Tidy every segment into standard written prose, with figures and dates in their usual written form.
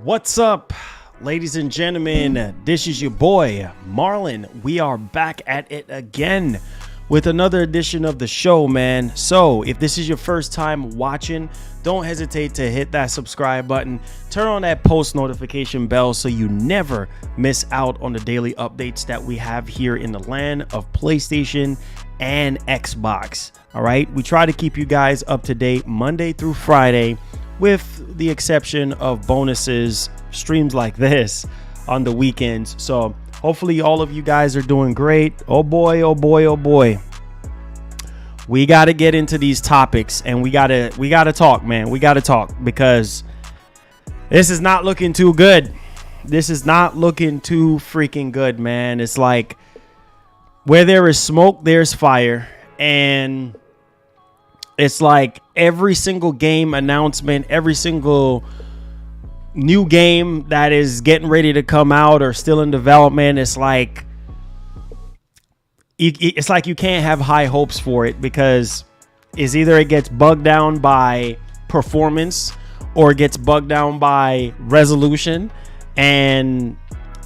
What's up, ladies and gentlemen? This is your boy Marlon. We are back at it again with another edition of the show, man. So if this is your first time watching, don't hesitate to hit that subscribe button, turn on that post notification bell so you never miss out on the daily updates that we have here in the land of PlayStation and Xbox. All right, we try to keep you guys up to date Monday through Friday, with the exception of bonuses, streams like this on the weekends. So hopefully all of you guys are doing great. Oh boy, oh boy, oh boy. We got to get into these topics and we got to talk, man. We got to talk because this is not looking too good. This is not looking too freaking good, man. It's like where there is smoke, there's fire. And it's like every single game announcement, every single new game that is getting ready to come out or still in development, it's like you can't have high hopes for it because it's either it gets bogged down by performance or it gets bogged down by resolution, and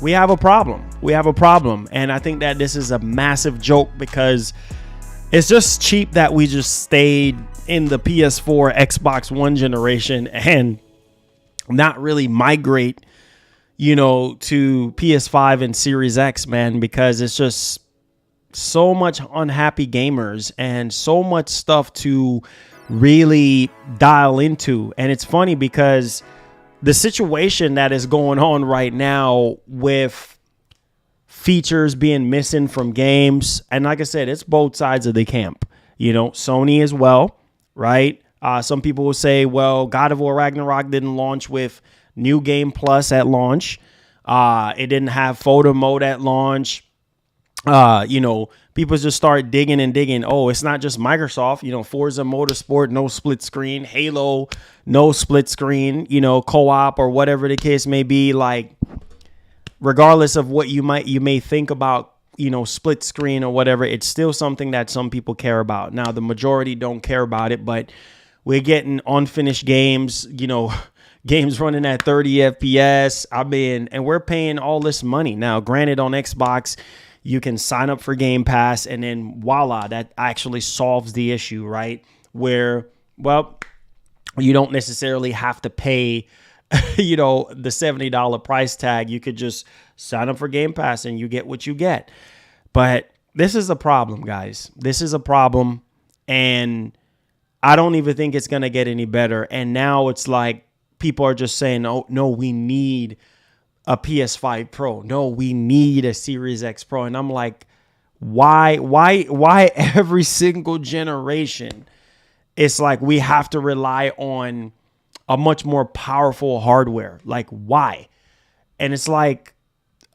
we have a problem. We have a problem, and I think that this is a massive joke because it's just cheap that we just stayed in the PS4, Xbox One generation and not really migrate, to PS5 and Series X, man, because it's just so much unhappy gamers and so much stuff to really dial into. And it's funny because the situation that is going on right now with features being missing from games, and like I said, it's both sides of the camp, Sony as well, right? Some people will say, well, God of War Ragnarok didn't launch with New Game Plus at launch. It didn't have photo mode at launch. People just start digging and digging. Oh, it's not just Microsoft, Forza Motorsport, no split screen, Halo, no split screen, co-op or whatever the case may be. Like, regardless of what you may think about, split screen or whatever, it's still something that some people care about. Now, the majority don't care about it, but we're getting unfinished games, games running at 30 FPS. And we're paying all this money. Now, granted, on Xbox, you can sign up for Game Pass and then voila, that actually solves the issue, right? Where, well, you don't necessarily have to pay the $70 price tag. You could just sign up for Game Pass and you get what you get. But this is a problem, guys. This is a problem, and I don't even think it's going to get any better. And now it's like people are just saying, oh, no, we need a PS5 Pro. No, we need a Series X Pro. And I'm like, why every single generation? It's like we have to rely on a much more powerful hardware. Like, why? And it's like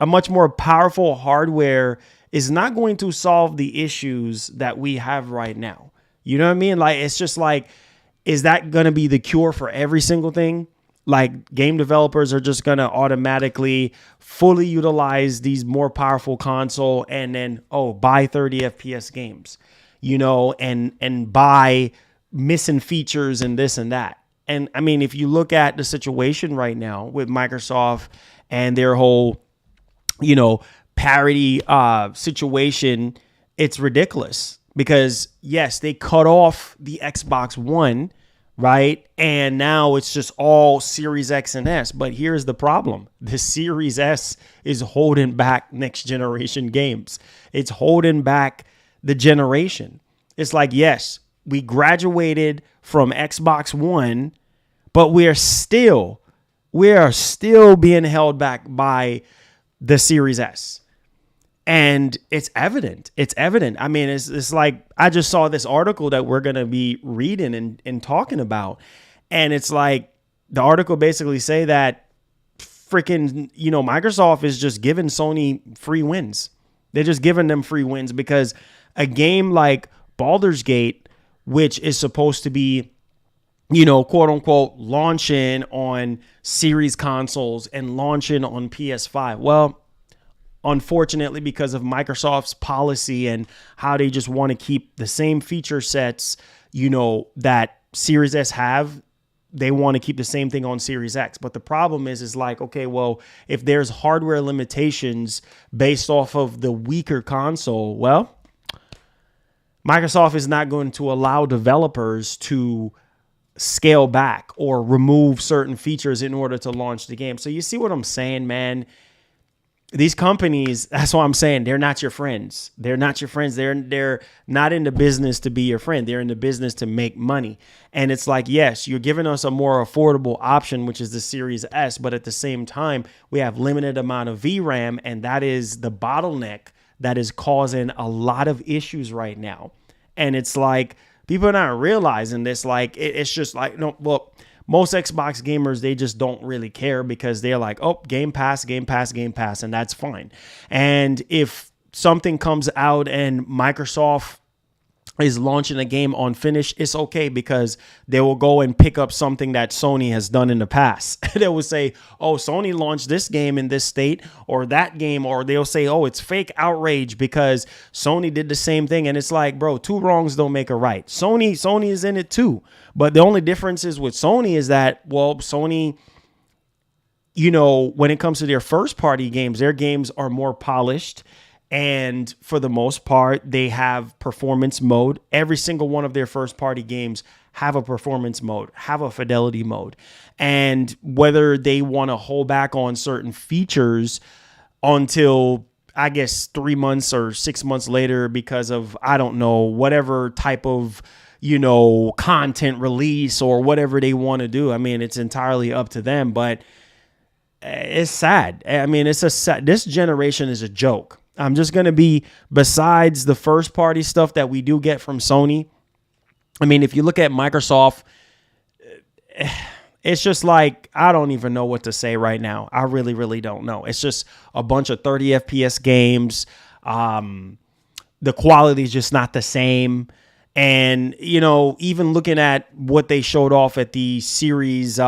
a much more powerful hardware is not going to solve the issues that we have right now. You know what I mean? Like, it's just like, is that going to be the cure for every single thing? Like, game developers are just going to automatically fully utilize these more powerful console and then, buy 30 FPS games, and buy missing features and this and that. And I mean, if you look at the situation right now with Microsoft and their whole, parity situation, it's ridiculous because yes, they cut off the Xbox One, right? And now it's just all Series X and S. But here's the problem. The Series S is holding back next generation games. It's holding back the generation. It's like, yes, we graduated from Xbox One, but we are still being held back by the Series S. And it's evident. It's evident. I mean, it's like I just saw this article that we're going to be reading and talking about. And it's like the article basically say that freaking, Microsoft is just giving Sony free wins. They're just giving them free wins because a game like Baldur's Gate, which is supposed to be, quote unquote, launching on series consoles and launching on PS5. Well, unfortunately, because of Microsoft's policy and how they just want to keep the same feature sets, that Series S have, they want to keep the same thing on Series X. But the problem is like, okay, well, if there's hardware limitations based off of the weaker console, well, Microsoft is not going to allow developers to scale back or remove certain features in order to launch the game. So you see what I'm saying, man? These companies, that's what I'm saying, they're not your friends. They're not your friends. They're not in the business to be your friend. They're in the business to make money. And it's like, yes, you're giving us a more affordable option, which is the Series S, but at the same time, we have limited amount of VRAM, and that is the bottleneck that is causing a lot of issues right now. And it's like, people are not realizing this. Like, it's just like, no, well, most Xbox gamers, they just don't really care because they're like, oh, Game Pass, and that's fine. And if something comes out and Microsoft is launching a game on finish, it's okay because they will go and pick up something that Sony has done in the past. They will say, oh, Sony launched this game in this state or that game, or they'll say, oh, it's fake outrage because Sony did the same thing. And it's like, bro, two wrongs don't make a right. Sony is in it too. But the only difference is with Sony is that, well, Sony, you know, when it comes to their first party games, their games are more polished. And for the most part, they have performance mode. Every single one of their first party games have a performance mode, have a fidelity mode. And whether they want to hold back on certain features until, I guess, 3 months or 6 months later because of, I don't know, whatever type of, you know, content release or whatever they want to do. I mean, it's entirely up to them, but it's sad. I mean, this generation is a joke. I'm just going to be, besides the first party stuff that we do get from Sony, I mean, if you look at Microsoft, it's just like, I don't even know what to say right now. I really, really don't know. It's just a bunch of 30 FPS games. The quality is just not the same. And, you know, even looking at what they showed off at the series, the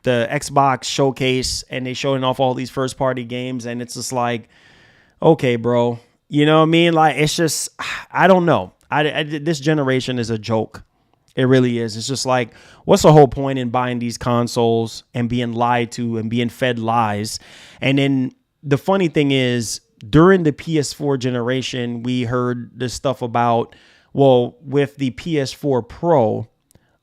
Xbox showcase, and they showing off all these first party games, and it's just like, okay, bro, you know what I mean? Like, it's just, I don't know. This generation is a joke. It really is. It's just like, what's the whole point in buying these consoles and being lied to and being fed lies? And then the funny thing is, during the PS4 generation, we heard this stuff about, well, with the PS4 Pro,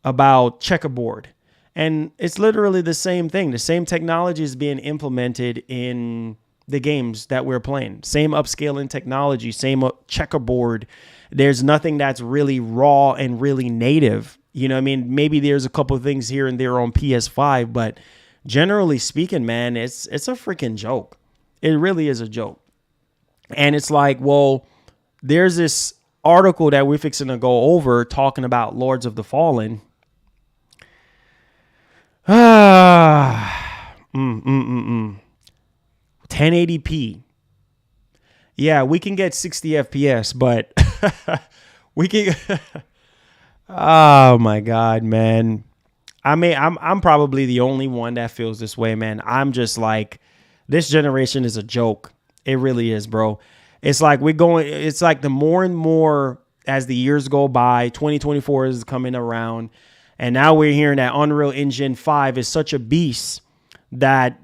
about checkerboard. And it's literally the same thing. The same technology is being implemented in the games that we're playing. Same upscaling technology, same checkerboard. There's nothing that's really raw and really native. You know what I mean? Maybe there's a couple of things here and there on PS5, but generally speaking, man, it's a freaking joke. It really is a joke. And it's like, well, there's this article that we're fixing to go over talking about Lords of the Fallen. 1080p. Yeah, we can get 60 FPS, but we can. Oh my God, man. I mean, I'm probably the only one that feels this way, man. I'm just like, this generation is a joke. It really is, bro. It's like it's like the more and more as the years go by, 2024 is coming around. And now we're hearing that Unreal Engine 5 is such a beast that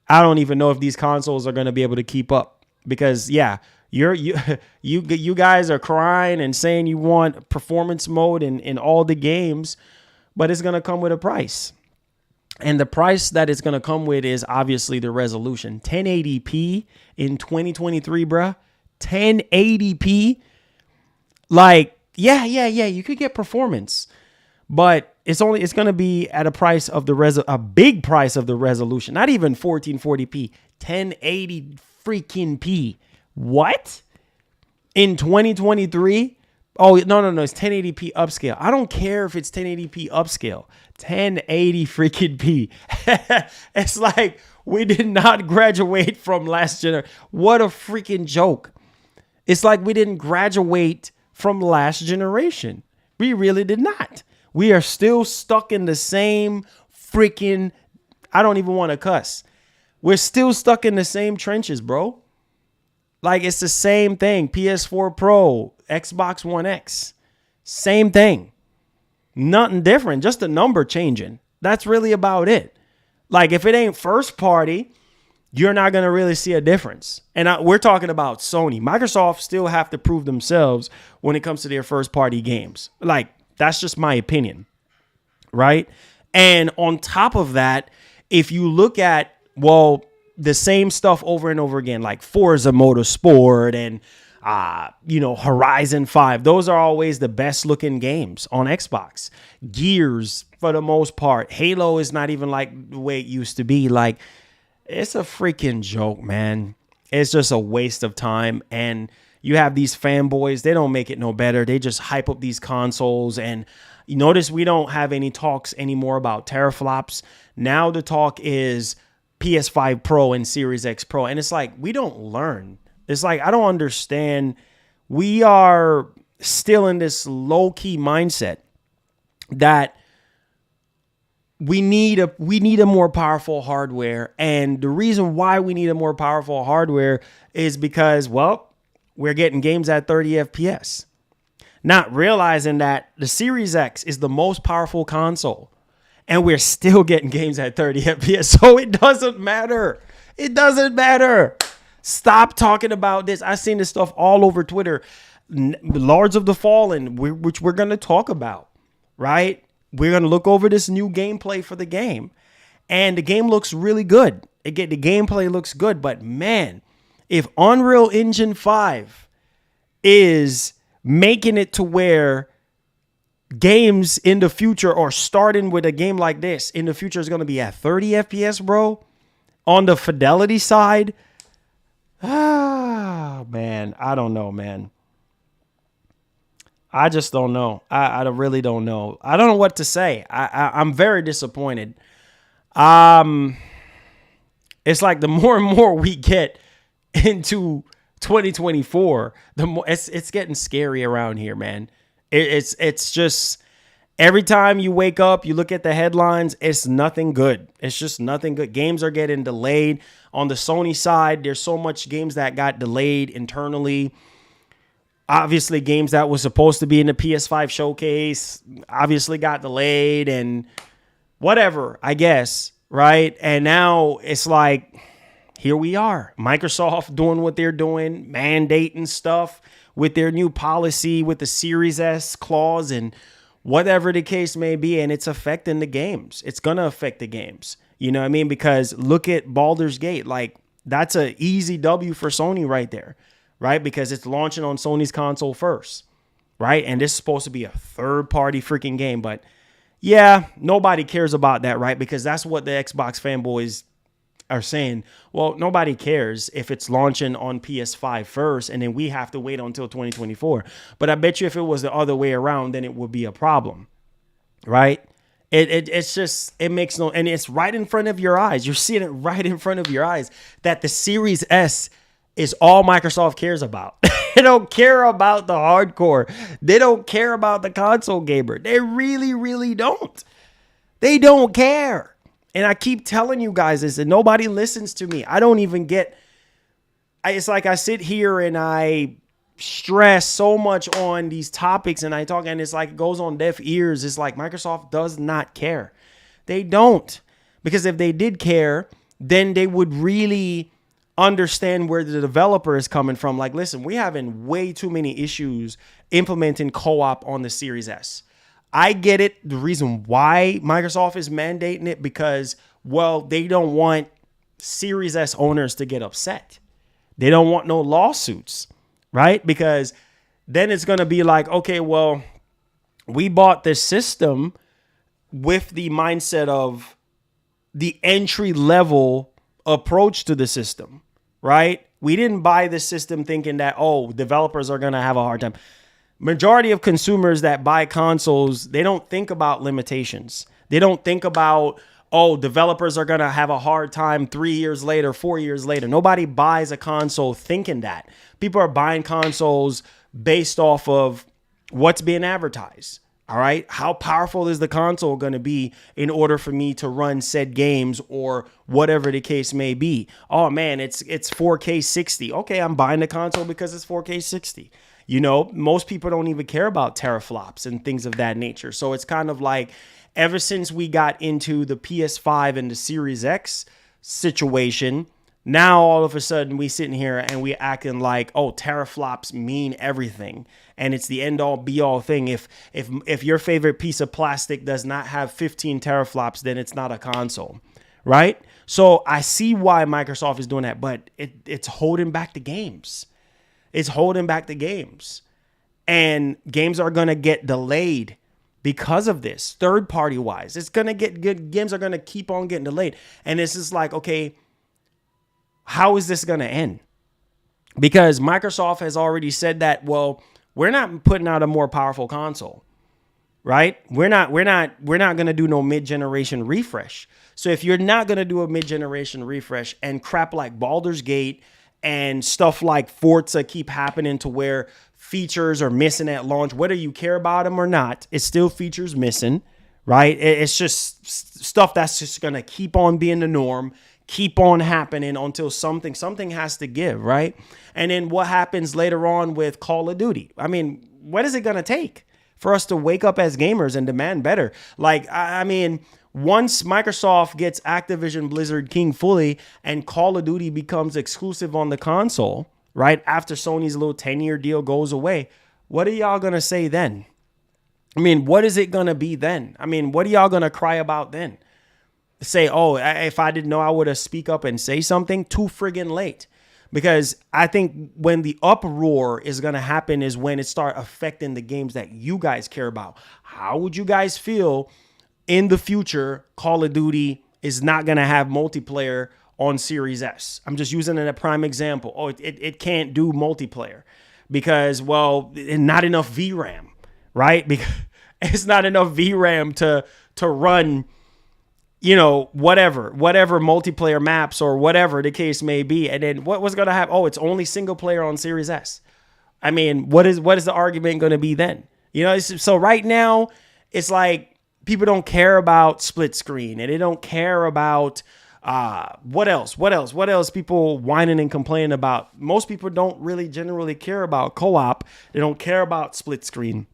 I don't even know if these consoles are going to be able to keep up. Because, yeah, you guys are crying and saying you want performance mode in all the games, but it's going to come with a price. And the price that it's going to come with is obviously the resolution. 1080p in 2023, bruh. 1080p. Like, yeah, you could get performance. But it's going to be at a price of a big price of the resolution. Not even 1440p. 1080 freaking p. What? In 2023? Oh, no. It's 1080p upscale. I don't care if it's 1080p upscale. 1080 freaking p. It's like we did not graduate from last generation. What a freaking joke. It's like we didn't graduate from last generation. We really did not. We are still stuck in the same freaking, I don't even want to cuss. We're still stuck in the same trenches, bro. Like, it's the same thing. PS4 Pro, Xbox One X, same thing. Nothing different, just the number changing. That's really about it. Like, if it ain't first party, you're not going to really see a difference. And we're talking about Sony. Microsoft still have to prove themselves when it comes to their first party games. Like, that's just my opinion, right? And on top of that, if you look at, well, the same stuff over and over again, like Forza Motorsport and, Horizon 5, those are always the best looking games on Xbox. Gears, for the most part. Halo is not even like the way it used to be. Like, it's a freaking joke, man. It's just a waste of time. And you have these fanboys, they don't make it no better. They just hype up these consoles. And you notice we don't have any talks anymore about teraflops. Now the talk is PS5 Pro and Series X Pro. And it's like, we don't learn. It's like, I don't understand. We are still in this low-key mindset that we need a more powerful hardware. And the reason why we need a more powerful hardware is because, well, we're getting games at 30 FPS. Not realizing that the Series X is the most powerful console and we're still getting games at 30 FPS. So it doesn't matter. It doesn't matter. Stop talking about this. I've seen this stuff all over Twitter. Lords of the Fallen, which we're going to talk about, right? We're going to look over this new gameplay for the game. And the game looks really good. The gameplay looks good. But man, if Unreal Engine 5 is making it to where games in the future, or starting with a game like this in the future, is going to be at 30 FPS, bro, on the fidelity side, man, I don't know, man. I just don't know. I really don't know. I don't know what to say. I'm very disappointed. It's like the more and more we get into 2024, the more it's getting scary around here, man. It's just every time you wake up, you look at the headlines, it's nothing good. It's just nothing good. Games are getting delayed. On the Sony side, there's so much games that got delayed internally. Obviously, games that was supposed to be in the PS5 showcase obviously got delayed and whatever, I guess, right? And now it's like, here we are. Microsoft doing what they're doing, mandating stuff with their new policy with the Series S clause and whatever the case may be. And it's affecting the games. It's going to affect the games. You know what I mean? Because look at Baldur's Gate. Like, that's an easy W for Sony right there, right? Because it's launching on Sony's console first, right? And this is supposed to be a third-party freaking game. But yeah, nobody cares about that, right? Because that's what the Xbox fanboys are saying. Well, nobody cares if it's launching on PS5 first, and then we have to wait until 2024. But I bet you if it was the other way around, then it would be a problem, right? It's just, it makes no, and it's right in front of your eyes. You're seeing it right in front of your eyes that the Series S is all Microsoft cares about. They don't care about the hardcore. They don't care about the console gamer. They really, really don't. They don't care. And I keep telling you guys this, and nobody listens to me. I don't even get, it's like I sit here and I stress so much on these topics and I talk, and it's like it goes on deaf ears. It's like Microsoft does not care. They don't. Because if they did care, then they would really understand where the developer is coming from. Like, listen, we're having way too many issues implementing co-op on the Series S. I get it. The reason why Microsoft is mandating it, because, well, they don't want Series S owners to get upset. They don't want no lawsuits, right? Because then it's going to be like, okay, well, we bought this system with the mindset of the entry level approach to the system, right? We didn't buy the system thinking that, oh, developers are going to have a hard time. Majority of consumers that buy consoles, they don't think about limitations. They don't think about, oh, developers are going to have a hard time 3 years later, 4 years later. Nobody buys a console thinking that. People are buying consoles based off of what's being advertised. All right. How powerful is the console going to be in order for me to run said games or whatever the case may be? Oh, man, it's 4K 60. OK, I'm buying the console because it's 4K 60. You know, most people don't even care about teraflops and things of that nature. So it's kind of like ever since we got into the PS5 and the Series X situation, now all of a sudden we sitting here and we acting like, oh, teraflops mean everything and it's the end all be all thing. If your favorite piece of plastic does not have 15 teraflops, then it's not a console, right? So I see why Microsoft is doing that, but it's holding back the games. It's holding back the games, and games are gonna get delayed because of this. Third party wise, it's gonna get good. Games are gonna keep on getting delayed, and it's just like, okay, how is this going to end? Because Microsoft has already said that, well, we're not putting out a more powerful console, right? We're not going to do no mid-generation refresh. So if you're not going to do a mid-generation refresh and crap like Baldur's Gate and stuff like Forza keep happening to where features are missing at launch, whether you care about them or not, it's still features missing, right? It's just stuff that's just going to keep on being the norm, keep on happening until something has to give, right? And then what happens later on with Call of Duty? I mean, what is it going to take for us to wake up as gamers and demand better? Like, I mean, once Microsoft gets Activision Blizzard King fully and Call of Duty becomes exclusive on the console, right? After Sony's little 10-year deal goes away, what are y'all going to say then? I mean, what is it going to be then? I mean, what are y'all going to cry about then? Say, oh, if I didn't know, I would have speak up and say something. Too friggin' late. Because I think when the uproar is going to happen is when it start affecting the games that you guys care about. How would you guys feel in the future Call of Duty is not going to have multiplayer on Series S? I'm just using it as a prime example. Oh, it can't do multiplayer because, well, not enough VRAM, right? Because it's not enough VRAM to run, you know, whatever multiplayer maps or whatever the case may be. And then what was going to happen? Oh, it's only single player on Series S. I mean, what is the argument going to be then? You know, so right now it's like people don't care about split screen and they don't care about what else people whining and complaining about. Most people don't really generally care about co-op. They don't care about split screen.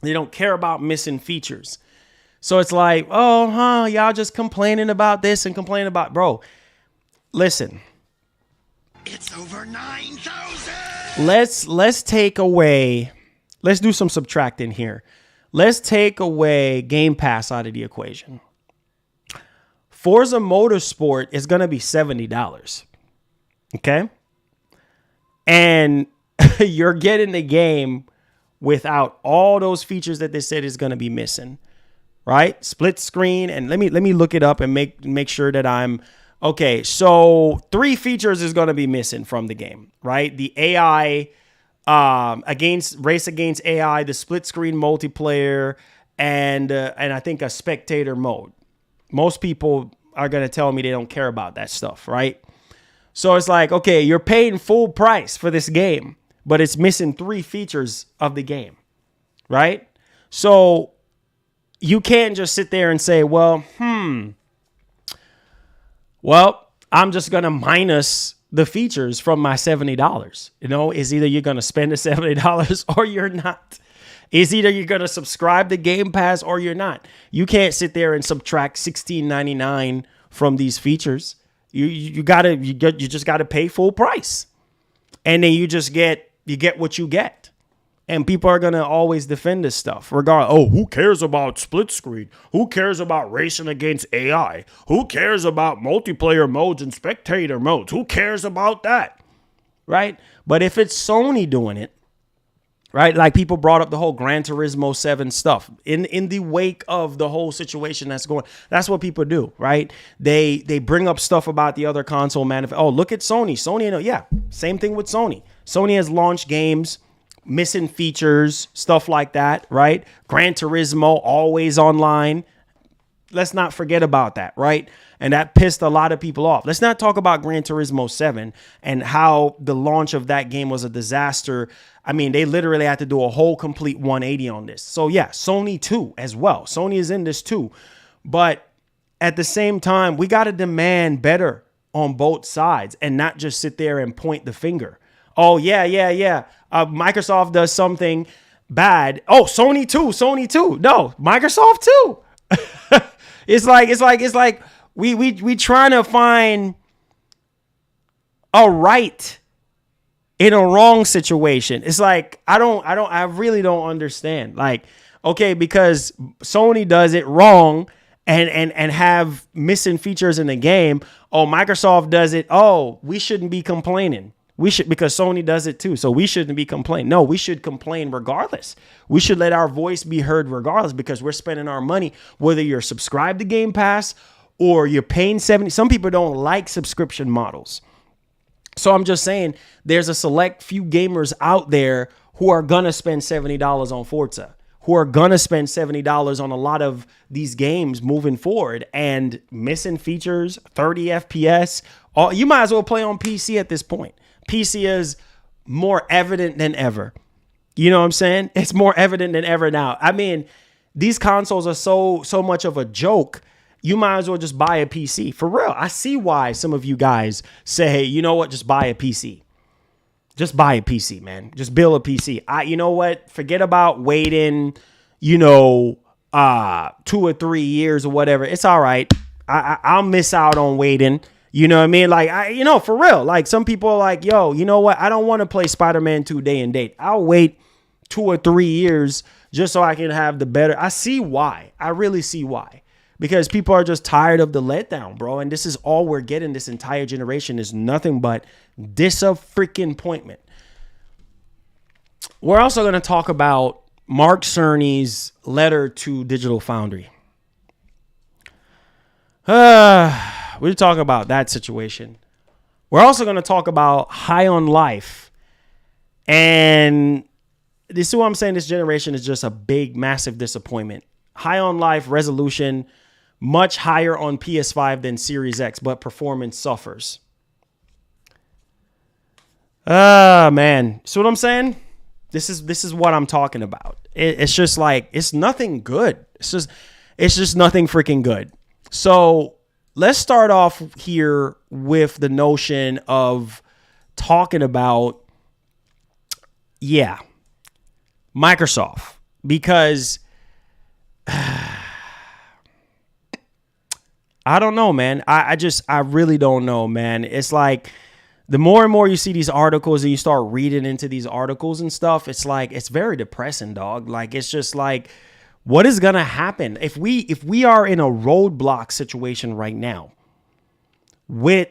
They don't care about missing features. So it's like, oh, y'all just complaining about this and complaining about, bro. Listen. It's over 9,000. Let's take away. Let's do some subtracting here. Let's take away Game Pass out of the equation. Forza Motorsport is going to be $70. Okay? And you're getting the game without all those features that they said is going to be missing. Right? Split screen. And let me look it up and make sure that I'm okay. So 3 features is going to be missing from the game, right? The AI race against AI, the split screen multiplayer, and I think a spectator mode. Most people are going to tell me they don't care about that stuff, right? So it's like, okay, you're paying full price for this game, but it's missing 3 features of the game, right? So you can't just sit there and say, well, I'm just going to minus the features from my $70. You know, it's either you're going to spend the $70 or you're not. It's either you're going to subscribe to Game Pass or you're not. You can't sit there and subtract $16.99 from these features. You just got to pay full price. And then you get what you get. And people are going to always defend this stuff. Who cares about split screen? Who cares about racing against AI? Who cares about multiplayer modes and spectator modes? Who cares about that? Right? But if it's Sony doing it, right? Like people brought up the whole Gran Turismo 7 stuff in the wake of the whole situation that's going. That's what people do, right? They bring up stuff about the other console manufacturers. Oh, look at Sony. Same thing with Sony. Sony has launched games missing features, stuff like that, right? Gran Turismo, always online. Let's not forget about that, right? And that pissed a lot of people off. Let's not talk about Gran Turismo 7 and how the launch of that game was a disaster. I mean, they literally had to do a whole complete 180 on this. So yeah, Sony too as well. Sony is in this too. But at the same time, we got to demand better on both sides and not just sit there and point the finger. Oh, yeah. Microsoft does something bad. Oh, Sony too. No, Microsoft too. It's like we trying to find a right in a wrong situation. It's like I really don't understand. Like, okay, because Sony does it wrong and have missing features in the game. Oh, Microsoft does it. Oh, we shouldn't be complaining. We should, because Sony does it too. So we shouldn't be complaining. No, we should complain regardless. We should let our voice be heard regardless, because we're spending our money, whether you're subscribed to Game Pass or you're paying 70. Some people don't like subscription models. So I'm just saying, there's a select few gamers out there who are going to spend $70 on Forza, who are going to spend $70 on a lot of these games moving forward, and missing features, 30 FPS. You might as well play on PC at this point. PC is more evident than ever. You know what I'm saying? It's more evident than ever now. I mean, these consoles are so much of a joke. You might as well just buy a PC. For real. I see why some of you guys say, hey, you know what? Just buy a PC. Just buy a PC, man. Just build a PC. You know what? Forget about waiting, 2 or 3 years or whatever. It's all right. I'll miss out on waiting. You know what I mean? Like, for real. Like, some people are like, yo, you know what? I don't want to play Spider-Man 2 day and date. I'll wait 2 or 3 years just so I can have the better. I see why. I really see why. Because people are just tired of the letdown, bro. And this is all we're getting this entire generation, is nothing but disappointment. We're also going to talk about Mark Cerny's letter to Digital Foundry. We're talking about that situation. We're also going to talk about High on Life. And this is what I'm saying. This generation is just a big, massive disappointment. High on Life resolution, much higher on PS5 than Series X, but performance suffers. Man. See what I'm saying? This is what I'm talking about. It's just like, it's nothing good. It's just nothing freaking good. So let's start off here with the notion of talking about, Microsoft, because I don't know, man. I really don't know, man. It's like, the more and more you see these articles and you start reading into these articles and stuff, it's like, it's very depressing, dog. Like, it's just like, what is going to happen if we are in a roadblock situation right now with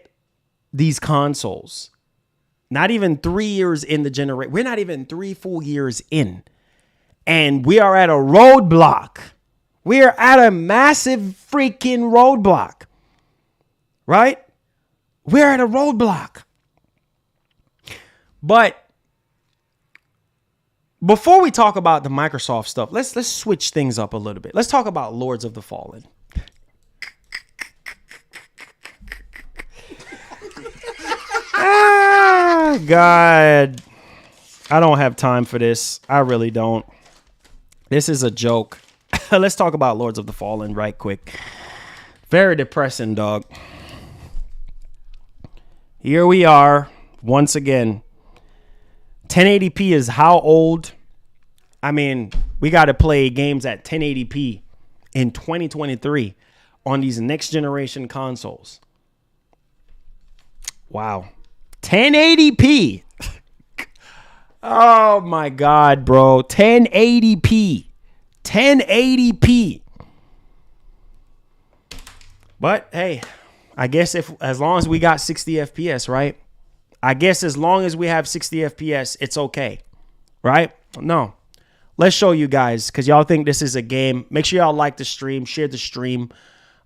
these consoles? Not even 3 years in the generation. We're not even 3 full years in. And we are at a roadblock. We are at a massive freaking roadblock. Right? We're at a roadblock. But before we talk about the Microsoft stuff, let's switch things up a little bit. Let's talk about Lords of the Fallen. God. I don't have time for this. I really don't. This is a joke. Let's talk about Lords of the Fallen right quick. Very depressing, dog. Here we are once again. 1080p is how old? I mean, we got to play games at 1080p in 2023 on these next generation consoles. Wow. 1080p. Oh my God, bro. 1080p. 1080p. But hey, I guess as long as we got 60 FPS, right? I guess as long as we have 60 FPS, it's okay. Right? No. Let's show you guys, because y'all think this is a game. Make sure y'all like the stream, share the stream.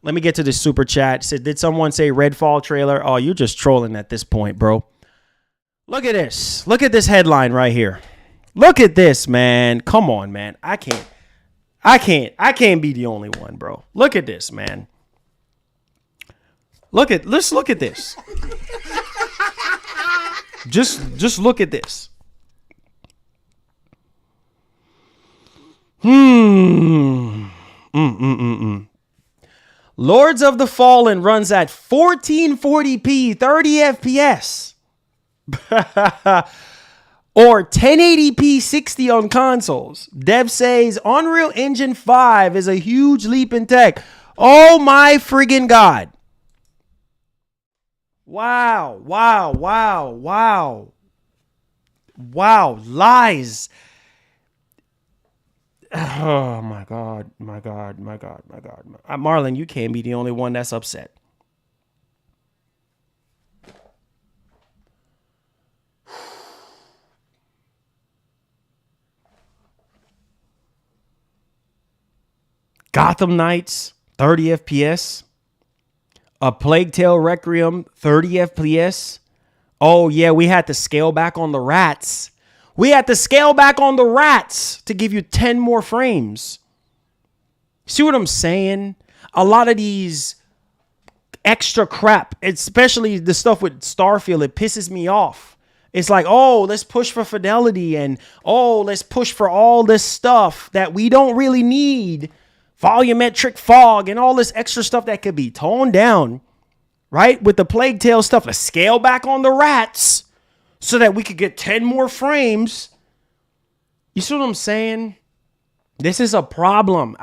Let me get to the super chat. Said, did someone say Redfall trailer? Oh, you're just trolling at this point, bro. Look at this. Look at this headline right here. Look at this, man. Come on, man. I can't be the only one, bro. Look at this, man. Let's look at this. Just look at this. Lords of the Fallen runs at 1440p, 30 FPS. or 1080p 60 on consoles. Dev says Unreal Engine 5 is a huge leap in tech. Oh my friggin' God. Wow. Lies. Oh my God. Marlon, you can't be the only one that's upset. Gotham Knights, 30 FPS. A Plague Tale Requiem, 30 FPS. Oh, yeah, we had to scale back on the rats. To give you 10 more frames. See what I'm saying? A lot of these extra crap, especially the stuff with Starfield, it pisses me off. It's like, oh, let's push for fidelity and, oh, let's push for all this stuff that we don't really need. Volumetric fog and all this extra stuff that could be toned down, right? With the Plague Tale stuff, let's scale back on the rats so that we could get 10 more frames. You see what I'm saying? This is a problem.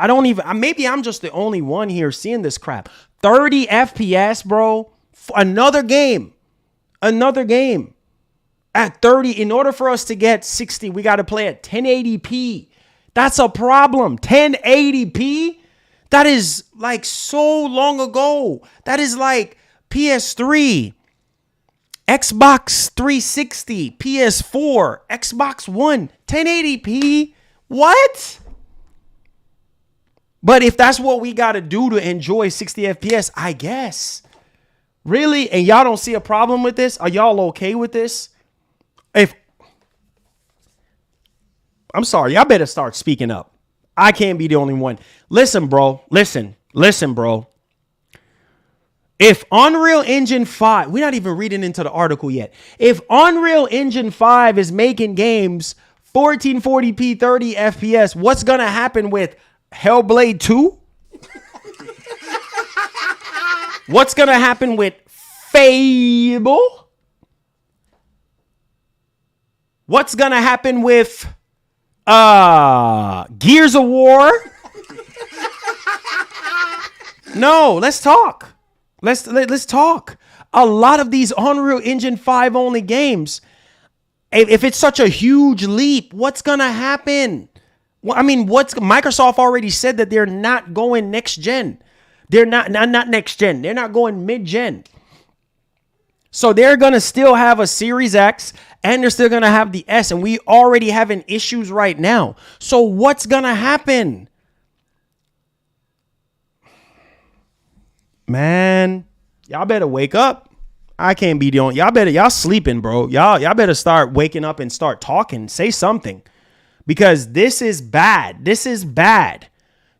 Maybe I'm just the only one here seeing this crap. 30 FPS, bro. Another game. At 30, in order for us to get 60, we got to play at 1080p. That's a problem. 1080p? That is like so long ago. That is like PS3, Xbox 360, PS4, Xbox One, 1080p. What? But if that's what we got to do to enjoy 60 FPS, I guess. Really? And y'all don't see a problem with this? Are y'all okay with this? I'm sorry, y'all better start speaking up. I can't be the only one. Listen, bro. Listen, bro. If Unreal Engine 5, we're not even reading into the article yet. If Unreal Engine 5 is making games 1440p 30 FPS, what's going to happen with Hellblade 2? What's going to happen with Fable? What's going to happen with Gears of War? No, let's talk. Let's talk. A lot of these Unreal Engine 5 only games, if it's such a huge leap, what's gonna happen? Well, I mean, Microsoft already said that they're not going next gen. They're not next gen. They're not going mid gen. So they're gonna still have a Series X and they're still gonna have the S, and we already having issues right now. So what's gonna happen? Man, y'all better wake up. I can't be the only. Y'all sleeping, bro. Y'all better start waking up and start talking. Say something. Because this is bad. This is bad.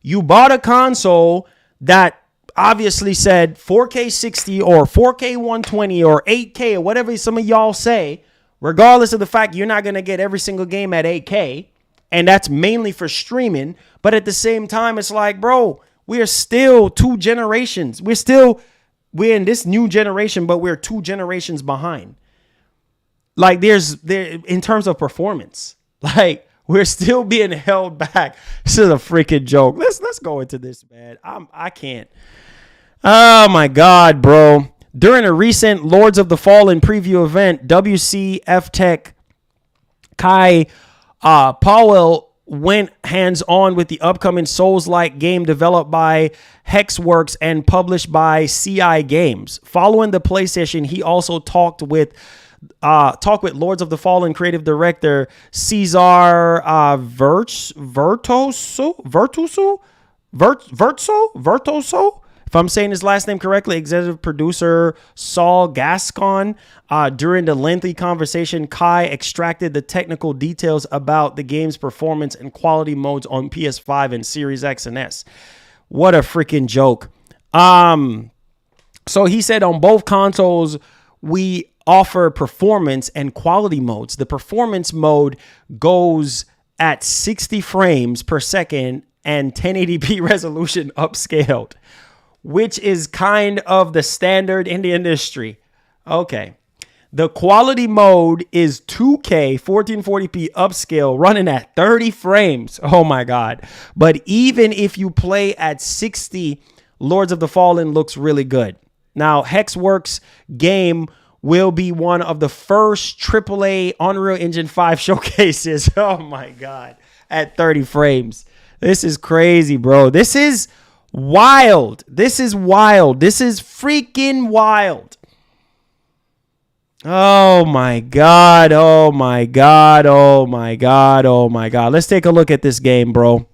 You bought a console that obviously said 4K 60 or 4K 120 or 8K or whatever some of y'all say, regardless of the fact you're not going to get every single game at 8K. And that's mainly for streaming. But at the same time, it's like, bro, we're still 2 generations. We're in this new generation, but we're 2 generations behind. Like there in terms of performance, like we're still being held back. This is a freaking joke. Let's go into this, man. I can't. Oh my God, bro. During a recent Lords of the Fallen preview event, WCF Tech Kai Powell went hands-on with the upcoming Souls-like game developed by Hexworks and published by CI Games. Following the play session, he also talked with Lords of the Fallen creative director Cesar Vertoso. If I'm saying his last name correctly, executive producer Saul Gascon. During the lengthy conversation, Kai extracted the technical details about the game's performance and quality modes on PS5 and Series X and S. What a freaking joke. So he said on both consoles, we offer performance and quality modes. The performance mode goes at 60 frames per second and 1080p resolution upscaled, which is kind of the standard in the industry. Okay. The quality mode is 2K 1440p upscale running at 30 frames. Oh my God. But even if you play at 60, Lords of the Fallen looks really good. Now, Hexworks game will be one of the first AAA Unreal Engine 5 showcases. Oh my God. At 30 frames. This is crazy, bro. This is wild. This is wild. This is freaking wild. Oh my God. Oh my God. Oh my God. Oh my God. Let's take a look at this game, bro.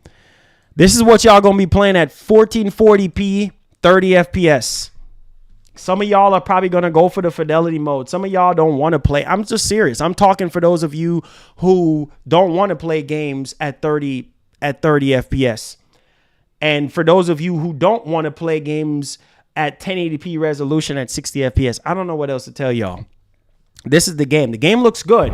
This is what y'all gonna be playing at 1440p, 30 FPS. Some of y'all are probably gonna go for the fidelity mode. Some of y'all don't want to play. I'm just serious. I'm talking for those of you who don't want to play games at 30 FPS. And for those of you who don't want to play games at 1080p resolution at 60 FPS, I don't know what else to tell y'all. This is the game. The game looks good,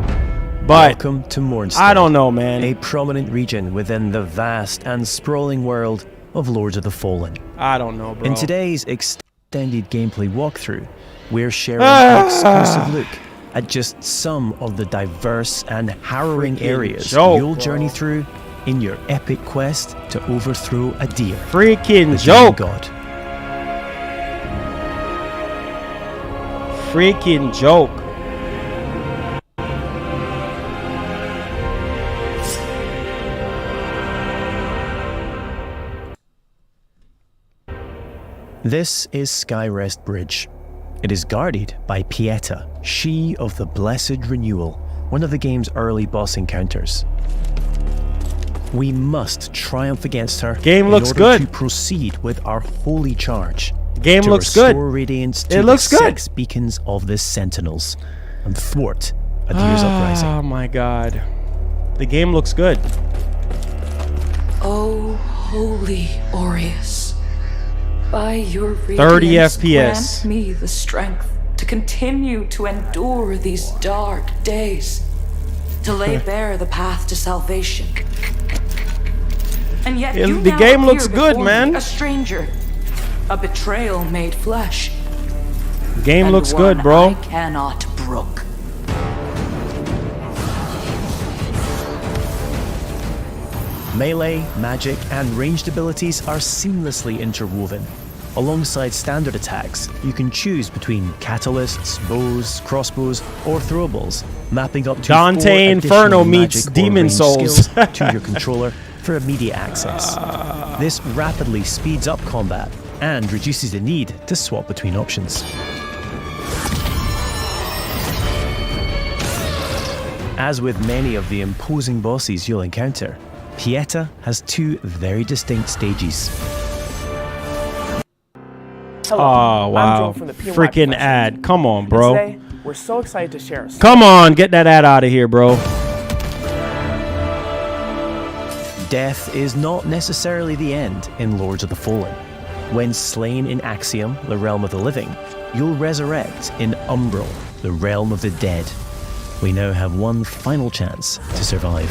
but welcome to Mornstead. I don't know, man. A prominent region within the vast and sprawling world of Lords of the Fallen. I don't know, bro. In today's extended gameplay walkthrough, we're sharing an exclusive look at just some of the diverse and harrowing areas you'll journey through in your epic quest to overthrow a deer. Freaking joke. God. Freaking joke. This is Skyrest Bridge. It is guarded by Pieta, she of the Blessed Renewal, one of the game's early boss encounters. We must triumph against her game looks in order good to proceed with our holy charge. Game to looks good. Restore radiance to it the looks good. 6 beacons of the Sentinels and thwart a deer's uprising. Oh my God. The game looks good. Oh, holy Aureus. By your 30 radiance, FPS. grant me the strength to continue to endure these dark days, to lay bare the path to salvation. And yet you The now game appear looks good, before man. me, a stranger, a betrayal made flesh. Game and looks one good, bro. I cannot brook. Melee, magic, and ranged abilities are seamlessly interwoven. Alongside standard attacks, you can choose between catalysts, bows, crossbows, or throwables, mapping up to Dante 4 Inferno additional meets magic or Demon ranged Souls. skills to your controller for immediate access. This rapidly speeds up combat and reduces the need to swap between options. As with many of the imposing bosses you'll encounter, Pieta has 2 very distinct stages. Hello, Oh, I'm wow. Joel from the PNY Freaking Professional. ad. Come on, bro. Today, we're so excited to share. Come on. Get that ad out of here, bro. Death is not necessarily the end in Lords of the Fallen. When slain in Axiom, the realm of the living, you'll resurrect in Umbral, the realm of the dead. We now have one final chance to survive.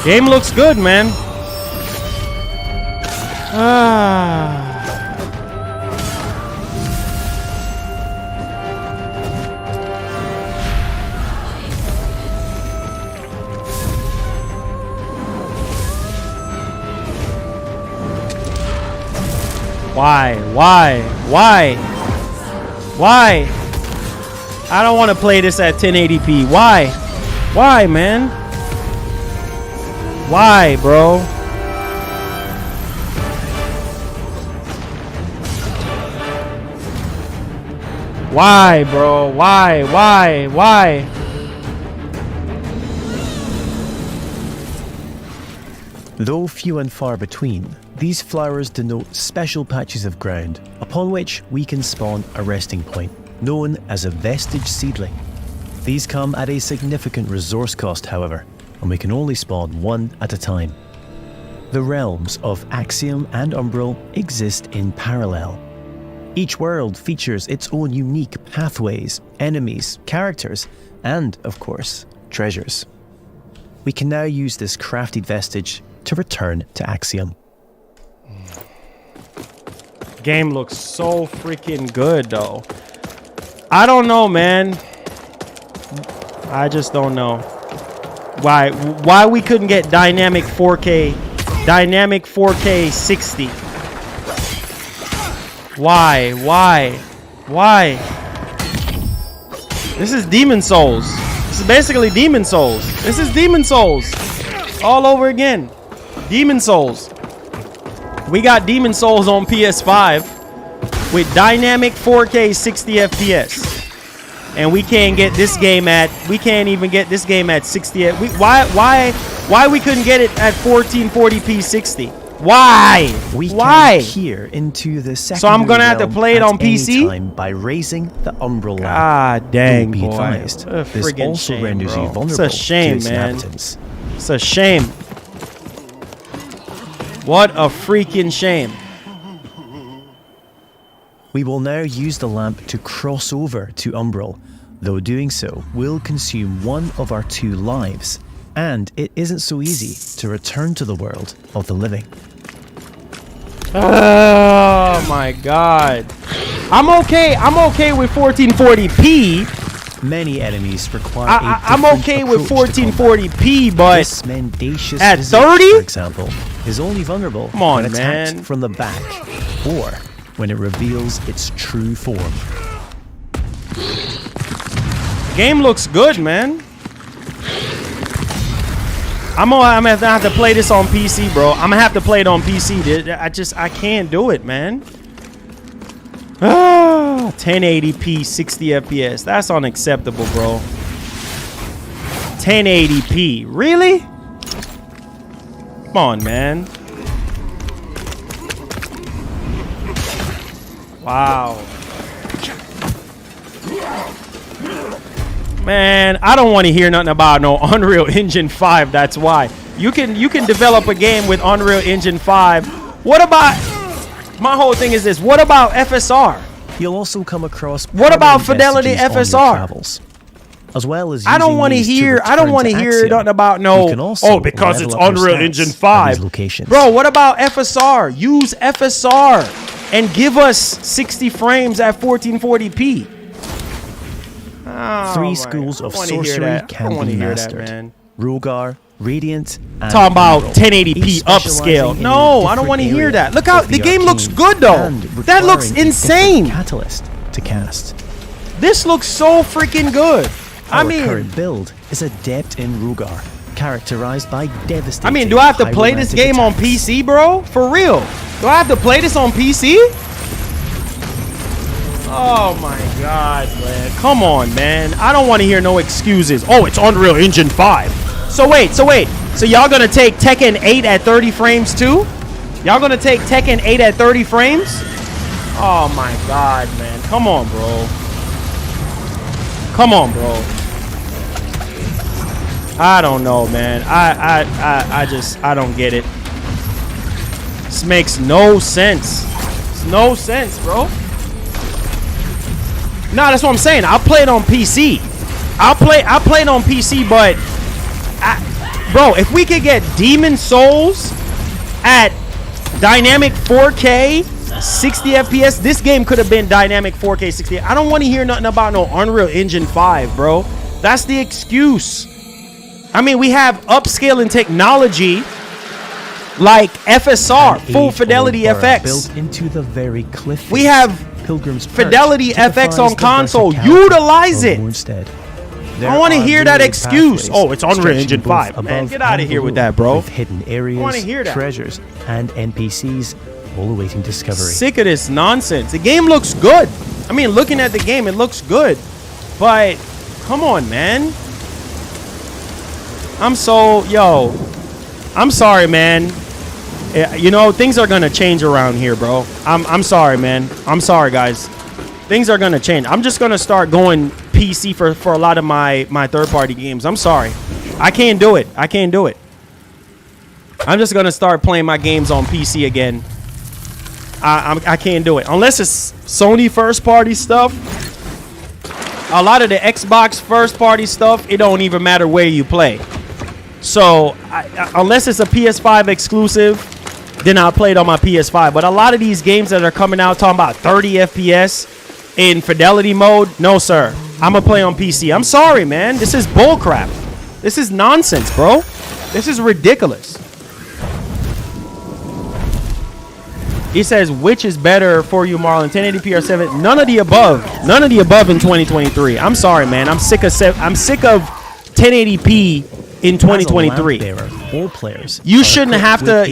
Game looks good, man. Ah. Why? I don't want to play this at 1080p. Why, man? Why, bro? Why, bro? Why? Though few and far between, these flowers denote special patches of ground upon which we can spawn a resting point, known as a vestige seedling. These come at a significant resource cost, however, and we can only spawn one at a time. The realms of Axiom and Umbral exist in parallel. Each world features its own unique pathways, enemies, characters, and, of course, treasures. We can now use this crafted vestige to return to Axiom. Game looks so freaking good, though. I don't know, man. I just don't know why we couldn't get dynamic 4K 60. Why? This is Demon Souls. This is basically Demon Souls. This is Demon Souls all over again. Demon Souls. We got Demon Souls on PS5 with dynamic 4K 60 FPS. And we can't get this game at 60. Why we couldn't get it at 1440p 60? Why? We Why? can peer into the second. So I'm gonna have to play it on PC by raising the umbral lamp. Ah, dang, Be boy. advised, What a this friggin' also shame, renders bro. you vulnerable It's a shame, to its man. inhabitants. It's a shame. What a freaking shame. We will now use the lamp to cross over to Umbral, though doing so will consume one of our 2 lives, and it isn't so easy to return to the world of the living. Oh my god. I'm okay with 1440p. Many enemies require I'm okay with 1440p, but this mendacious at physique, 30? for example, is only vulnerable Come on, when attacked man. from the back, or when it reveals its true form. Game looks good, man. I'm gonna have to play this on PC, bro. I'm gonna have to play it on PC, dude. I can't do it, man. 1080p 60 FPS. That's unacceptable, bro. 1080p. Really? Come on, man. Wow. Man, I don't want to hear nothing about no Unreal Engine 5. That's why. You can develop a game with Unreal Engine 5. What about... My whole thing is this. What about FSR? You'll also come across What about prominent Fidelity vestiges on FSR? your travels, as well as I don't using want to these hear. I don't want to hear Axiom. nothing about You no. can also Oh, because it's level up your Unreal stats Engine at these 5, locations. bro. What about FSR? Use FSR and give us 60 frames at 1440p. Oh, 3 my- schools of I wanna hear sorcery that. I can wanna be hear that, mastered. man. Rogar, Radiant, and Talking about Emerald, 1080p each upscale. specializing in No, a I don't different want to hear area that. Look how of the game looks arcane good though. and That looks requiring a different insane. Catalyst to cast. This looks so freaking good. I Our mean, current build is adept in Rogar, characterized by devastating. I mean, do I have to play this pyromantic game on attacks. PC, bro? For real? Do I have to play this on PC? Oh my god, man. Come on, man. I don't want to hear no excuses. Oh, it's Unreal Engine 5. So wait. So y'all gonna take Tekken 8 at 30 frames too? Y'all gonna take Tekken 8 at 30 frames? Oh my god, man. Come on, bro. Come on, bro. I don't know, man. I don't get it. This makes no sense. It's no sense, bro. No, that's what I'm saying. I'll play it on PC. I'll play it on PC, but bro, if we could get Demon Souls at dynamic 4K 60 FPS, this game could have been dynamic 4K 60. I don't want to hear nothing about no Unreal Engine 5, bro. That's the excuse. I mean, we have upscaling technology like FSR, full fidelity FX. Built into the very cliff. We have Pilgrim's Perch fidelity typifies FX on the console. verticality Utilize of it. Moonstead. I want to hear that excuse. Oh, it's Unreal stretching Engine both 5. Man, above get out of and here with below, that, bro. With hidden areas, wanna hear that. treasures, and NPCs all awaiting discovery. Sick of this nonsense. The game looks good. I mean, looking at the game, it looks good. But come on, man. I'm sorry, man. You know, things are gonna change around here, bro. I'm sorry, man. I'm sorry, guys. Things are gonna change. I'm just gonna start going PC for a lot of my third-party games. I'm sorry. I can't do it. I can't do it. I'm just gonna start playing my games on PC again. I can't do it unless it's Sony first-party stuff. A lot of the Xbox first-party stuff, it don't even matter where you play. So unless it's a PS5 exclusive, than I played on my PS5. But a lot of these games that are coming out talking about 30 FPS in fidelity mode, no, sir. I'm going to play on PC. I'm sorry, man. This is bullcrap. This is nonsense, bro. This is ridiculous. He says, which is better for you, Marlon, 1080p or 7? None of the above. None of the above in 2023. I'm sorry, man. I'm sick of 1080p in 2023. All players You shouldn't have to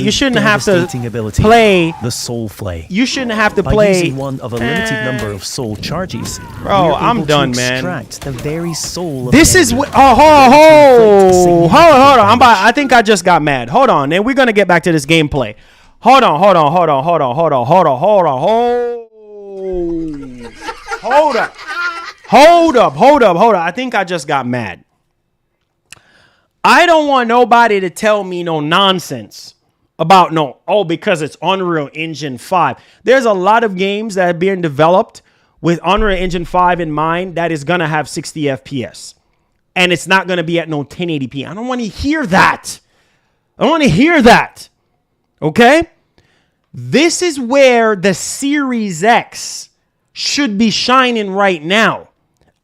play the soul flay. You shouldn't have to By play using one of a limited number of soul charges. Bro, we're I'm able done, to man. extract the very soul of This an is enemy. what. Hold on. I think I just got mad. Hold on, and we're gonna get back to this gameplay. Hold on. Hold up. I think I just got mad. I don't want nobody to tell me no nonsense about because it's Unreal Engine 5. There's a lot of games that are being developed with Unreal Engine 5 in mind that is going to have 60 FPS. And it's not going to be at no 1080p. I don't want to hear that. Okay? This is where the Series X should be shining right now.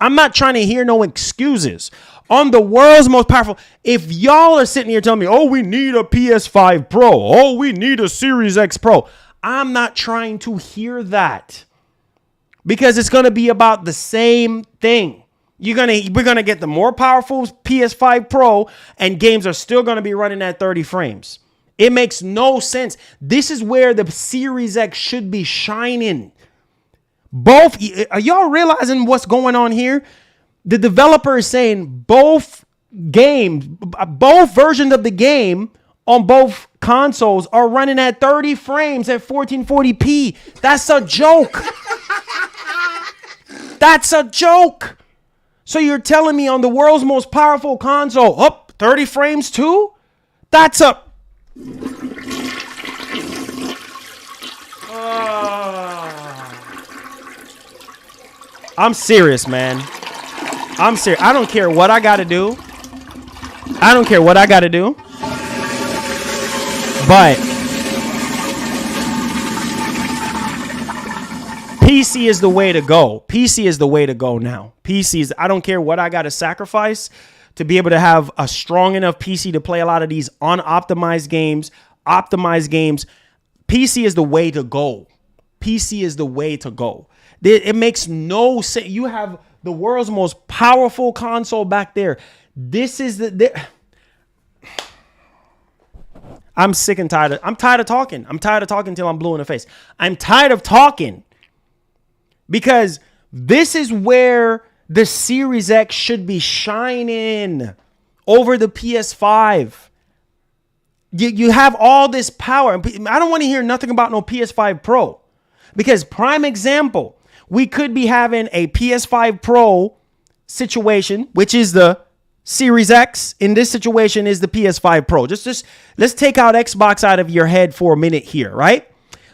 I'm not trying to hear no excuses. On the world's most powerful, if y'all are sitting here telling me, oh, we need a PS5 Pro, oh, we need a Series X Pro, I'm not trying to hear that because it's going to be about the same thing. We're going to get the more powerful PS5 Pro and games are still going to be running at 30 frames. It makes no sense. This is where the Series X should be shining. Are y'all realizing what's going on here? The developer is saying both versions of the game on both consoles are running at 30 frames at 1440p. That's a joke. That's a joke. So you're telling me on the world's most powerful console, 30 frames too? That's a... I'm serious, man. I'm serious. I don't care what I got to do. But PC is the way to go. PC is the way to go now. I don't care what I got to sacrifice to be able to have a strong enough PC to play a lot of these unoptimized games, optimized games. PC is the way to go. It makes no sense. You have the world's most powerful console back there. This is I'm sick and tired. I'm tired of talking. I'm tired of talking until I'm blue in the face. I'm tired of talking because this is where the Series X should be shining over the PS5. You have all this power. I don't want to hear nothing about no PS5 Pro because prime example, we could be having a PS5 Pro situation, which is the Series X. In this situation is the PS5 Pro. Just let's take out Xbox out of your head for a minute here, right?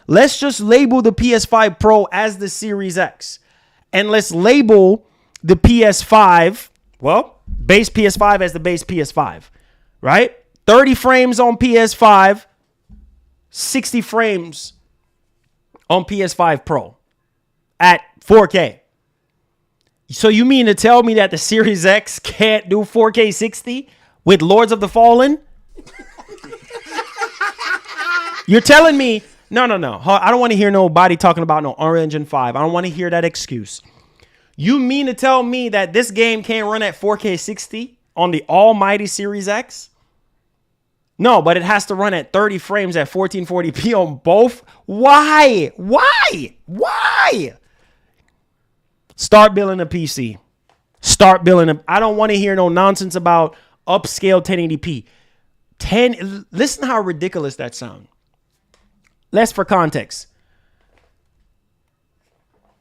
Let's just label the PS5 Pro as the Series X. And let's label the PS5, base PS5 as the base PS5, right? 30 frames on PS5, 60 frames on PS5 Pro. At 4K. So you mean to tell me that the Series X can't do 4K 60 with Lords of the Fallen? You're telling me, no. I don't want to hear nobody talking about no Unreal Engine 5. I don't want to hear that excuse. You mean to tell me that this game can't run at 4K 60 on the almighty Series X? No, but it has to run at 30 frames at 1440p on both. Why? Start building a PC. I don't want to hear no nonsense about upscale 1080p. Listen how ridiculous that sounds. Less for context.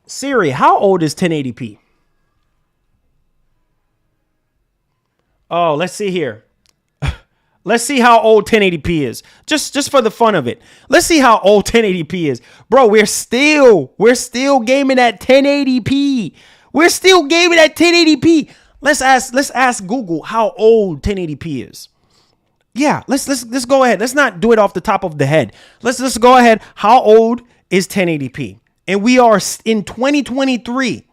Siri, how old is 1080p? Oh, let's see here. Let's see how old 1080p is. Just for the fun of it. Let's see how old 1080p is. Bro, we're still gaming at 1080p. Let's ask Google how old 1080p is. Yeah, let's go ahead. Let's not do it off the top of the head. Let's go ahead. How old is 1080p? And we are in 2023.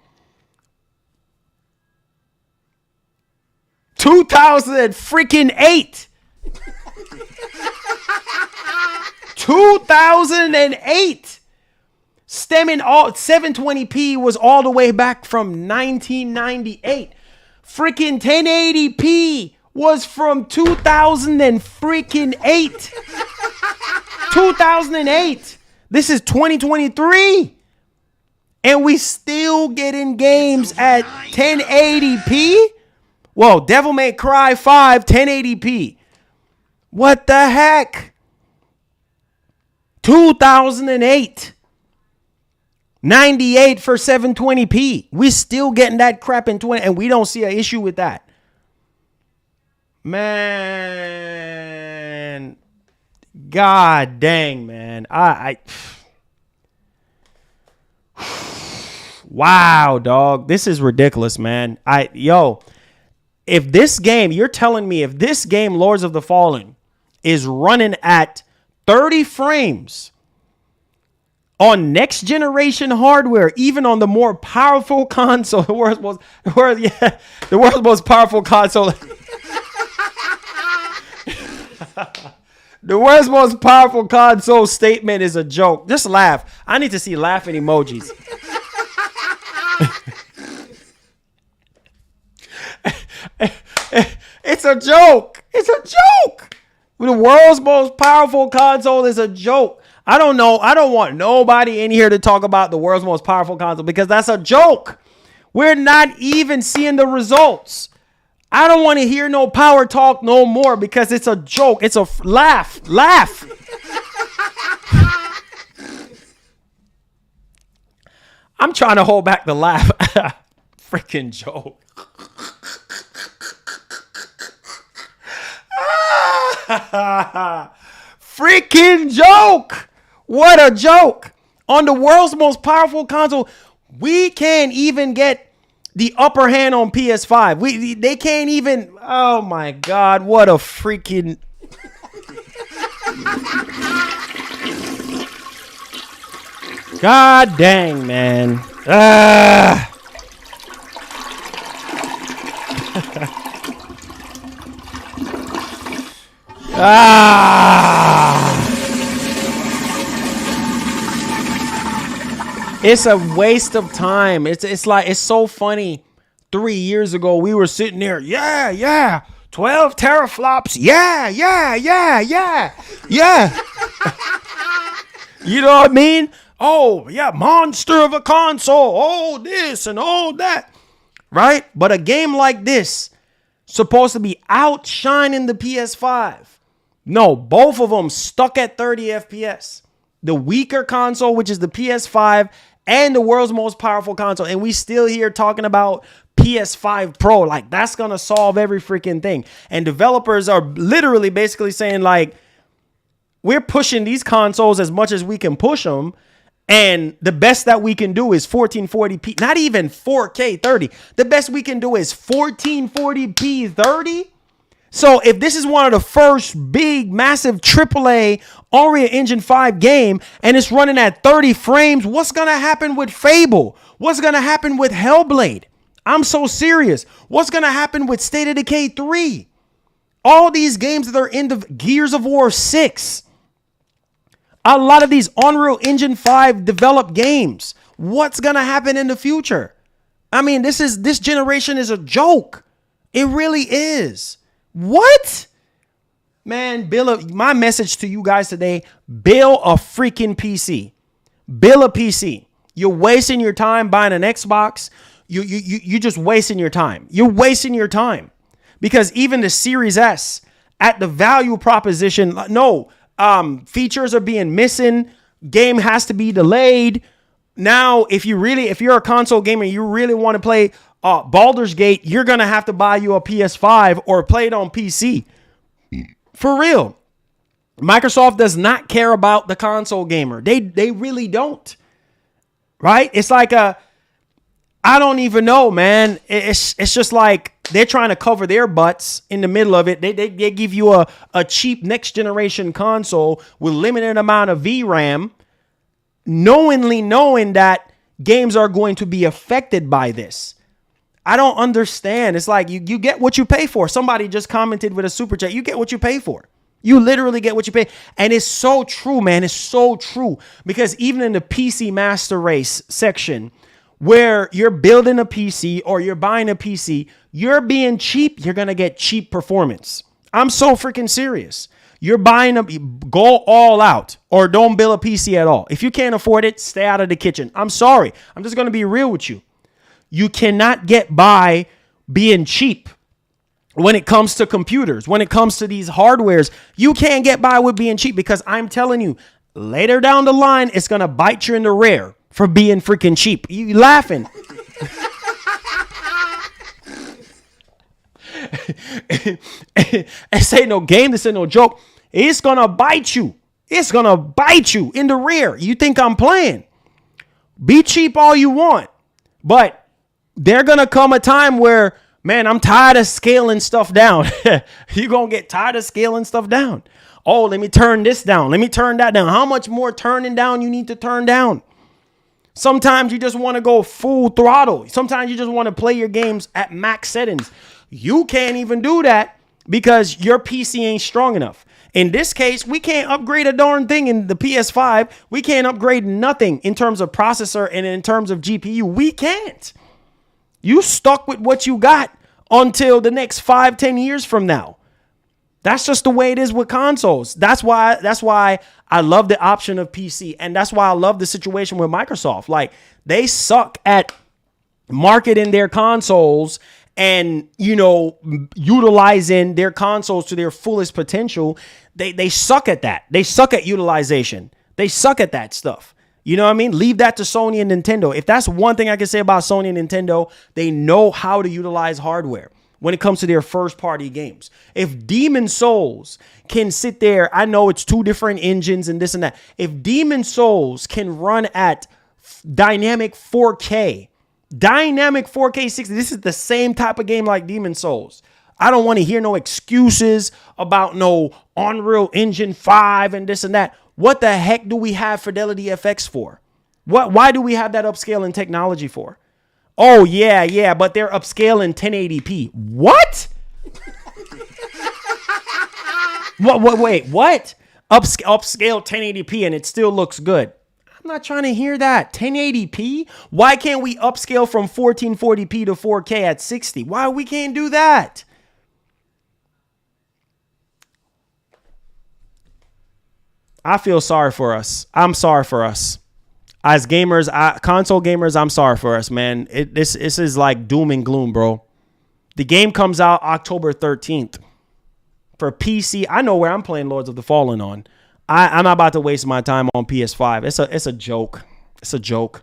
2008. 2008. Stemming all 720p was all the way back from 1998. Freaking 1080p was from 2008. 2008. This is 2023. And we still getting games at 1080p? Whoa, Devil May Cry 5 1080p. What the heck? 2008. 98 for 720p. We still getting that crap in 20, and we don't see an issue with that. Man. God dang, man. Wow, dog. This is ridiculous, man. If this game, you're telling me if this game, Lords of the Fallen, is running at 30 frames on next generation hardware, even on the more powerful console, the world's most powerful console. The world's most powerful console statement is a joke. Just laugh. I need to see laughing emojis. It's a joke. It's a joke. The world's most powerful console is a joke. I don't know. I don't want nobody in here to talk about the world's most powerful console because that's a joke. We're not even seeing the results. I don't want to hear no power talk no more because it's a joke. It's a laugh. I'm trying to hold back the laugh. Freaking joke. Freaking joke. What a joke. On the world's most powerful console, we can't even get the upper hand on PS5. They can't even. Oh my God. What a freaking. God dang, man. It's a waste of time. It's like, it's so funny. 3 years ago, we were sitting there. Yeah. 12 teraflops. Yeah. You know what I mean? Oh, yeah. Monster of a console. Oh, this and all that. Right? But a game like this, supposed to be outshining the PS5. No, both of them stuck at 30 FPS. The weaker console, which is the PS5, and the world's most powerful console. And we still here talking about PS5 Pro. Like, that's going to solve every freaking thing. And developers are literally basically saying, like, we're pushing these consoles as much as we can push them. And the best that we can do is 1440p, not even 4K 30. The best we can do is 1440p 30. So if this is one of the first big, massive AAA Unreal Engine 5 game and it's running at 30 frames, what's going to happen with Fable? What's going to happen with Hellblade? I'm so serious. What's going to happen with State of Decay 3? All these games that are in the Gears of War 6. A lot of these Unreal Engine 5 developed games. What's going to happen in the future? I mean, this generation is a joke. It really is. What? Man, my message to you guys today, build a freaking PC. Build a PC. You're wasting your time buying an Xbox. You're just wasting your time. You're wasting your time. Because even the Series S, at the value proposition, no, features are being missing. Game has to be delayed. Now, if you're a console gamer, you really want to play Baldur's Gate, you're going to have to buy you a PS5 or play it on PC. For real. Microsoft does not care about the console gamer. They really don't. Right? It's like I don't even know, man. It's just like they're trying to cover their butts in the middle of it. They give you a cheap next generation console with limited amount of VRAM, knowing that games are going to be affected by this. I don't understand. It's like you get what you pay for. Somebody just commented with a super chat. You get what you pay for. You literally get what you pay. And it's so true, man. It's so true. Because even in the PC Master Race section, where you're building a PC or you're buying a PC, you're being cheap, you're going to get cheap performance. I'm so freaking serious. You're buying go all out or don't build a PC at all. If you can't afford it, stay out of the kitchen. I'm sorry. I'm just going to be real with you. You cannot get by being cheap when it comes to computers. When it comes to these hardwares, you can't get by with being cheap, because I'm telling you, later down the line, it's going to bite you in the rear for being freaking cheap. You laughing. This ain't no game. This ain't no joke. It's going to bite you. It's going to bite you in the rear. You think I'm playing? Be cheap all you want. But there's going to come a time where, man, I'm tired of scaling stuff down. You're going to get tired of scaling stuff down. Oh, let me turn this down. Let me turn that down. How much more turning down you need to turn down? Sometimes you just want to go full throttle. Sometimes you just want to play your games at max settings. You can't even do that because your PC ain't strong enough. In this case, we can't upgrade a darn thing in the PS5. We can't upgrade nothing in terms of processor and in terms of GPU. We can't. You stuck with what you got until the next 5-10 years from now. That's just the way it is with consoles. That's why I love the option of PC. And that's why I love the situation with Microsoft. Like, they suck at marketing their consoles and, utilizing their consoles to their fullest potential. They suck at that. They suck at utilization. They suck at that stuff. You know what I mean? Leave that to Sony and Nintendo. If that's one thing I can say about Sony and Nintendo, they know how to utilize hardware when it comes to their first party games. If Demon Souls can sit there, I know it's two different engines and this and that. If Demon Souls can run at dynamic 4K 60, this is the same type of game like Demon Souls. I don't want to hear no excuses about no Unreal Engine 5 and this and that. What the heck do we have Fidelity FX for? Why do we have that upscaling technology for? Oh, yeah, but they're upscaling 1080p. What? Wait, what? Upscale 1080p and it still looks good. I'm not trying to hear that. 1080p? Why can't we upscale from 1440p to 4K at 60? Why we can't do that? I feel sorry for us. I'm sorry for us. As gamers, console gamers, I'm sorry for us, man. This is like doom and gloom, bro. The game comes out October 13th. For PC, I know where I'm playing Lords of the Fallen on. I'm not about to waste my time on PS5. It's a joke. It's a joke.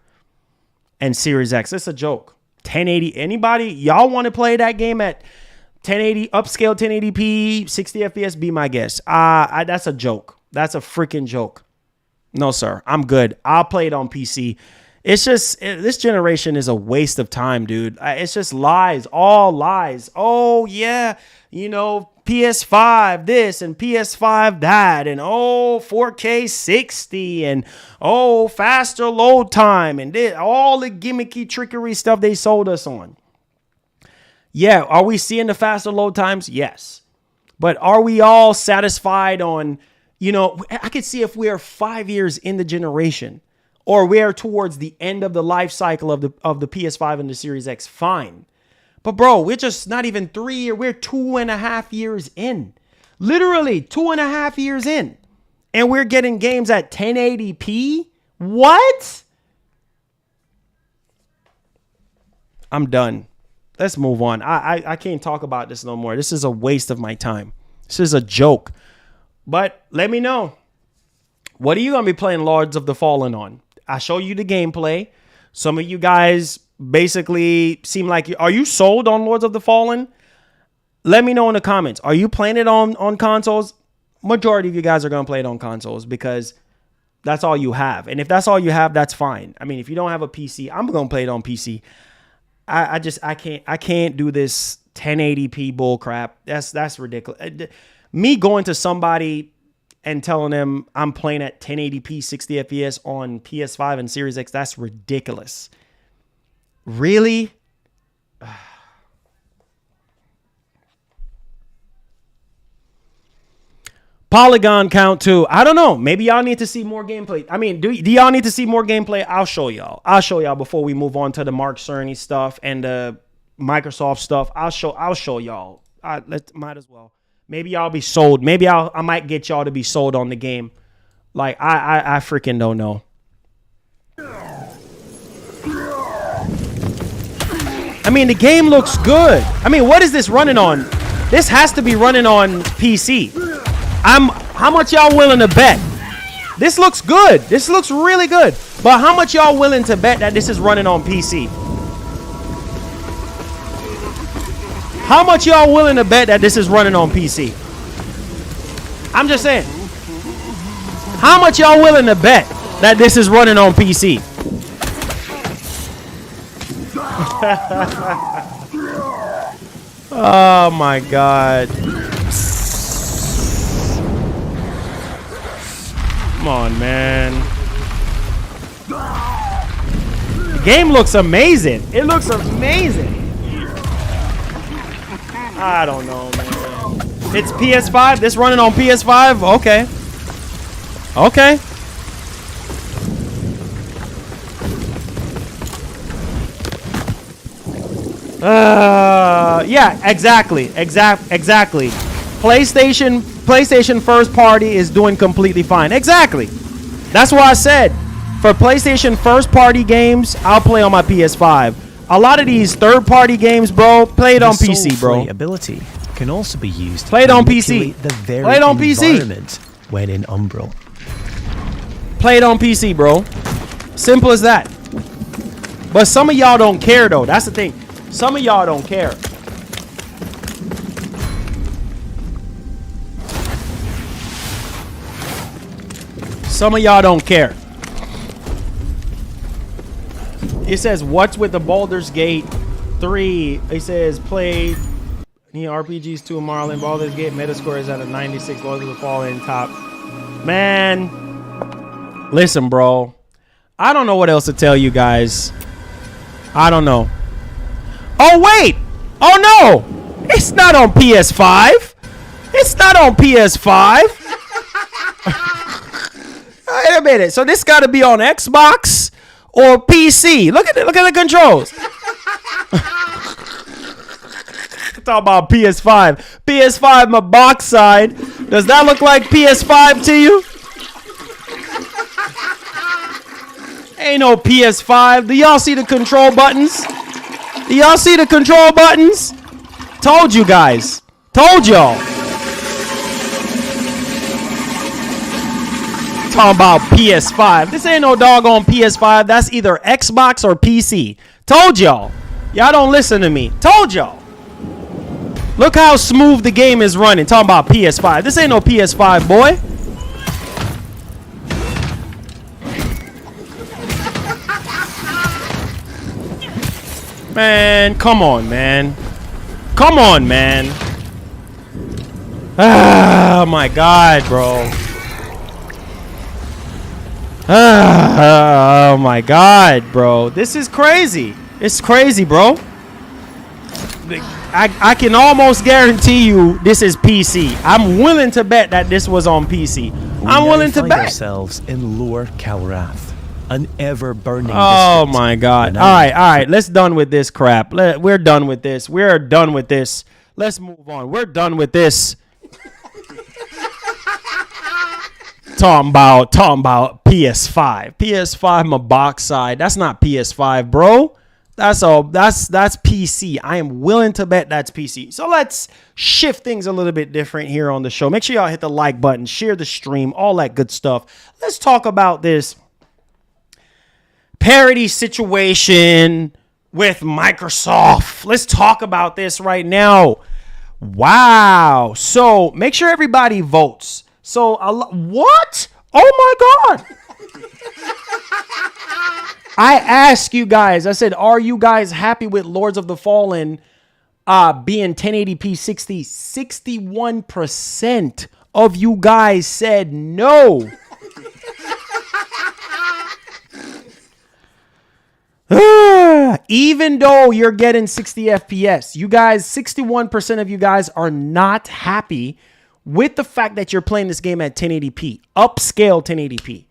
And Series X, it's a joke. 1080. Anybody, y'all want to play that game at 1080, upscale 1080p, 60 FPS? Be my guest. That's a joke. That's a freaking joke. No, sir. I'm good. I'll play it on PC. It's just, this generation is a waste of time, dude. It's just lies. All lies. Oh, yeah. PS5 this and PS5 that. And, 4K 60. And, faster load time. And all the gimmicky trickery stuff they sold us on. Yeah. Are we seeing the faster load times? Yes. But are we all satisfied on... I could see if we're 5 years in the generation or we're towards the end of the life cycle of the PS5 and the Series X, fine. But bro, we're just not even 3 years. We're 2.5 years in. Literally 2.5 years in. And we're getting games at 1080p? What? I'm done. Let's move on. I can't talk about this no more. This is a waste of my time. This is a joke. But let me know. What are you going to be playing Lords of the Fallen on? I show you the gameplay. Some of you guys basically seem like... Are you sold on Lords of the Fallen? Let me know in the comments. Are you playing it on consoles? Majority of you guys are going to play it on consoles because that's all you have. And if that's all you have, that's fine. I mean, if you don't have a PC, I'm going to play it on PC. I can't do this 1080p bull crap. That's ridiculous. Me going to somebody and telling them I'm playing at 1080p 60 FPS on PS5 and Series X, that's ridiculous. Really? Polygon count too. I don't know. Maybe y'all need to see more gameplay. I mean, do y'all need to see more gameplay? I'll show y'all. I'll show y'all before we move on to the Mark Cerny stuff and the Microsoft stuff. I'll show y'all. Might as well. Maybe y'all be sold. Maybe I might get y'all to be sold on the game. Like I freaking don't know. I mean, the game looks good. I mean, what is this running on? This has to be running on PC. How much y'all willing to bet? This looks good. This looks really good. But how much y'all willing to bet that this is running on PC? How much y'all willing to bet that this is running on PC? I'm just saying. How much y'all willing to bet that this is running on PC? Oh my God. Come on, man. The game looks amazing. It looks amazing. I don't know, man. It's PS5. This running on PS5? Okay. Okay. Yeah, exactly. PlayStation first party is doing completely fine. Exactly. That's why I said for PlayStation first party games, I'll play on my PS5. A lot of these third party games, bro, play it on PC, bro. Ability can also be used play it to on PC. The very play it on PC. Environment when in Umbral. Play it on PC, bro. Simple as that. But some of y'all don't care though. That's the thing. Some of y'all don't care. Some of y'all don't care. It says, what's with the Baldur's Gate 3? It says, played RPGs 2 Marlin. Baldur's Gate Metascore is at a 96. Lords of the Fallen top. Man. Listen, bro. I don't know what else to tell you guys. I don't know. Oh, wait. Oh, no. It's not on PS5. It's not on PS5. Wait a minute. So this got to be on Xbox or PC. Look at it. Look at the controls. Talk about PS5. PS5, my box side. Does that look like PS5 to you? Ain't no PS5. Do y'all see the control buttons? Do y'all see the control buttons? Told you guys. Told y'all. Talking about PS5. This ain't no doggone PS5. That's either Xbox or PC. Told y'all. Y'all don't listen to me. Told y'all. Look how smooth the game is running. Talking about PS5. This ain't no PS5, boy. Man, come on, man. Come on, man. Oh, my God, bro. Oh, my God, bro. This is crazy. It's crazy, bro. I can almost guarantee you this is PC. I'm willing to bet that this was on PC. I'm willing to bet. Ourselves in Lower Calrath, an ever-burning. Oh my God! All right. Let's done with this crap. We're done with this. We're done with this. Let's move on. We're done with this. Talking about PS5. PS5, my box side. That's not PS5, bro. That's PC. I am willing to bet that's PC. So let's shift things a little bit different here on the show. Make sure y'all hit the like button, share the stream, all that good stuff. Let's talk about this Parity situation with Microsoft. Let's talk about this right now. Wow. So make sure everybody votes. So what? Oh my God. I asked you guys, I said, are you guys happy with Lords of the Fallen being 1080p 60? 61% of you guys said no. Even though you're getting 60 FPS, you guys, 61% of you guys are not happy with the fact that you're playing this game at 1080p, upscale 1080p.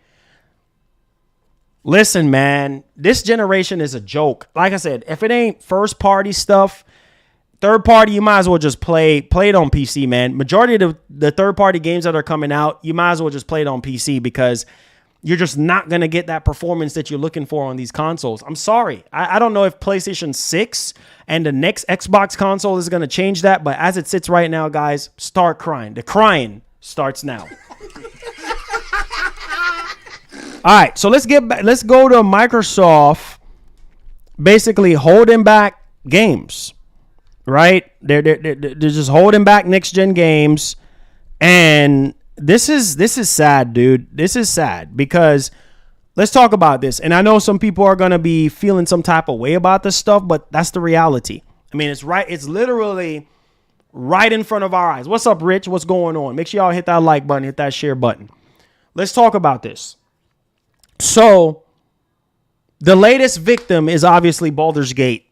Listen, man, this generation is a joke. Like I said, if it ain't first party stuff, third party, you might as well just play it on PC, man. Majority of the third party games that are coming out, you might as well just play it on PC because you're just not going to get that performance that you're looking for on these consoles. I'm sorry. I don't know if PlayStation 6 and the next Xbox console is going to change that, but as it sits right now, guys, start crying. The crying starts now. All right, so let's get back. Let's go to Microsoft basically holding back games, right? They're just holding back next gen games, and this is sad, dude. This is sad because let's talk about this. And I know some people are gonna be feeling some type of way about this stuff, but that's the reality. I mean, it's right. It's literally right in front of our eyes. What's up, Rich? What's going on? Make sure y'all hit that like button, hit that share button. Let's talk about this. So the latest victim is obviously Baldur's Gate,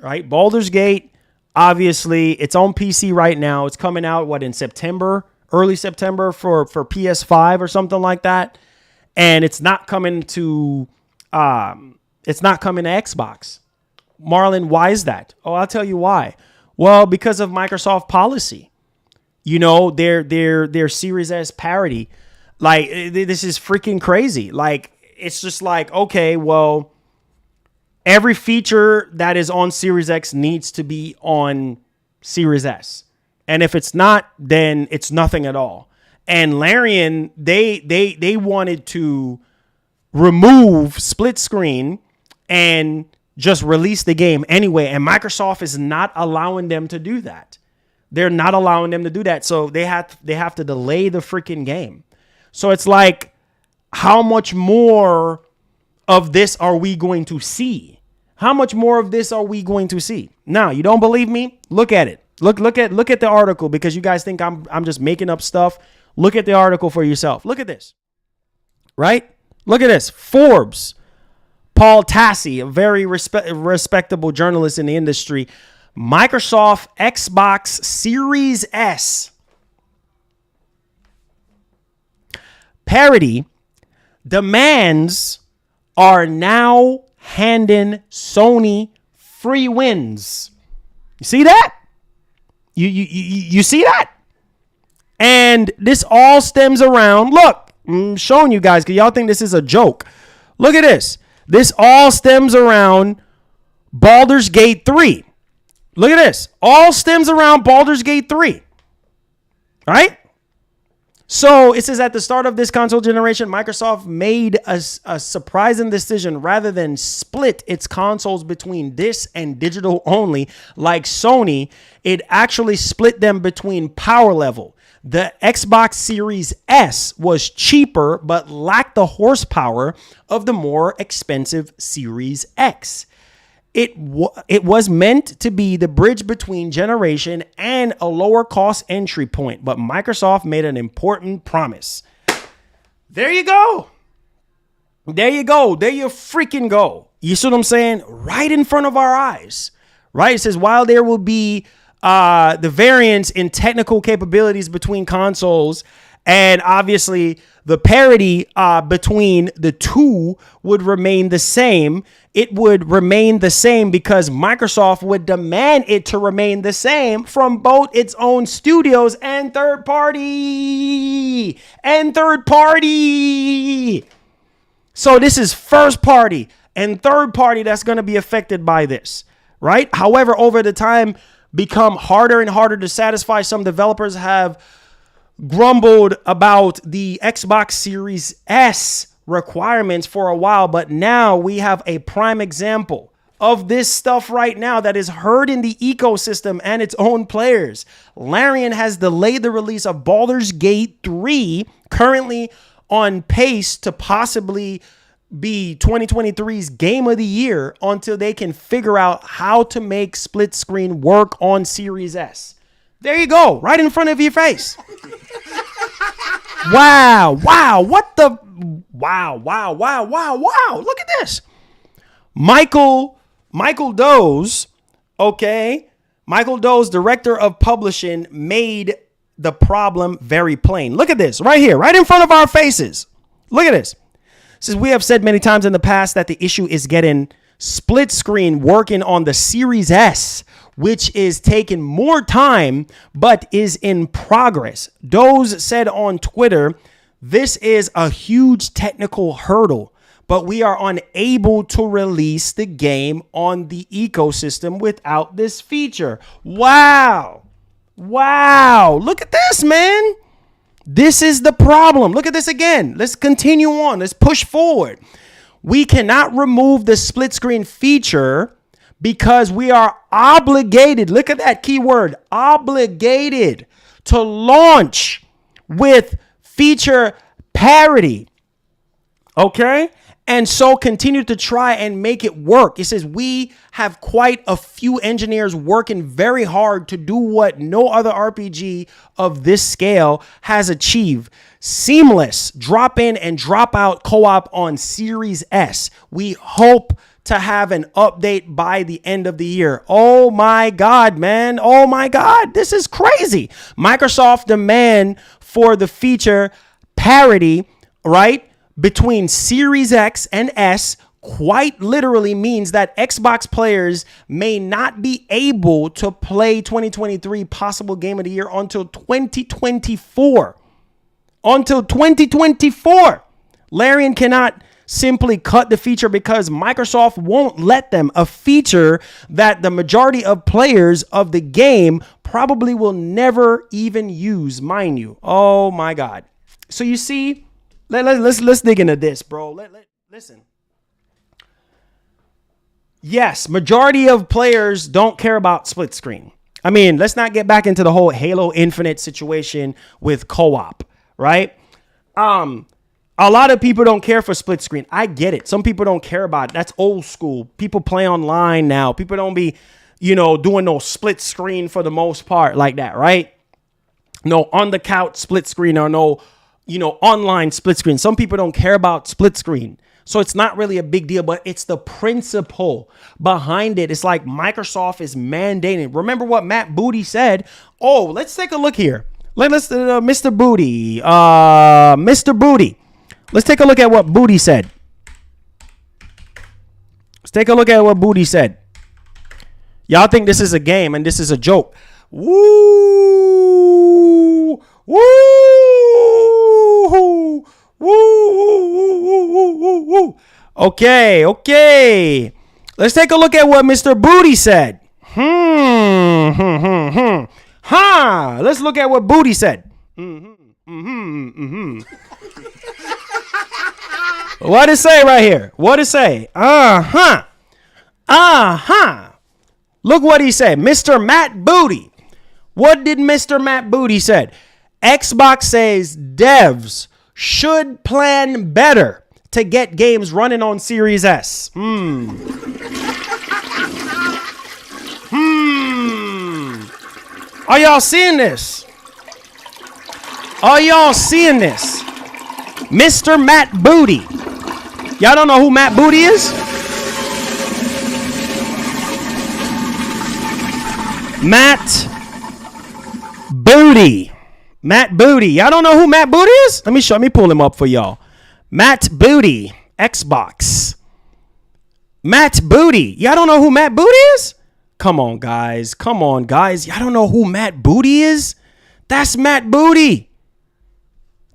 right? Baldur's Gate, obviously, it's on PC right now. It's coming out, in September, early September for PS5 or something like that. And it's not coming to Xbox. Marlon, why is that? Oh, I'll tell you why. Well, because of Microsoft policy. You know, their Series S parity. Like, this is freaking crazy. Like, it's just like, okay, well, every feature that is on Series X needs to be on Series S. And if it's not, then it's nothing at all. And Larian, they wanted to remove split screen and just release the game anyway. And Microsoft is not allowing them to do that. They're not allowing them to do that. So they have to delay the freaking game. So it's like, how much more of this are we going to see? How much more of this are we going to see? Now, you don't believe me? Look at it. Look at the article, because you guys think I'm just making up stuff. Look at the article for yourself. Look at this. Right? Look at this. Forbes. Paul Tassi, a very respectable journalist in the industry. Microsoft Xbox Series S Parity demands are now handing Sony free wins. You see that? You see that? And this all stems around. Look, I'm showing you guys because y'all think this is a joke. Look at this. This all stems around Baldur's Gate 3. Look at this. All stems around Baldur's Gate 3. Right? So it says at the start of this console generation, Microsoft made a surprising decision. Rather than split its consoles between disc and digital only, like Sony, it actually split them between power level. The Xbox Series S was cheaper but lacked the horsepower of the more expensive Series X. It was meant to be the bridge between generation and a lower cost entry point, but Microsoft made an important promise. There you go. There you go. There you freaking go. You see what I'm saying? Right in front of our eyes. Right? It says, while there will be the variance in technical capabilities between consoles, and obviously the parity between the two would remain the same. It would remain the same because Microsoft would demand it to remain the same from both its own studios and third party. So this is first party and third party that's going to be affected by this, right? However, over the time, become harder and harder to satisfy. Some developers have grumbled about the Xbox Series S requirements for a while, but now we have a prime example of this stuff right now that is heard in the ecosystem and its own players. Larian has delayed the release of Baldur's Gate 3, currently on pace to possibly be 2023's game of the year until they can figure out how to make split screen work on Series S. There you go, right in front of your face. Wow. What the? Wow. Look at this. Michael Doze, okay? Michael Doze, director of publishing, made the problem very plain. Look at this right here, right in front of our faces. Look at this. It says, we have said many times in the past that the issue is getting split screen working on the Series S, which is taking more time, but is in progress. Doze said on Twitter, this is a huge technical hurdle, but we are unable to release the game on the ecosystem without this feature. Wow. Look at this, man. This is the problem. Look at this again. Let's continue on. Let's push forward. We cannot remove the split screen feature because we are obligated. Look at that keyword, obligated, to launch with feature parity. Okay? And so continue to try and make it work. It says we have quite a few engineers working very hard to do what no other RPG of this scale has achieved. Seamless drop in and drop out co-op on Series S. We hope to have an update by the end of the year. Oh my God, man. Oh my God. This is crazy. Microsoft demand for the feature parity, right, between Series X and S quite literally means that Xbox players may not be able to play 2023 possible game of the year until 2024. Until 2024. Larian cannot simply cut the feature because Microsoft won't let them. A feature that the majority of players of the game probably will never even use, mind you. Oh my God. So you see, let's dig into this, bro. Listen. Yes, majority of players don't care about split screen. I mean, let's not get back into the whole Halo Infinite situation with co-op, right? A lot of people don't care for split screen. I get it. Some people don't care about it. That's old school. People play online now. People don't be, doing no split screen for the most part like that, right? No on the couch split screen or no, online split screen. Some people don't care about split screen. So it's not really a big deal, but it's the principle behind it. It's like Microsoft is mandating. Remember what Matt Booty said? Oh, let's take a look here. Let's Mr. Booty. Mr. Booty. Let's take a look at what Booty said. Let's take a look at what Booty said. Y'all think this is a game and this is a joke. Woo! Woo! Woo! Okay. Let's take a look at what Mr. Booty said. Let's look at what Booty said. What it say right here? What it say? Look what he said. Mr. Matt Booty. What did Mr. Matt Booty said? Xbox says devs should plan better to get games running on Series S. Are y'all seeing this? Are y'all seeing this? Mr. Matt Booty. Y'all don't know who Matt Booty is? Matt Booty. Matt Booty. Y'all don't know who Matt Booty is? Let me pull him up for y'all. Matt Booty, Xbox. Matt Booty. Y'all don't know who Matt Booty is? Come on, guys. Y'all don't know who Matt Booty is? That's Matt Booty.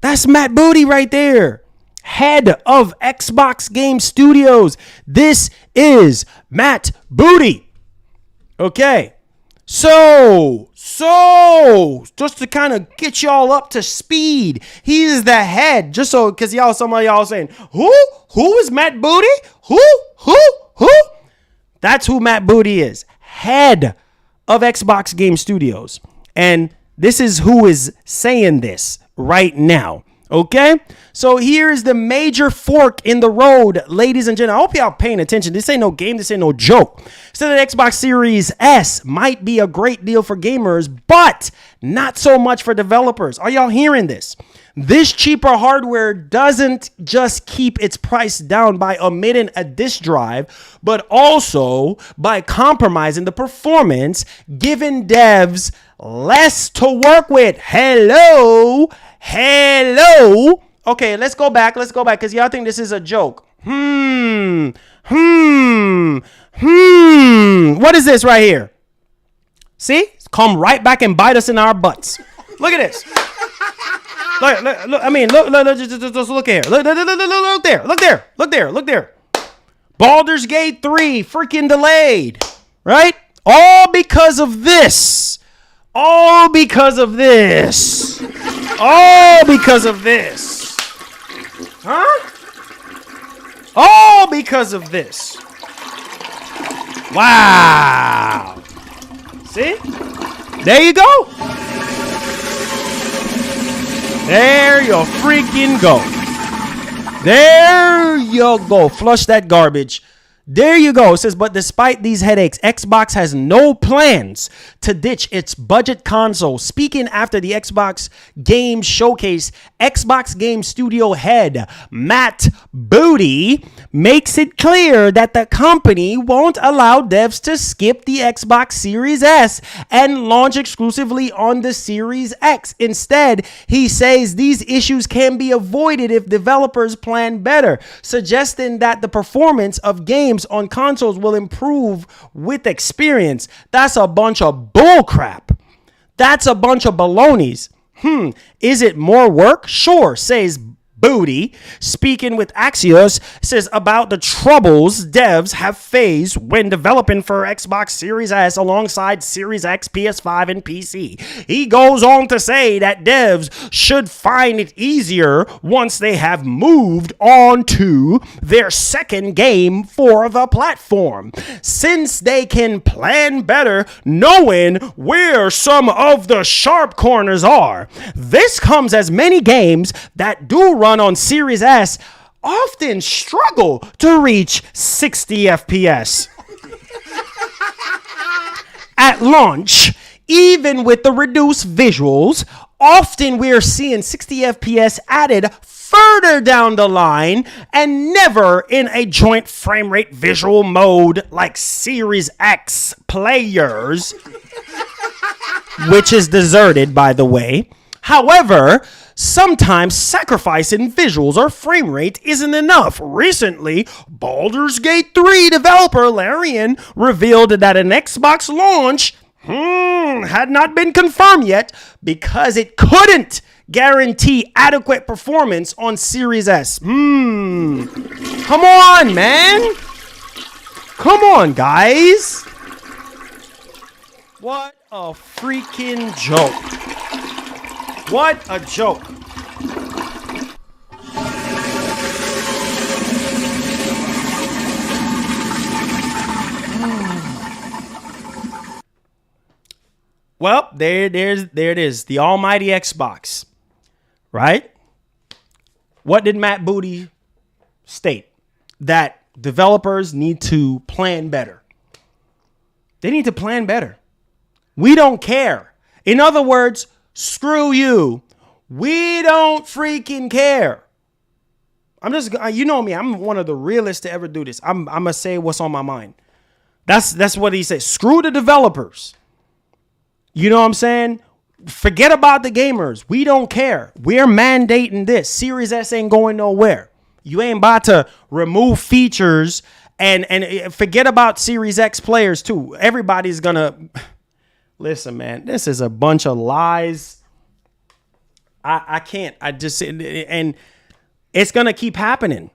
That's Matt Booty right there. Head of Xbox Game Studios. This is Matt Booty. Okay. So, just to kind of get y'all up to speed, he is the head. Just so, because some of y'all saying, who is Matt Booty? Who? That's who Matt Booty is. Head of Xbox Game Studios. And this is who is saying this right now. Okay, so here's the major fork in the road, ladies and gentlemen. I hope y'all paying attention. This ain't no game. This ain't no joke. So the Xbox Series S might be a great deal for gamers, but not so much for developers. Are y'all hearing this? This cheaper hardware doesn't just keep its price down by omitting a disk drive, but also by compromising the performance, giving devs less to work with. Hello. Okay, let's go back, because y'all think this is a joke. What is this right here? See? Come right back and bite us in our butts. Look at this. Look, I mean, just look here. Look there. Baldur's Gate 3 freaking delayed, right? All because of this. Huh? All because of this. Wow. See? There you go. There you freaking go. There you go. Flush that garbage. There you go. It says, but despite these headaches, Xbox has no plans to ditch its budget console. Speaking after the Xbox Game Showcase, Xbox Game Studio head Matt Booty makes it clear that the company won't allow devs to skip the Xbox Series S and launch exclusively on the Series X. Instead, he says these issues can be avoided if developers plan better, suggesting that the performance of games on consoles will improve with experience. That's a bunch of bullcrap. That's a bunch of balonies. Is it more work? Sure, says Booty, speaking with Axios, says about the troubles devs have faced when developing for Xbox Series S alongside Series X, PS5, and PC. He goes on to say that devs should find it easier once they have moved on to their second game for the platform, since they can plan better knowing where some of the sharp corners are. This comes as many games that do run on Series S often struggle to reach 60 FPS at launch. Even with the reduced visuals, often we're seeing 60 FPS added further down the line and never in a joint frame rate visual mode like Series X players, which is deserted, by the way. However, sometimes sacrificing visuals or frame rate isn't enough. Recently, Baldur's Gate 3 developer Larian revealed that an Xbox launch had not been confirmed yet because it couldn't guarantee adequate performance on Series S. Come on, man. Come on, guys. What a freaking joke. What a joke. Well, there it is. The almighty Xbox. Right? What did Matt Booty state? That developers need to plan better. They need to plan better. We don't care. In other words, screw you. We don't freaking care. I'm just, you know me, I'm one of the realest to ever do this. I'm going to say what's on my mind. That's what he says. Screw the developers. You know what I'm saying? Forget about the gamers. We don't care. We're mandating this. Series S ain't going nowhere. You ain't about to remove features and forget about Series X players too. Everybody's going to... Listen, man, this is a bunch of lies. I can't. And it's going to keep happening.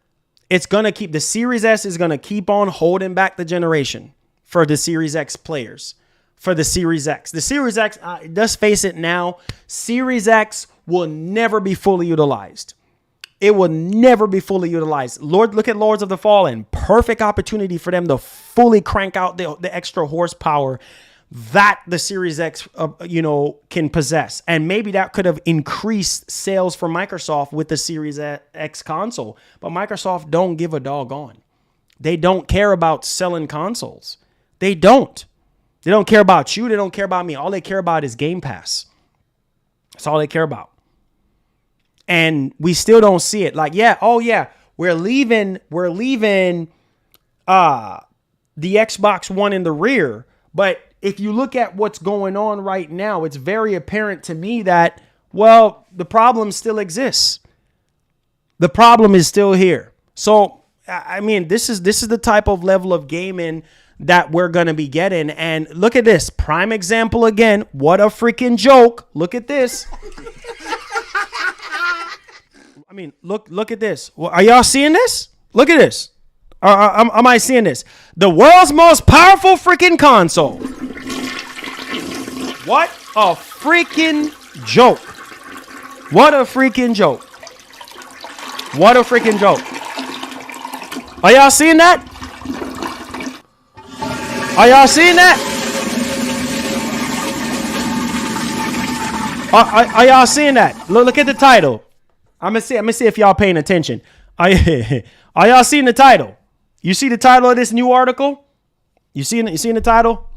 It's going to keep, the Series S is going to keep on holding back the generation for the Series X players, for the Series X. The Series X, let's face it now, Series X will never be fully utilized. It will never be fully utilized. Look at Lords of the Fallen. Perfect opportunity for them to fully crank out the extra horsepower that the Series X, can possess. And maybe that could have increased sales for Microsoft with the Series X console. But Microsoft don't give a doggone. They don't care about selling consoles. They don't. They don't care about you. They don't care about me. All they care about is Game Pass. That's all they care about. And we still don't see it. Like, we're leaving the Xbox One in the rear. But if you look at what's going on right now, it's very apparent to me that, well, the problem still exists. The problem is still here. So, I mean, this is the type of level of gaming that we're going to be getting. And look at this. Prime example again. What a freaking joke. Look at this. I mean, look at this. Are y'all seeing this? Look at this. Am I seeing this? The world's most powerful freaking console. What a freaking joke. What a freaking joke. What a freaking joke. Are y'all seeing that? Are y'all seeing that? Are y'all seeing that? Look at the title. I'm gonna see if y'all paying attention. Are y'all seeing the title? You see the title of this new article? You seeing the title?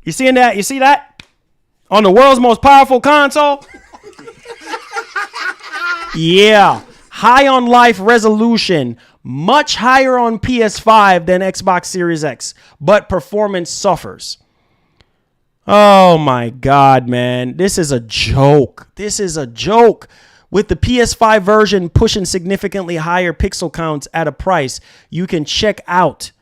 You seeing that? You see that? On the world's most powerful console? Yeah. High on life resolution. Much higher on PS5 than Xbox Series X. But performance suffers. Oh my God, man. This is a joke. This is a joke. With the PS5 version pushing significantly higher pixel counts at a price, you can check out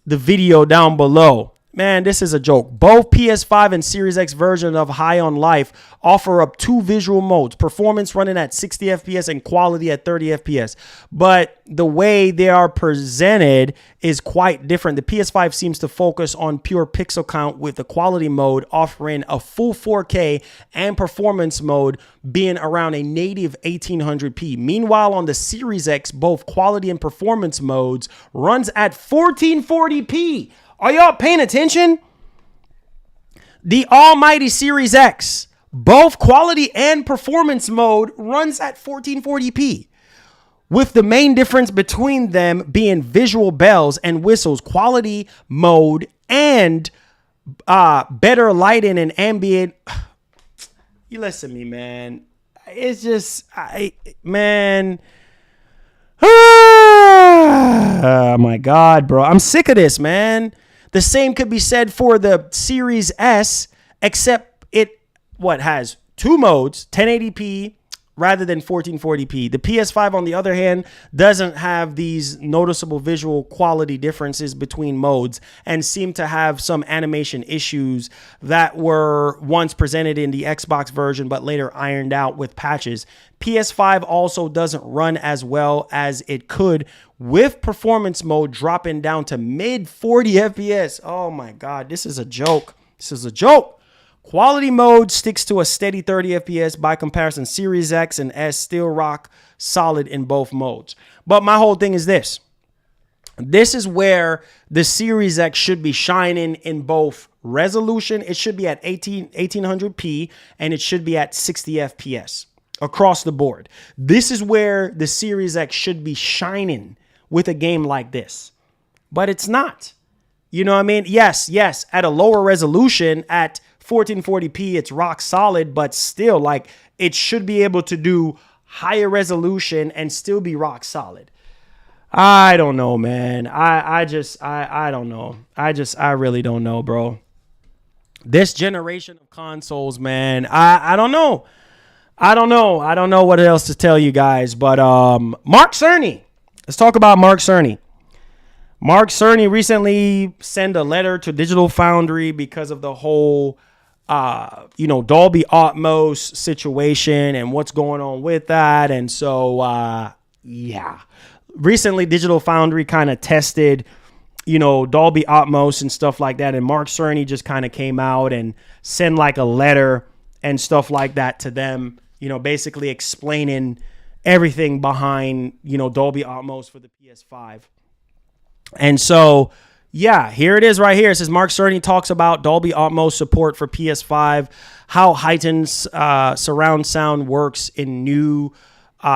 the video down below. Man, this is a joke. Both PS5 and Series X version of High on Life offer up two visual modes, performance running at 60 FPS and quality at 30 FPS. But the way they are presented is quite different. The PS5 seems to focus on pure pixel count, with the quality mode offering a full 4K and performance mode being around a native 1800p. Meanwhile, on the Series X, both quality and performance modes runs at 1440p. Are y'all paying attention? The almighty Series X, both quality and performance mode runs at 1440p, with the main difference between them being visual bells and whistles, quality mode, and better lighting and ambient. You listen to me, man. It's just, man. Oh my God, bro. I'm sick of this, man. The same could be said for the Series S, except it has two modes, 1080p rather than 1440p. The PS5, on the other hand, doesn't have these noticeable visual quality differences between modes and seem to have some animation issues that were once presented in the Xbox version but later ironed out with patches. PS5 also doesn't run as well as it could, with performance mode dropping down to mid 40 FPS. Oh my God, this is a joke. This is a joke. Quality mode sticks to a steady 30 FPS. By comparison, Series X and S still rock solid in both modes. But my whole thing is this. This is where the Series X should be shining in both resolution. It should be at 1800p and it should be at 60 FPS across the board. This is where the Series X should be shining with a game like this. But it's not. You know what I mean? Yes, at a lower resolution, at 1440p, it's rock solid, but still, like, it should be able to do higher resolution and still be rock solid. I don't know, man. I don't know. I really don't know, bro. This generation of consoles, man, I don't know. I don't know what else to tell you guys, but Mark Cerny. Let's talk about Mark Cerny. Mark Cerny recently sent a letter to Digital Foundry because of the whole Dolby Atmos situation and what's going on with that. And so, recently Digital Foundry kind of tested, Dolby Atmos and stuff like that. And Mark Cerny just kind of came out and sent like a letter and stuff like that to them, basically explaining everything behind, Dolby Atmos for the PS5. And so, Yeah, here it is right here. It says Mark Cerny talks about Dolby Atmos support for PS5, how heightened surround sound works in new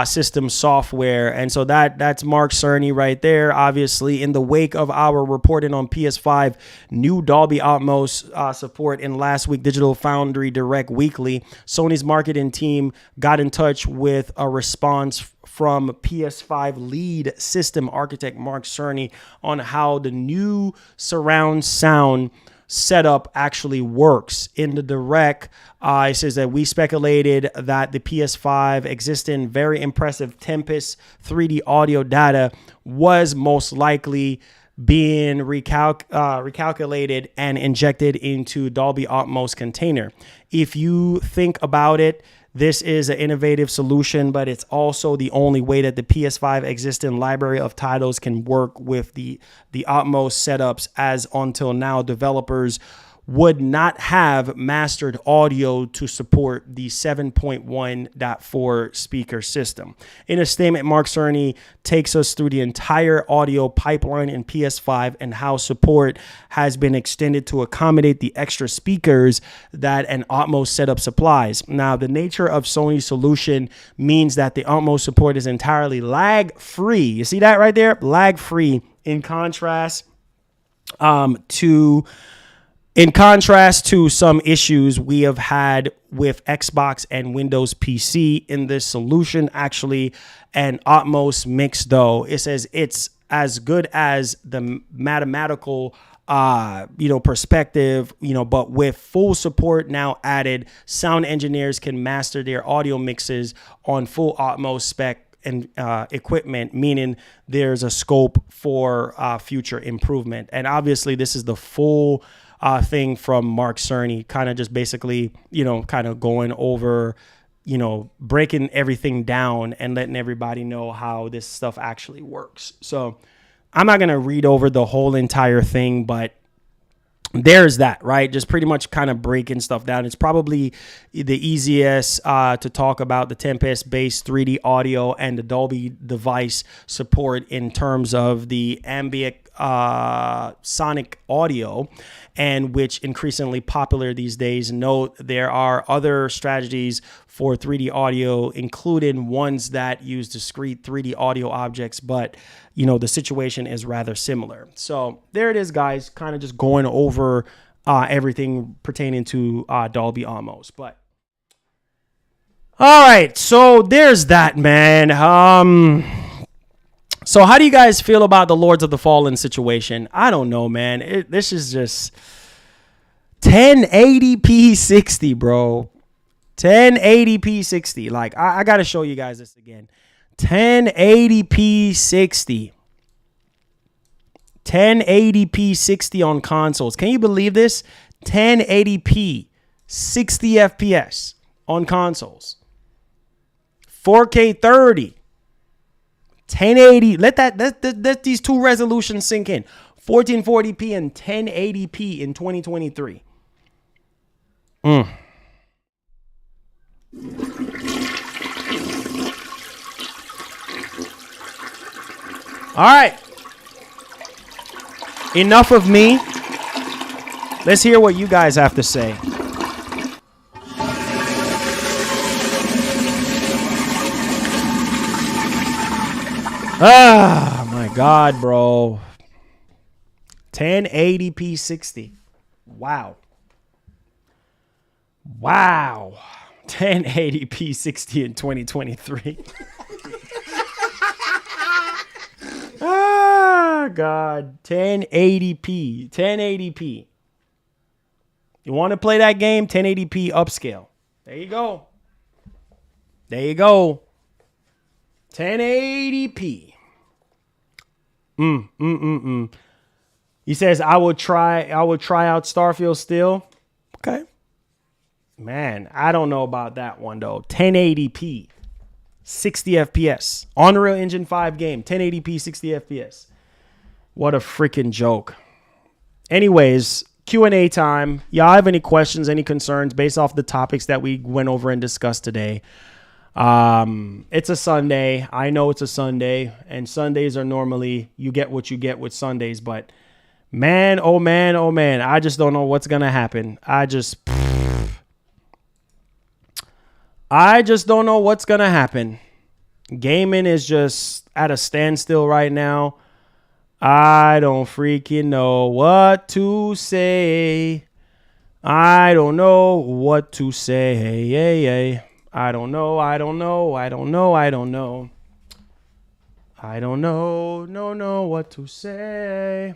system software. And so that's Mark Cerny right there. Obviously, in the wake of our reporting on PS5 new Dolby Atmos support in last week Digital Foundry Direct Weekly, Sony's marketing team got in touch with a response from PS5 lead system architect Mark Cerny on how the new surround sound setup actually works. In the direct, it says that we speculated that the PS5 existing very impressive Tempest 3D audio data was most likely being recalculated and injected into Dolby Atmos container. If you think about it, this is an innovative solution, but it's also the only way that the PS5 existing library of titles can work with the Atmos setups, as until now developers would not have mastered audio to support the 7.1.4 speaker system. In a statement, Mark Cerny takes us through the entire audio pipeline in PS5 and how support has been extended to accommodate the extra speakers that an Atmos setup supplies. Now, the nature of Sony's solution means that the Atmos support is entirely lag-free. You see that right there? Lag-free, in contrast to some issues we have had with Xbox and Windows PC. In this solution, actually, an Atmos mix, though, it says it's as good as the mathematical perspective, but with full support now added, sound engineers can master their audio mixes on full Atmos spec and equipment, meaning there's a scope for future improvement. And obviously, this is the full thing from Mark Cerny, kind of just basically, kind of going over, breaking everything down and letting everybody know how this stuff actually works. So I'm not going to read over the whole entire thing, but there's that, right? Just pretty much kind of breaking stuff down. It's probably the easiest to talk about the Tempest-based 3D audio and the Dolby device support in terms of the ambient sonic audio, and which increasingly popular these days. Note there are other strategies for 3D audio, including ones that use discrete 3D audio objects, but the situation is rather similar. So there it is, guys, kind of just going over everything pertaining to Dolby Atmos. But all right, so there's that, man. So how do you guys feel about the Lords of the Fallen situation? I don't know, man. This is just 1080p 60, bro. 1080p 60. Like, I got to show you guys this again. 1080p 60. 1080p 60 on consoles. Can you believe this? 1080p 60 FPS on consoles. 4K 30. 1080. Let these two resolutions sink in. 1440p and 1080p in 2023. All right. Enough of me. Let's hear what you guys have to say. Ah, my God, bro. 1080p 60. Wow. 1080p 60 in 2023. Ah, God. 1080p. 1080p. You want to play that game? 1080p upscale. There you go. 1080p. He says, I will try out Starfield still. Okay. Man, I don't know about that one, though. 1080p. 60 FPS. Unreal Engine 5 game. 1080p 60 FPS. What a freaking joke. Anyways, Q&A time. Y'all have any questions, any concerns based off the topics that we went over and discussed today? It's a Sunday. I know it's a Sunday, and Sundays are normally, you get what you get with Sundays, but Man, oh man, oh man. I just don't know what's going to happen. I just don't know what's going to happen. Gaming is just at a standstill right now. I don't freaking know what to say. I don't know what to say. I don't know. I don't know. I don't know. I don't know. I don't know. No, what to say.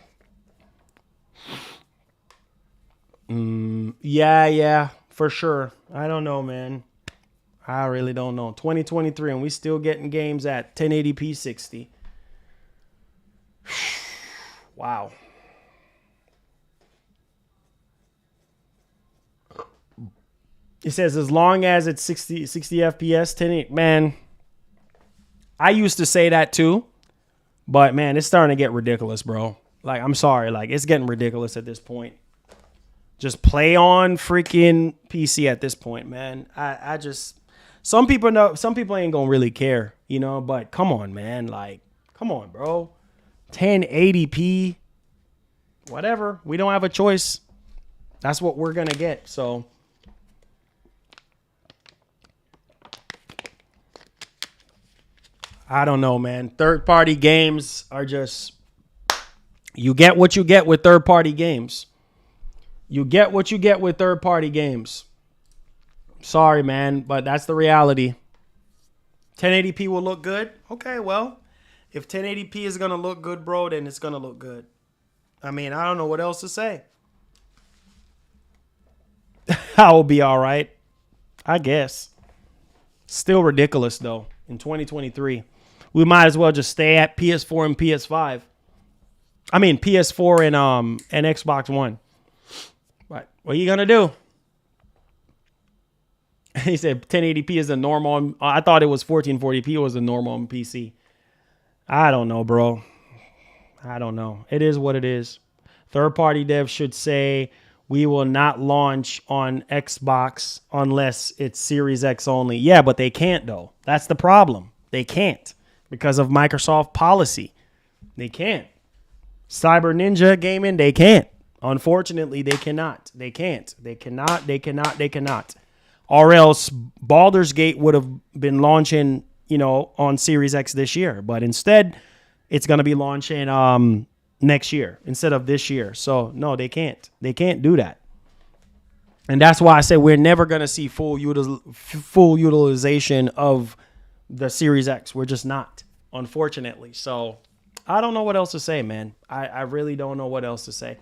Yeah, for sure. I don't know, man. I really don't know. 2023 and we still getting games at 1080p 60. Wow. It says as long as it's 60 FPS, 1080, man. I used to say that too, but man, it's starting to get ridiculous, bro. Like, I'm sorry, like it's getting ridiculous at this point. Just play on freaking PC at this point, man. I just some people ain't gonna really care, you know, but come on, man. Like, come on, bro. 1080p. Whatever. We don't have a choice. That's what we're gonna get. So I don't know, man. Third-party games are just, you get what you get with third-party games. You get what you get with third-party games. Sorry, man, but that's the reality. 1080p will look good. Okay, well, if 1080p is going to look good, bro, then it's going to look good. I mean, I don't know what else to say. I will be all right, I guess. Still ridiculous, though, in 2023. We might as well just stay at PS4 and PS5. I mean, PS4 and Xbox One. What are you going to do? He said 1080p is the normal. I thought it was 1440p was the normal on PC. I don't know, bro. I don't know. It is what it is. Third-party devs should say we will not launch on Xbox unless it's Series X only. Yeah, but they can't, though. That's the problem. They can't because of Microsoft policy. They can't. Cyber Ninja Gaming, they can't. Unfortunately, they cannot. They can't. They cannot. Or else Baldur's Gate would have been launching, you know, on Series X this year. But instead, it's going to be launching next year instead of this year. So, no, they can't. They can't do that. And that's why I say we're never going to see full utilization of the Series X. We're just not, unfortunately. So, I don't know what else to say, man. I really don't know what else to say.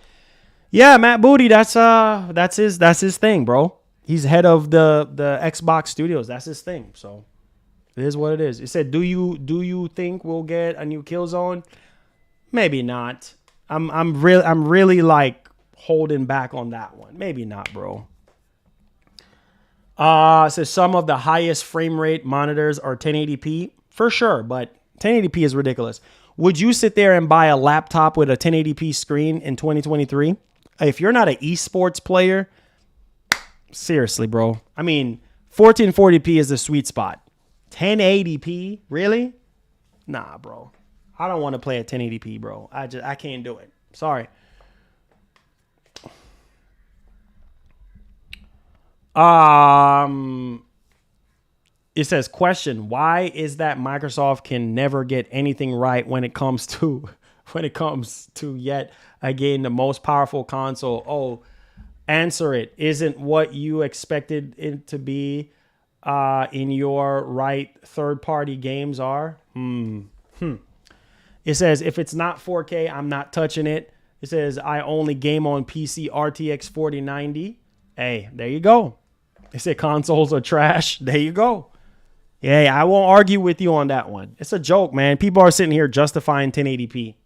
Yeah, Matt Booty, that's his thing, bro. He's head of the Xbox Studios. That's his thing. So it is what it is. It said, do you think we'll get a new Killzone? Maybe not. I'm really like holding back on that one. Maybe not, bro. It says some of the highest frame rate monitors are 1080p for sure, but 1080p is ridiculous. Would you sit there and buy a laptop with a 1080p screen in 2023? If you're not an esports player, seriously, bro. I mean, 1440p is the sweet spot. 1080p? Really? Nah, bro. I don't want to play at 1080p, bro. I can't do it. Sorry. It says, question, why is that Microsoft can never get anything right when it comes to yet again the most powerful console? Oh, answer it. Isn't what you expected it to be in your right third-party games are? It says, if it's not 4K, I'm not touching it. It says, I only game on PC RTX 4090. Hey, there you go. It said consoles are trash. There you go. Yeah, I won't argue with you on that one. It's a joke, man. People are sitting here justifying 1080p.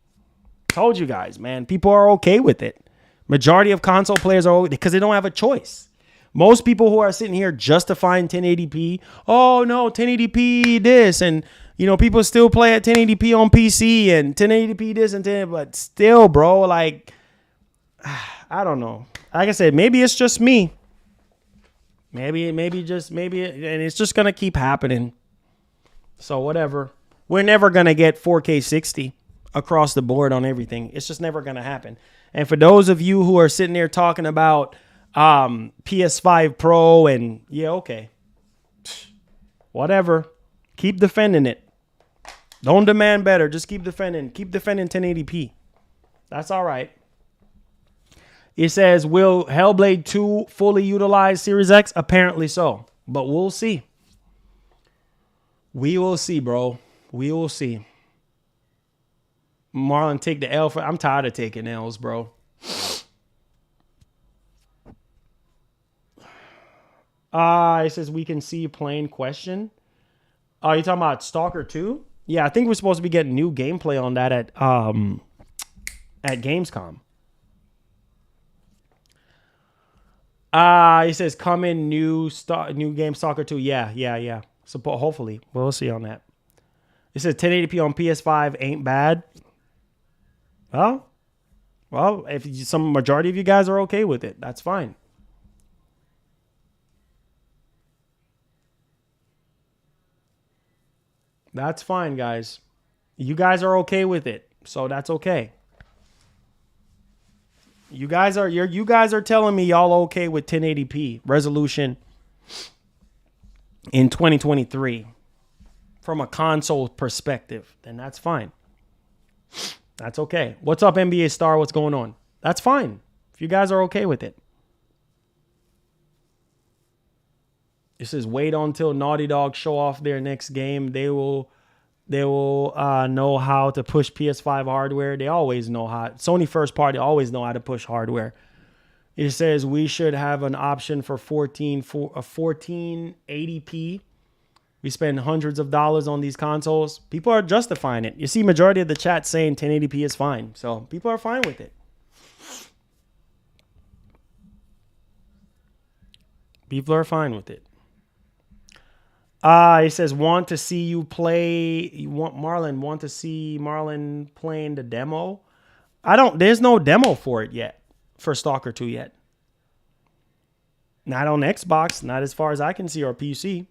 Told you guys, man. People are okay with it. Majority of console players are because they don't have a choice. Most people who are sitting here justifying 1080p, oh no, 1080p this, and you know, people still play at 1080p on PC and 1080p this and 10, but still, bro, like, I don't know. Like I said, maybe it's just me. Maybe, and it's just gonna keep happening. So whatever. We're never gonna get 4K 60. across the board on everything. It's just never going to happen. And for those of you who are sitting there talking about PS5 Pro and yeah, okay, whatever, keep defending it. Don't demand better. Just keep defending. Keep defending 1080p. That's all right. It says, will Hellblade 2 fully utilize Series X? Apparently so. But we'll see. We will see, bro. We will see. Marlon, take the L for... I'm tired of taking L's, bro. It says we can see plain question. Oh, you talking about Stalker 2? Yeah, I think we're supposed to be getting new gameplay on that at Gamescom. It says coming new game Stalker 2. Yeah. So hopefully we'll see on that. It says 1080p on PS5 ain't bad. Well, if some majority of you guys are okay with it, that's fine. That's fine, guys. You guys are okay with it, so that's okay. You guys are telling me y'all okay with 1080p resolution in 2023 from a console perspective, then that's fine. That's okay. What's up, NBA Star? What's going on? That's fine. If you guys are okay with it. It says wait until Naughty Dog show off their next game. They will know how to push PS5 hardware. They always know how. Sony first party always know how to push hardware. It says we should have an option for 1480p. We spend hundreds of dollars on these consoles. People are justifying it. You see majority of the chat saying 1080p is fine. So people are fine with it. People are fine with it. He says, want to see you play. Want to see Marlon playing the demo? There's no demo for it yet, for Stalker 2 yet. Not on Xbox, not as far as I can see, or PC.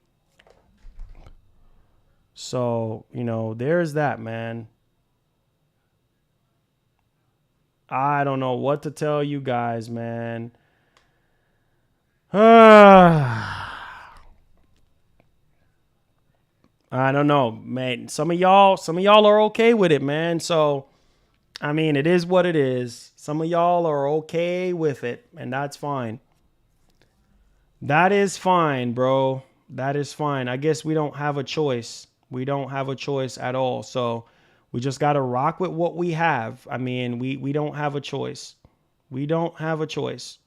So, there's that, man. I don't know what to tell you guys, man. I don't know, man. Some of y'all are okay with it, man. So, I mean, it is what it is. Some of y'all are okay with it, and that's fine. That is fine, bro. That is fine. I guess we don't have a choice. We don't have a choice at all. So, we just got to rock with what we have. I mean, we don't have a choice. We don't have a choice.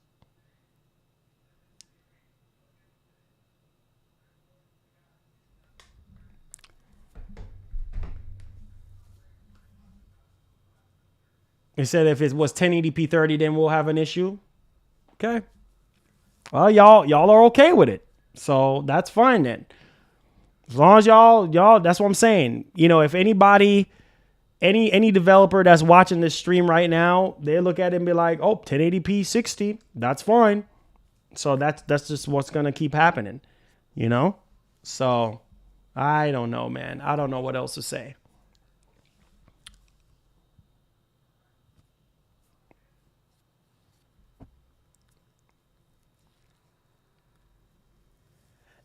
They said if it was 1080p 30, then we'll have an issue. Okay. Well, y'all are okay with it. So that's fine then. As long as y'all, that's what I'm saying. If anybody, any developer that's watching this stream right now, they look at it and be like, oh, 1080p 60, that's fine. So that's just what's going to keep happening, So I don't know, man. I don't know what else to say.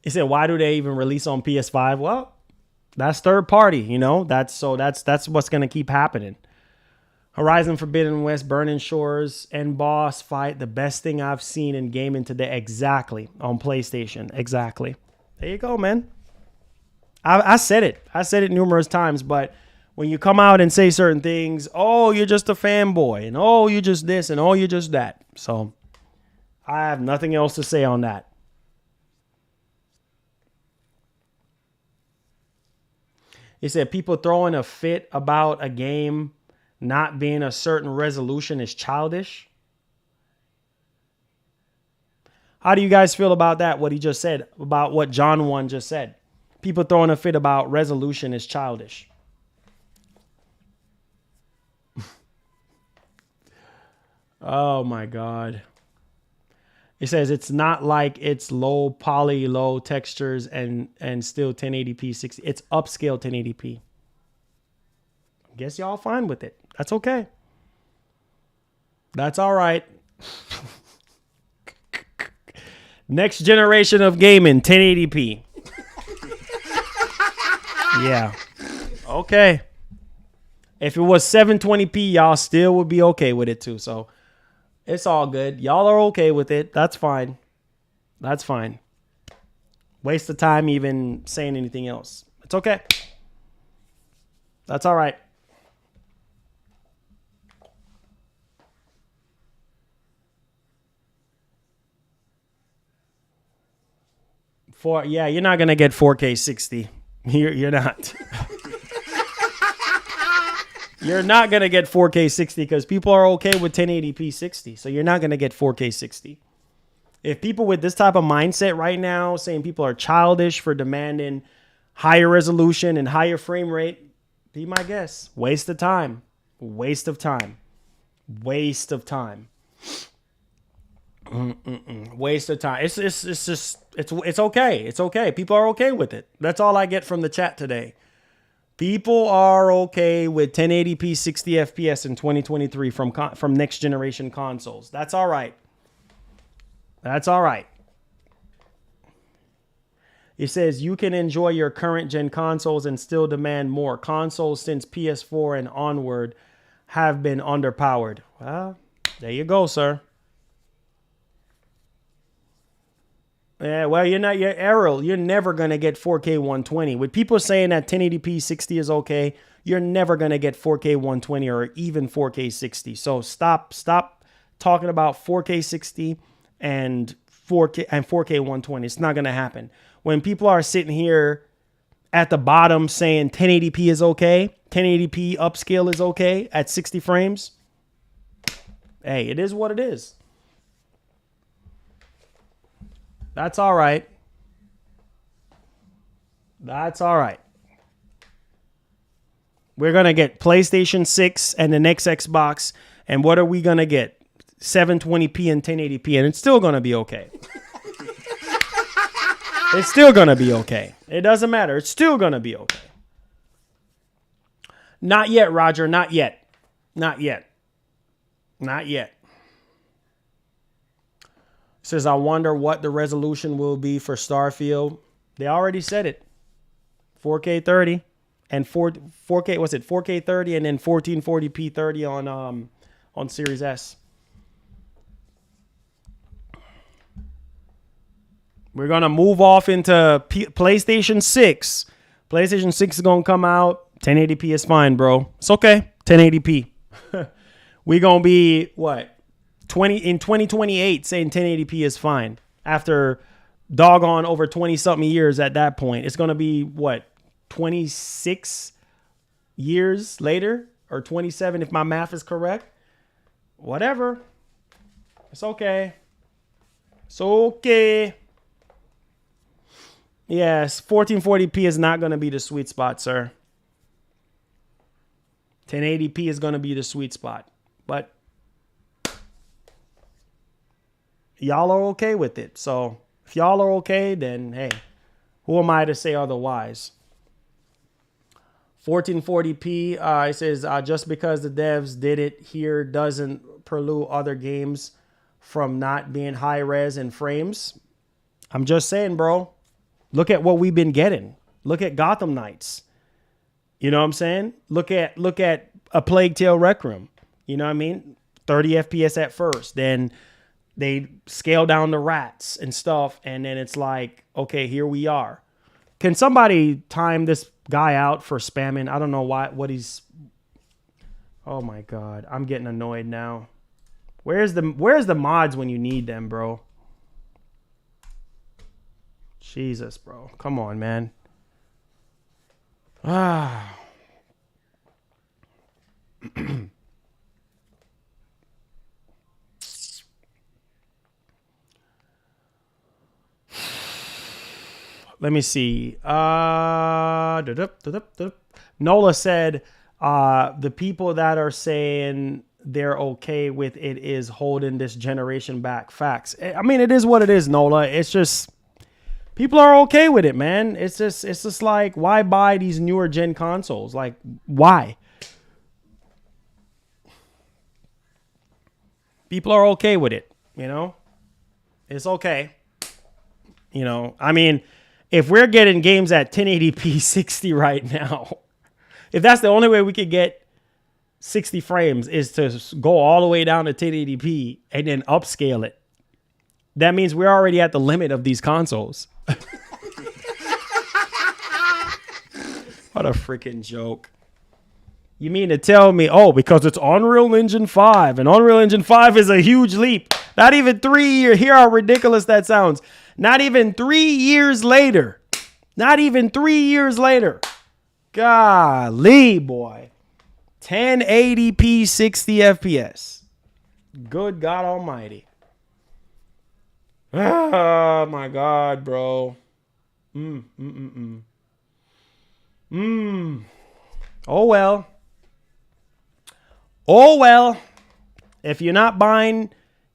He said, why do they even release on PS5? Well, that's third party, That's what's going to keep happening. Horizon Forbidden West, Burning Shores, and boss fight, the best thing I've seen in gaming today. Exactly. On PlayStation. Exactly. There you go, man. I said it. I said it numerous times, but when you come out and say certain things, oh, you're just a fanboy, and oh, you're just this, and oh, you're just that. So I have nothing else to say on that. He said people throwing a fit about a game not being a certain resolution is childish. How do you guys feel about that? What he just said, about what John 1 just said. People throwing a fit about resolution is childish. Oh my God. It says it's not like it's low poly, low textures, and still 1080p 60. It's upscale 1080p. Guess y'all fine with it. That's okay. That's all right. Next generation of gaming, 1080p. Yeah. Okay. If it was 720p, y'all still would be okay with it too. So it's all good. Y'all are okay with it. That's fine. That's fine. Waste of time even saying anything else. It's okay. That's all right. You're not gonna get 4K 60. You're not. You're not gonna get 4K 60 because people are okay with 1080p 60. So you're not gonna get 4K 60. If people with this type of mindset right now saying people are childish for demanding higher resolution and higher frame rate, be my guest. Waste of time. Waste of time. Waste of time. Waste of time. It's okay. It's okay. People are okay with it. That's all I get from the chat today. People are okay with 1080p 60 FPS in 2023 from next generation consoles. That's all right. That's all right. It says you can enjoy your current gen consoles and still demand more. Consoles since PS4 and onward have been underpowered. Well, there you go, sir. Yeah, well, you're Errol, you're never going to get 4K 120. With people saying that 1080p 60 is okay, you're never going to get 4K 120 or even 4K 60. So stop talking about 4K 60 and 4K 120. It's not going to happen. When people are sitting here at the bottom saying 1080p is okay, 1080p upscale is okay at 60 frames, hey, it is what it is. That's all right. That's all right. We're going to get PlayStation 6 and the next Xbox. And what are we going to get? 720p and 1080p. And it's still going to be okay. It's still going to be okay. It doesn't matter. It's still going to be okay. Not yet, Roger. Not yet. Not yet. Not yet. Says, I wonder what the resolution will be for Starfield. They already said it. 4K 30 and 4K, what's it? 4K 30 and then 1440p 30 on Series S. We're going to move off into PlayStation 6. PlayStation 6 is going to come out. 1080p is fine, bro. It's okay. 1080p. We're going to be, what? 2028 saying 1080p is fine. After doggone over 20-something years at that point. It's going to be, what? 26 years later? Or 27 if my math is correct? Whatever. It's okay. It's okay. Yes, 1440p is not going to be the sweet spot, sir. 1080p is going to be the sweet spot. But y'all are okay with it. So if y'all are okay, then hey, who am I to say otherwise? 1440p, it says, just because the devs did it here doesn't preclude other games from not being high res and frames. I'm just saying, bro. Look at what we've been getting. Look at Gotham Knights. You know what I'm saying? Look at A Plague Tale Requiem. You know what I mean? 30 FPS at first. Then they scale down the rats and stuff. And then it's like, okay, here we are. Can somebody time this guy out for spamming? I don't know what he's... Oh my God. I'm getting annoyed now. Where's the mods when you need them, bro? Jesus, bro. Come on, man. Ah. Let me see. Nola said the people that are saying they're okay with it is holding this generation back. Facts. I mean, it is what it is, Nola. It's just people are okay with it, man. It's just like, why buy these newer gen consoles? Like, why? People are okay with it, you know? It's okay. You know, I mean, if we're getting games at 1080p 60 right now, if that's the only way we could get 60 frames is to go all the way down to 1080p and then upscale it, that means we're already at the limit of these consoles. What a freaking joke. You mean to tell me, oh, because it's Unreal Engine 5, and Unreal Engine 5 is a huge leap. Not even 3 years. Hear how ridiculous that sounds. Not even 3 years later. Not even 3 years later. Golly, boy. 1080p 60 FPS. Good God Almighty. Oh, my God, bro. Oh, well. Oh well, if you're not buying,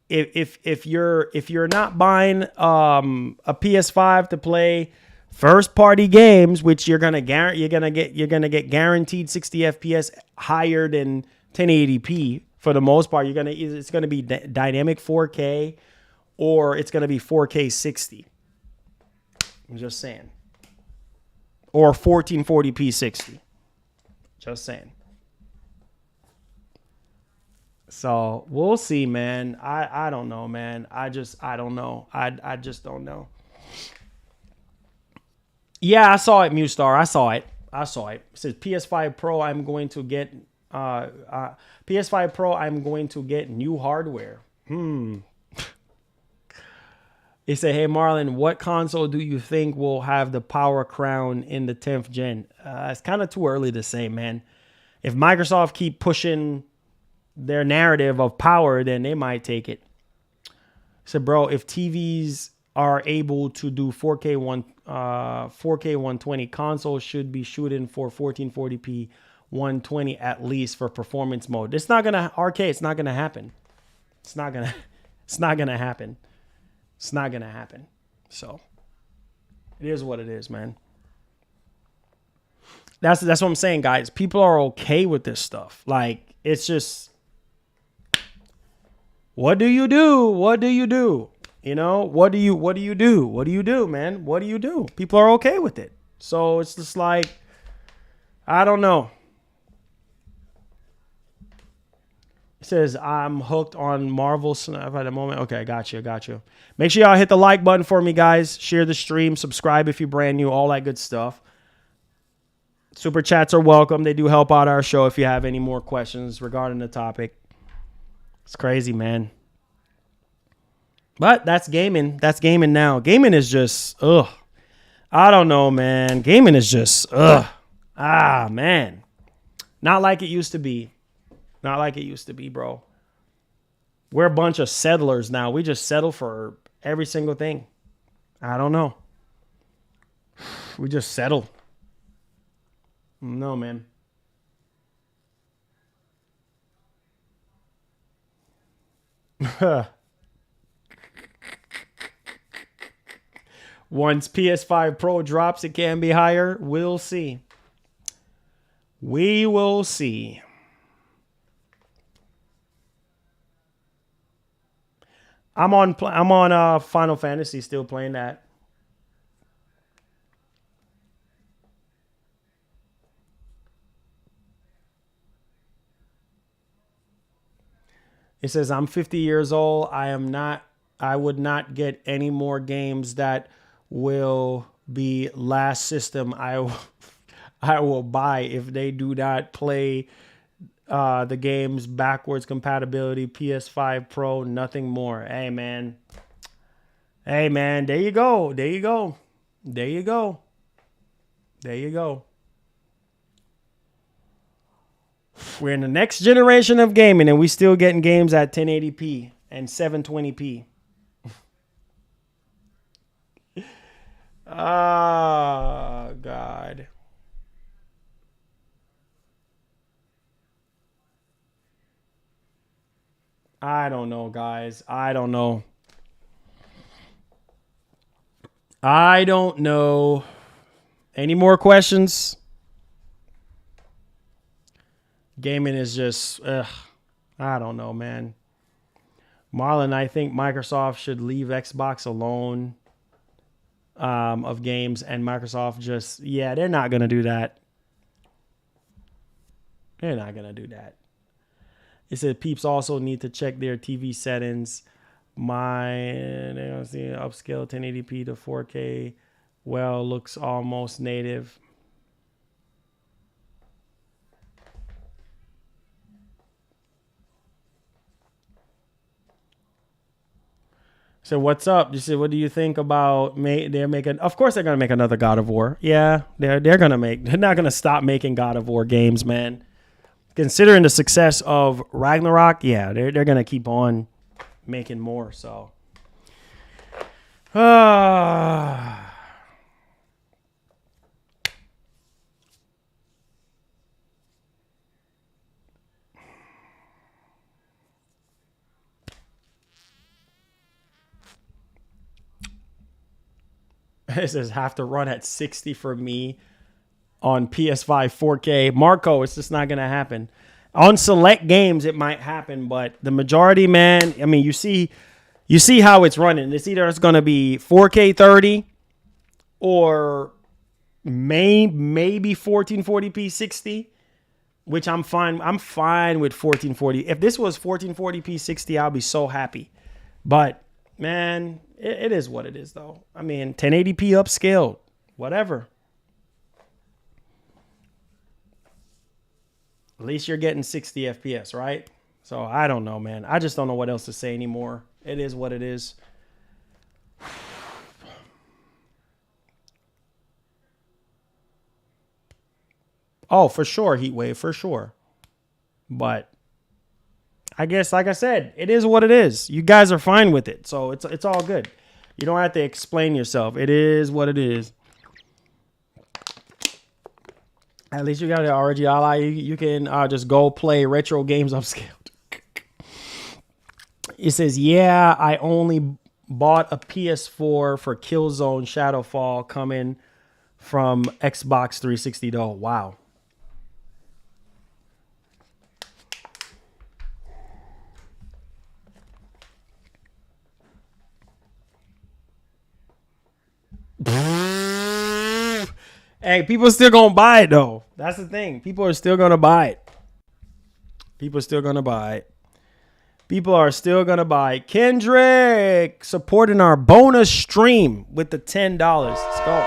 if you're not buying a PS5 to play first party games, which you're gonna get guaranteed 60 FPS higher than 1080p for the most part. It's gonna be dynamic 4K or it's gonna be 4K 60. I'm just saying, or 1440p 60. Just saying. So we'll see, man. I don't know, man. I don't know. I just don't know. Yeah, I saw it, Mustar. I saw it. It says PS5 Pro. I'm going to get PS5 Pro. I'm going to get new hardware. It said, hey Marlon, what console do you think will have the power crown in the 10th gen? It's kind of too early to say, man. If Microsoft keep pushing their narrative of power, then they might take it. So, bro, if TVs are able to do 4K 120, consoles should be shooting for 1440p 120 at least for performance mode. It's not gonna it's not gonna happen. It's not gonna happen. It's not gonna happen. So it is what it is, man. That's what I'm saying, guys. People are okay with this stuff. Like, it's just, what do you do? What do you do? You know, what do you do? What do you do, man? What do you do? People are okay with it. So it's just like, I don't know. It says, I'm hooked on Marvel Snap at the moment. Okay, got you. Make sure y'all hit the like button for me, guys. Share the stream. Subscribe if you're brand new. All that good stuff. Super chats are welcome. They do help out our show if you have any more questions regarding the topic. It's crazy, man. But that's gaming. That's gaming now. Gaming is just, ugh. I don't know, man. Gaming is just, ugh. Ah, man. Not like it used to be. Not like it used to be, bro. We're a bunch of settlers now. We just settle for every single thing. I don't know. We just settle. No, man. Once PS5 Pro drops, it can be higher. We'll see. We will see. I'm on Final Fantasy, still playing that. It says, I'm 50 years old. I would not get any more games that will be last system I will buy if they do not play the game's backwards compatibility. PS5 Pro, nothing more. Hey, man. There you go. We're in the next generation of gaming, and we still getting games at 1080p and 720p. Oh, God. I don't know, guys. I don't know. Any more questions? Gaming is just, I don't know, man. Marlon, I think Microsoft should leave Xbox alone of games, and Microsoft just, yeah, they're not going to do that. They're not going to do that. It said peeps also need to check their TV settings. They don't see upscale 1080p to 4K. Well, looks almost native. So what's up? You said, what do you think about they're making? Of course, they're gonna make another God of War. Yeah, they're gonna make. They're not gonna stop making God of War games, man. Considering the success of Ragnarok, yeah, they're gonna keep on making more. So, it says have to run at 60 for me on PS5 4K. Marco, it's just not gonna happen. On select games, it might happen, but the majority, man, I mean, you see how it's running. It's either it's gonna be 4K 30 or maybe 1440p 60, which I'm fine. I'm fine with 1440. If this was 1440p 60, I'll be so happy. But man, it is what it is, though. I mean, 1080p upscaled, whatever. At least you're getting 60 FPS, right? So I don't know, man. I just don't know what else to say anymore. It is what it is. Oh, for sure, Heatwave, for sure. But I guess, like I said, it is what it is. You guys are fine with it, so it's all good. You don't have to explain yourself. It is what it is. At least you got it already. You can just go play retro games upscaled. It says, yeah, I only bought a PS4 for Killzone Shadowfall coming from Xbox 360 though. Wow. Hey, people are still gonna buy it though. That's the thing. People are still gonna buy it. People are still gonna buy it. People are still gonna buy it. Kendrick supporting our bonus stream with the $10. Let's go.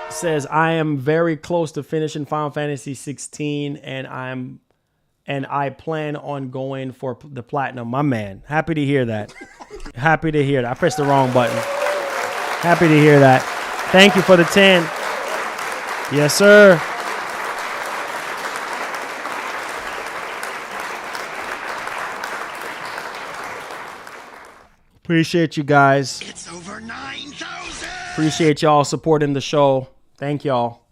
It says I am very close to finishing Final Fantasy 16, and I plan on going for the platinum. My man, happy to hear that. Happy to hear that. I pressed the wrong button. Happy to hear that. Thank you for the 10. Yes, sir. Appreciate you guys. It's over 9,000. Appreciate y'all supporting the show. Thank y'all.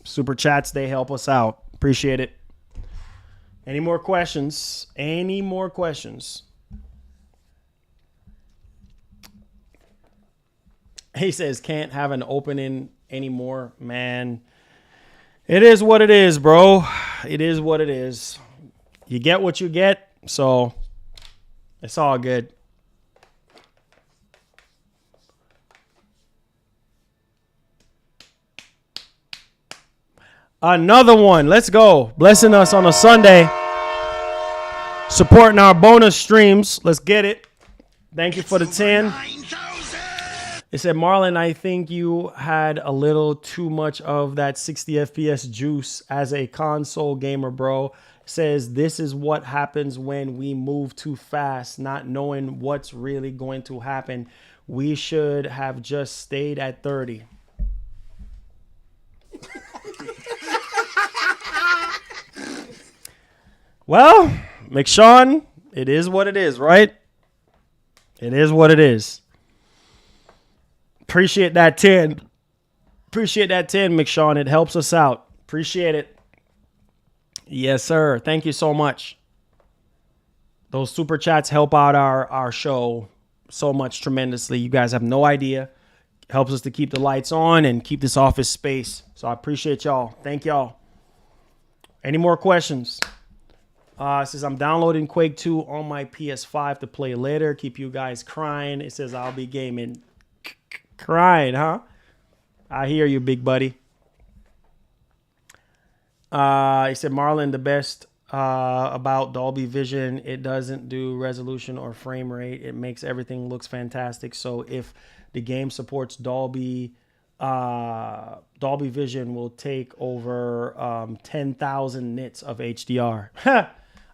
Super chats, they help us out. Appreciate it. Any more questions? Any more questions? He says, can't have an opening anymore. Man, it is what it is, bro. It is what it is. You get what you get, so it's all good. Another one. Let's go. Blessing us on a Sunday. Supporting our bonus streams. Let's get it. Thank you for the 10. It said, Marlon, I think you had a little too much of that 60 FPS juice as a console gamer, bro. It says, this is what happens when we move too fast, not knowing what's really going to happen. We should have just stayed at 30. Well, McShawn, it is what it is, right? It is what it is. Appreciate that 10. Appreciate that 10, McShawn. It helps us out. Appreciate it. Yes, sir. Thank you so much. Those super chats help out our show so much tremendously. You guys have no idea. It helps us to keep the lights on and keep this office space. So I appreciate y'all. Thank y'all. Any more questions? It says, I'm downloading Quake 2 on my PS5 to play later. Keep you guys crying. It says, I'll be gaming. Crying, huh? I hear you, big buddy. He said, Marlon, the best about Dolby Vision, it doesn't do resolution or frame rate. It makes everything looks fantastic. So if the game supports Dolby Vision will take over 10,000 nits of HDR.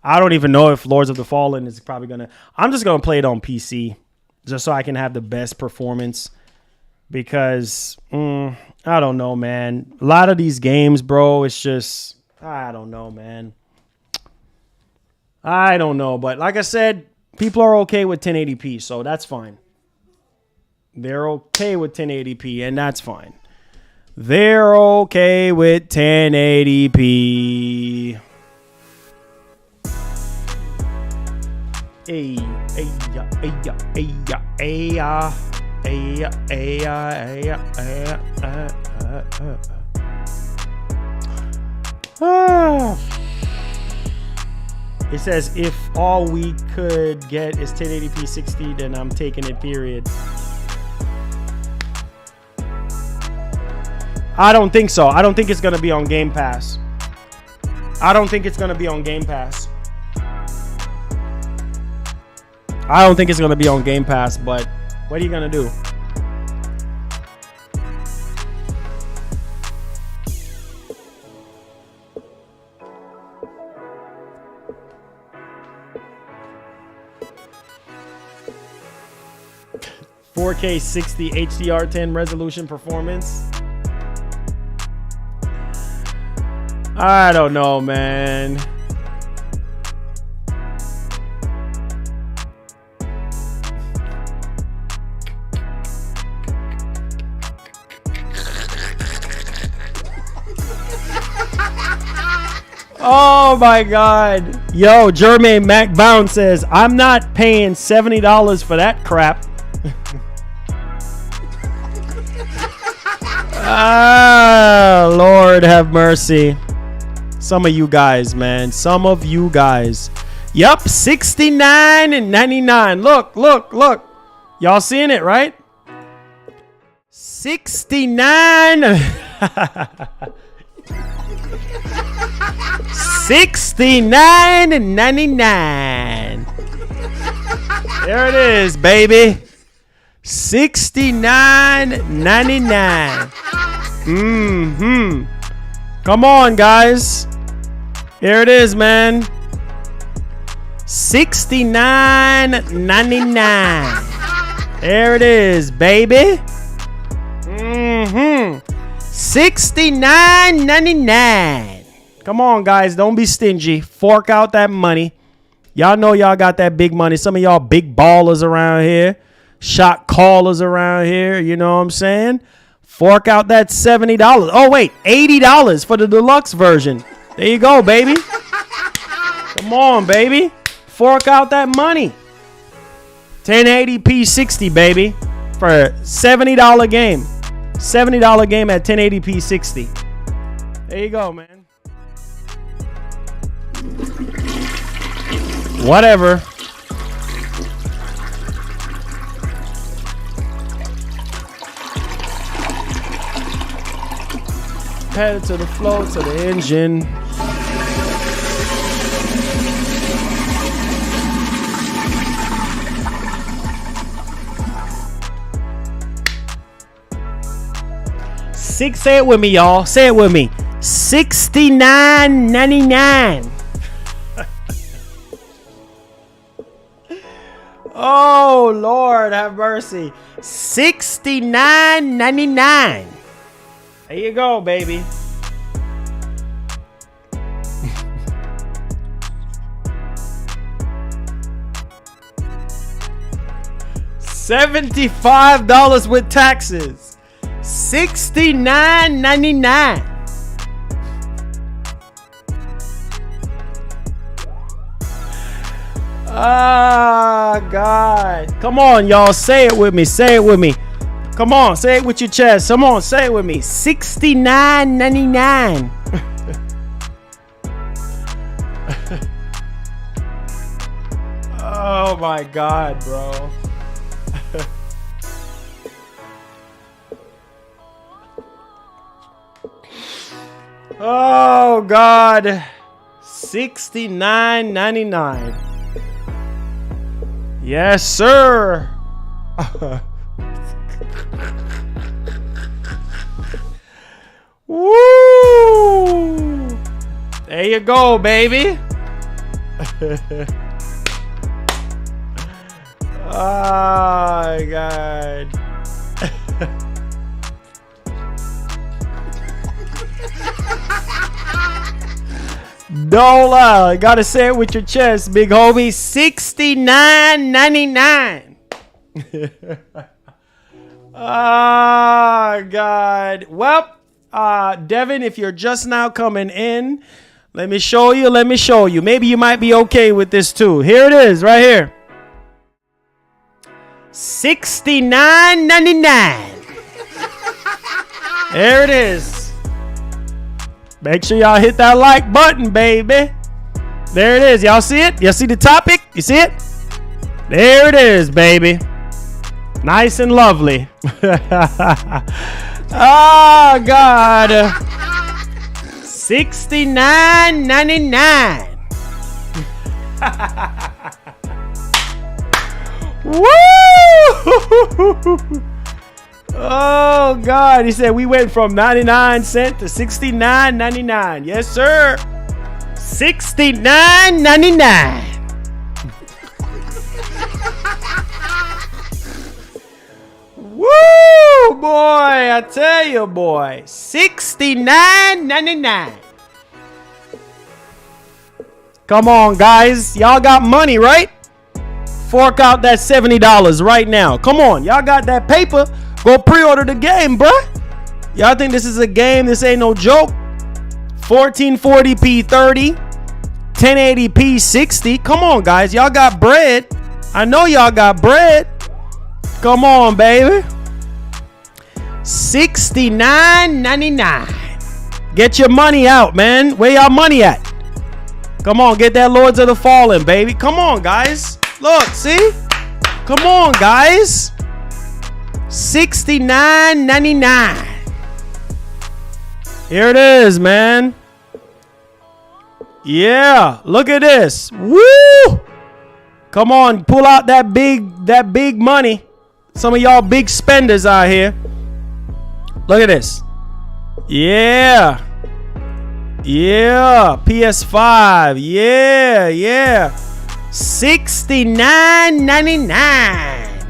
I don't even know if Lords of the Fallen is probably gonna. I'm just gonna play it on PC just so I can have the best performance. Because I don't know, man. A lot of these games, bro, it's just I don't know, man. I don't know, but like I said, people are okay with 1080p, so that's fine. They're okay with 1080p, and that's fine. They're okay with 1080p. Hey, hey, yeah, hey, yeah, hey, yeah, hey, yeah. It says if all we could get is 1080p 60, then I'm taking it, period. I don't think so. I don't think it's gonna be on Game Pass. I don't think it's gonna be on Game Pass. I don't think it's gonna be on Game Pass, but what are you gonna do? $4K 60 HDR10 resolution performance. I don't know, man. Oh my God. Yo, Jermaine MacBound says, I'm not paying $70 for that crap. Ah, Lord have mercy. Some of you guys, man. Some of you guys. Yup, $69.99. Look, look, look. Y'all seeing it, right? 69. $69.99. There it is, baby. $69.99. Come on, guys. Here it is, man. $69.99. There it is, baby. $69.99. Come on, guys. Don't be stingy. Fork out that money. Y'all know y'all got that big money. Some of y'all big ballers around here. Shot callers around here. You know what I'm saying? Fork out that $70. Oh, wait. $80 for the deluxe version. There you go, baby. Come on, baby. Fork out that money. 1080p 60, baby. For a $70 game. $70 game at 1080p 60. There you go, man. Whatever. Headed to the flow, to the engine. Say it with me, y'all. Say it with me. $69.99. Oh, Lord have mercy. $69.99. There you go, baby. $75 with taxes. $69.99. Ah, God. Come on, y'all. Say it with me. Say it with me. Come on. Say it with your chest. Come on. Say it with me. $69.99. Oh my God, bro. Oh God. $69.99. Yes, sir. Woo! There you go, baby. Oh my God. Don't lie. Gotta say it with your chest, big homie. $69.99. Oh God. Well, Devin, if you're just now coming in, let me show you. Maybe you might be okay with this too. Here it is, right here. $69.99. There it is. Make sure y'all hit that like button, baby. There it is. Y'all see it? Y'all see the topic? You see it? There it is, baby. Nice and lovely. Oh, God. $69.99. Woo! Oh, God. He said we went from 99 cents to $69.99. Yes, sir. $69.99. Woo, boy. I tell you, boy. $69.99. Come on, guys. Y'all got money, right? Fork out that $70 right now. Come on. Y'all got that paper. Go pre-order the game, bruh. Y'all think this is a game? This ain't no joke. 1440p 30, 1080p 60. Come on, guys. Y'all got bread. I know y'all got bread. Come on, baby. $69.99. Get your money out, man. Where y'all money at? Come on, get that Lords of the Fallen, baby. Come on, guys. Look, see? Come on, guys. $69.99. Here it is, man. Yeah, look at this. Woo! Come on, pull out that big money. Some of y'all big spenders out here. Look at this. Yeah. Yeah, PS5. Yeah. $69.99.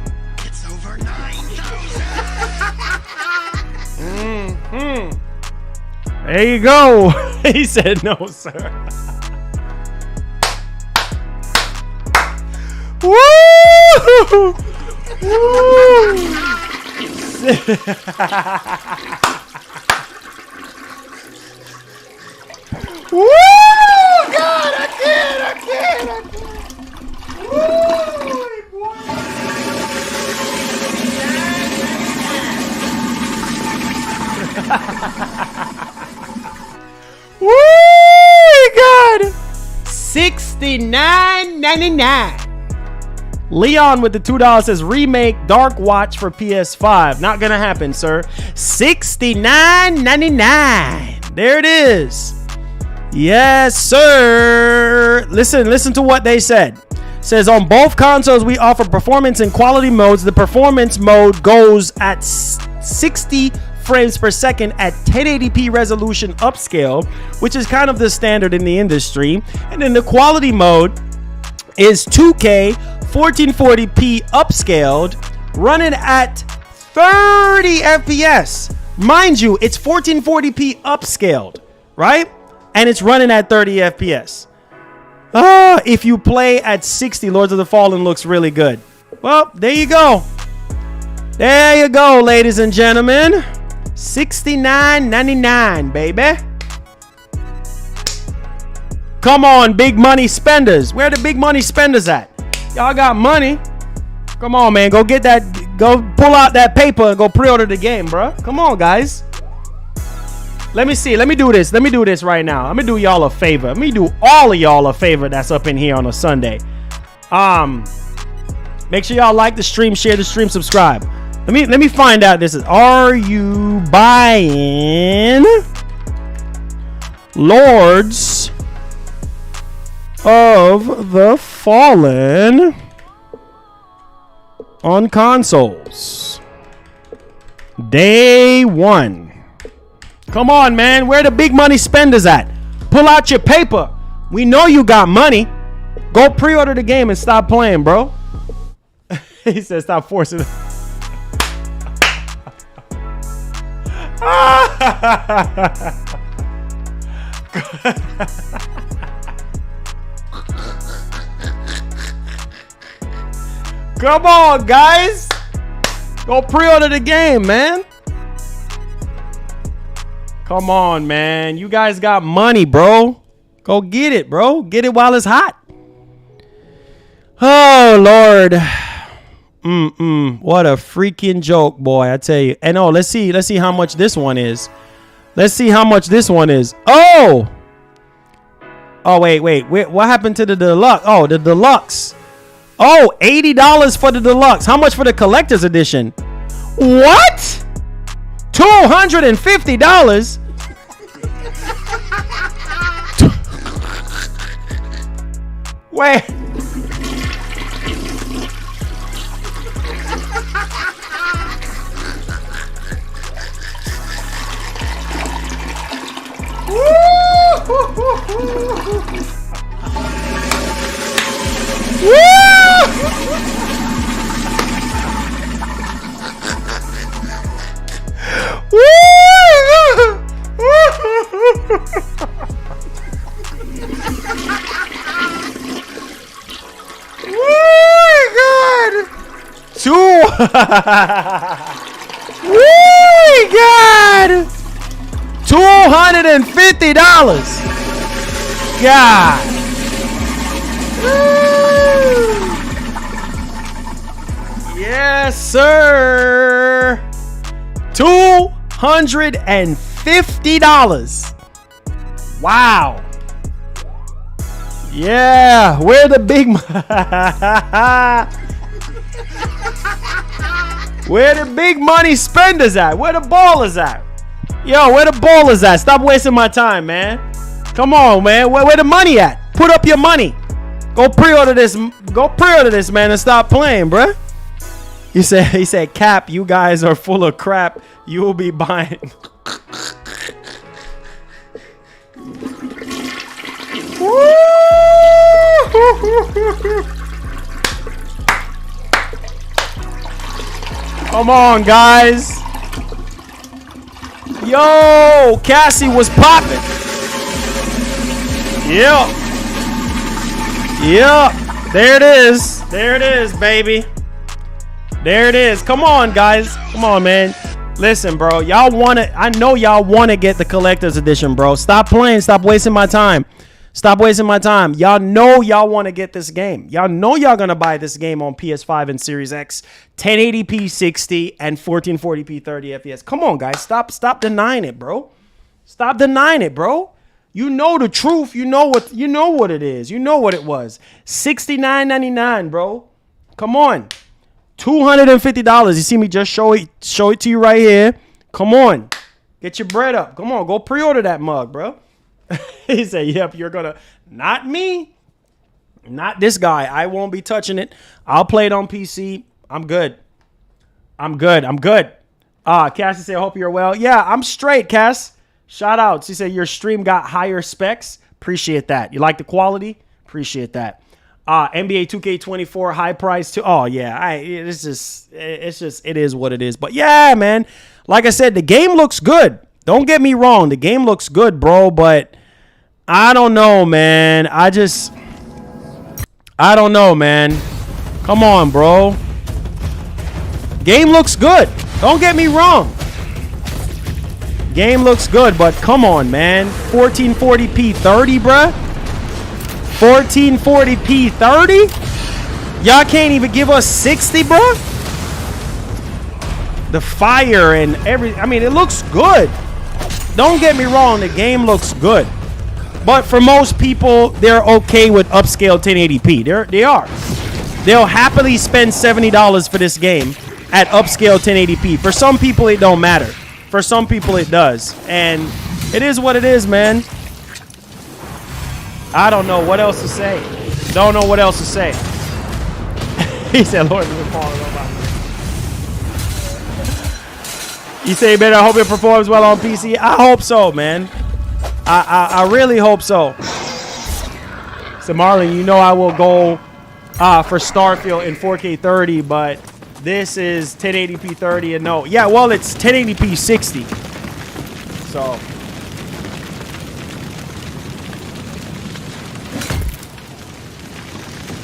It's over 9,000. There you go. He said no, sir. Woo! Woo! Woo! God, I can't. Woo! Woo! God! $69.99. Leon with the $2 says remake Dark Watch for PS5. Not gonna happen, sir. $69.99. There it is. Yes, sir. Listen to what they said. Says on both consoles we offer performance and quality modes. The performance mode goes at 60 frames per second at 1080p resolution upscale, which is kind of the standard in the industry. And then the quality mode is 2K 1440p upscaled, running at 30 FPS. Mind you, it's 1440p upscaled, right? And it's running at 30 FPS. If you play at 60, Lords of the Fallen looks really good. Well, there you go. There you go, ladies and gentlemen. $69.99, baby. Come on, big money spenders. Where the big money spenders at? Y'all got money. Come on, man. Go get that. Go pull out that paper and go pre-order the game, bro. Come on, guys. Let me see. Let me do this. Let me do this right now. Let me do y'all a favor. Let me do all of y'all a favor that's up in here on a Sunday. Make sure y'all like the stream, share the stream, subscribe. Let me find out. This is, are you buying Lords of the Fallen on consoles? Day 1. Come on, man. Where the big money spenders at? Pull out your paper. We know you got money. Go pre-order the game and stop playing, bro. He said stop forcing it. Come on, guys. Go pre-order the game, man. Come on, man. You guys got money, bro. Go get it, bro. Get it while it's hot. Oh, Lord. What a freaking joke, boy. I tell you. And oh, let's see how much this one is. Let's see how much this one is. Oh, wait. What happened to the deluxe? Oh, the deluxe. Oh, $80 for the deluxe. How much for the collector's edition? What? $250? Wait. God. $250. God. Yes, sir. $250. Wow. Yeah, where the big where the big money spenders at? Where the ballers at? Yo, where the ballers at? Stop wasting my time, man. Come on, man. Where the money at? Put up your money. Go pre-order this. Go pre-order this, man, and stop playing, bruh. He said, Cap, you guys are full of crap. You will be buying. Come on, guys. Yo, Cassie was popping. Yep. There it is. There it is, baby. There it is. Come on, guys. Come on, man. Listen, bro. Y'all want to. I know y'all want to get the collector's edition, bro. Stop playing. Stop wasting my time. Stop wasting my time. Y'all know y'all want to get this game. Y'all know y'all going to buy this game on PS5 and Series X, 1080p 60 and 1440p 30FPS. Come on, guys. Stop denying it, bro. Stop denying it, bro. You know the truth. You know what it is. You know what it was. $69.99, bro. Come on. $250. You see me just show it to you right here. Come on. Get your bread up. Come on. Go pre-order that mug, bro. He said, yep, you're going to. Not me. Not this guy. I won't be touching it. I'll play it on PC. I'm good. Cassie said, hope you're well. Yeah, I'm straight, Cass. Shout outs. She said, your stream got higher specs. Appreciate that. You like the quality? Appreciate that. NBA 2K24 high price too. Oh yeah, it is what it is. But yeah, man, like I said, the game looks good. Don't get me wrong, the game looks good, bro. But I don't know, man. I don't know, man. Come on, bro. Game looks good. Don't get me wrong. Game looks good, but come on, man. 1440p 30, bruh. 1440p 30? Y'all can't even give us 60, bro? The fire and I mean, it looks good. Don't get me wrong, the game looks good. But for most people, they're okay with upscale 1080p. They are. they'll happily spend $70 for this game at upscale 1080p. For some people, it don't matter. For some people, it does. And it is what it is, man. I don't know what else to say. Don't know what else to say. He said, Lord, we're falling over. You say, man, I hope it performs well on PC. I hope so, man. I really hope so. So, Marlon, you know I will go for Starfield in 4K 30, but this is 1080p 30 and no. Yeah, well, it's 1080p 60. So.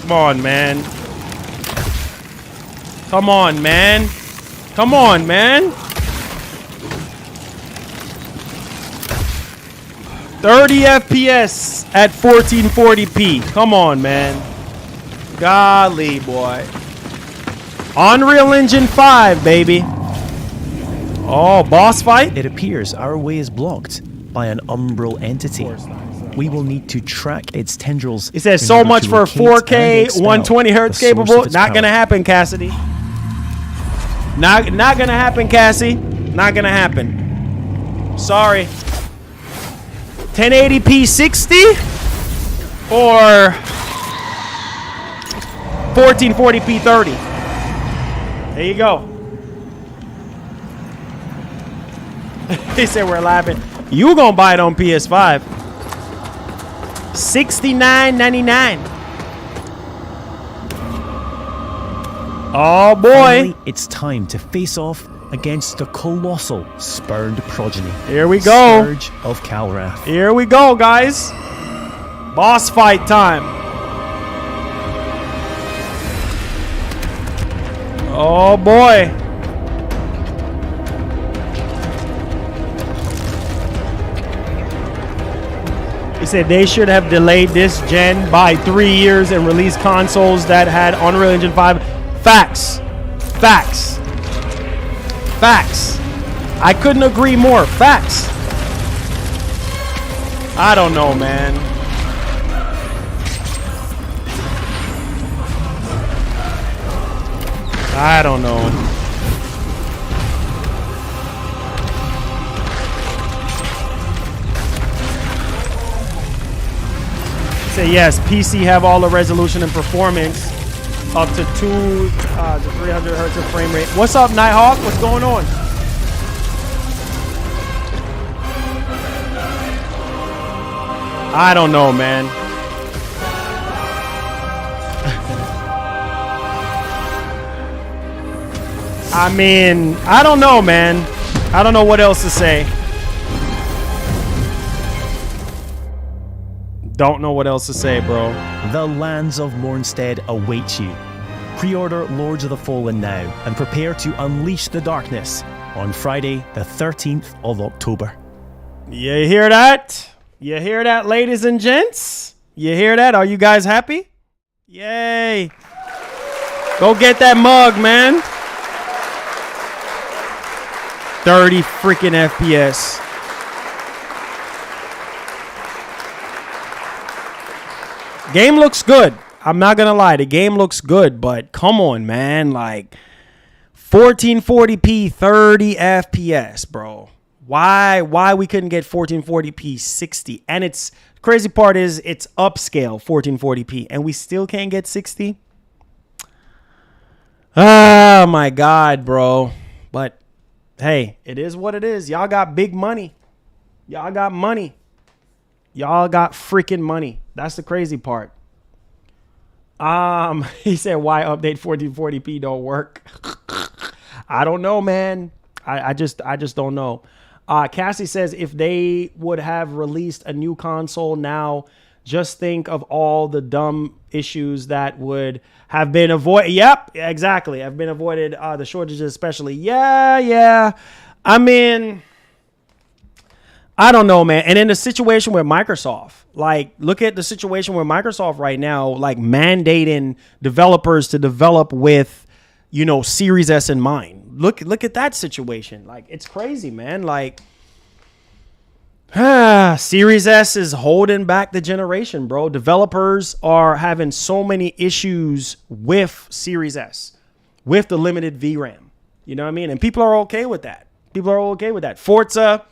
Come on, man. Come on, man. Come on, man. 30 FPS at 1440p. Come on, man. Golly, boy. Unreal Engine 5, baby. Oh, boss fight? It appears our way is blocked by an umbral entity. We will need to track its tendrils. It says in so order much to for locate 4K, and expel 120 hertz the source of capable. its Not power. gonna happen, Cassidy. Not gonna happen, Cassie. Not gonna happen. Sorry. 1080p 60 or 1440p 30. There you go. He said we're laughing. You gonna buy it on PS5? $69.99. Oh boy! Finally, it's time to face off against the colossal spurned progeny. Here we go. Scourge of Calrath. Here we go, guys. Boss fight time. Oh boy. He said they should have delayed this gen by 3 years and released consoles that had Unreal Engine 5. Facts. Facts. Facts. I couldn't agree more. Facts. I don't know, man. I don't know. Say yes, PC have all the resolution and performance up to 2 to 300 hertz of frame rate. What's up, Nighthawk? What's going on? I don't know, man. I mean, I don't know, man. I don't know what else to say. Don't know what else to say, bro. The lands of Mornstead await you. Pre-order Lords of the Fallen now and prepare to unleash the darkness on Friday, the 13th of October. You hear that? You hear that, ladies and gents? You hear that? Are you guys happy? Yay. Go get that mug, man. 30 freaking FPS. Game looks good. I'm not gonna lie, the game looks good, but come on, man. Like 1440p 30 FPS, bro. Why we couldn't get 1440p 60? And it's crazy part is it's upscale 1440p and we still can't get 60. Oh my god, bro. But hey, it is what it is. Y'all got big money. Y'all got money. Y'all got freaking money. That's the crazy part. He said, why update 1440p don't work? I don't know, man. I just don't know. Cassie says if they would have released a new console now, just think of all the dumb issues that would have been avoided. Yep, exactly. Have been avoided. The shortages especially. Yeah. I mean, I don't know, man. And in the situation with Microsoft, like, look at the situation with Microsoft right now, like mandating developers to develop with, you know, Series S in mind. Look at that situation. Like, it's crazy, man. Like, Series S is holding back the generation, bro. Developers are having so many issues with Series S, with the limited VRAM. You know what I mean? And people are okay with that. People are okay with that. Forza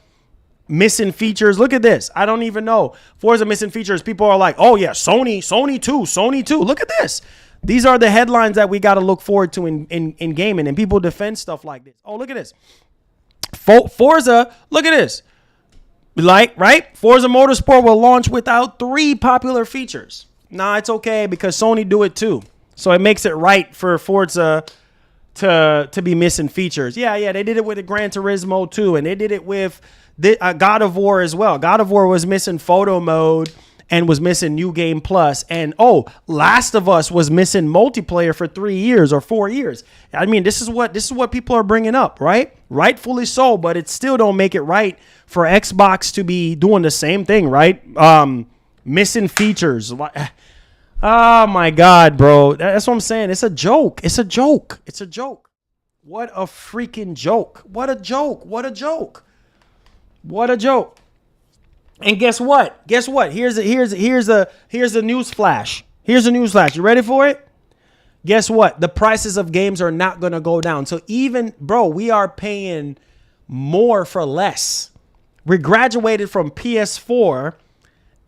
missing features. Look at this. I don't even know. Forza missing features. People are like, oh yeah, Sony too. Look at this. These are the headlines that we got to look forward to in gaming, and people defend stuff like this. Oh, look at this. Forza, look at this. Like, right? Forza Motorsport will launch without 3 popular features. Nah, it's okay because Sony do it too. So it makes it right for Forza to be missing features. Yeah, they did it with the Gran Turismo too, and they did it with God of War as well. God of War was missing photo mode and was missing New Game Plus, and Last of Us was missing multiplayer for 3 years or 4 years. I mean, this is what people are bringing up, right? Rightfully so, but it still don't make it right for Xbox to be doing the same thing, right? Missing features. Oh my God, bro. That's what I'm saying. It's a joke. It's a joke. It's a joke. What a freaking joke. What a joke. What a joke. What a joke. And guess what? Guess what? Here's a news flash. Here's a news flash. You ready for it? Guess what? The prices of games are not going to go down. So even, bro, we are paying more for less. We graduated from PS4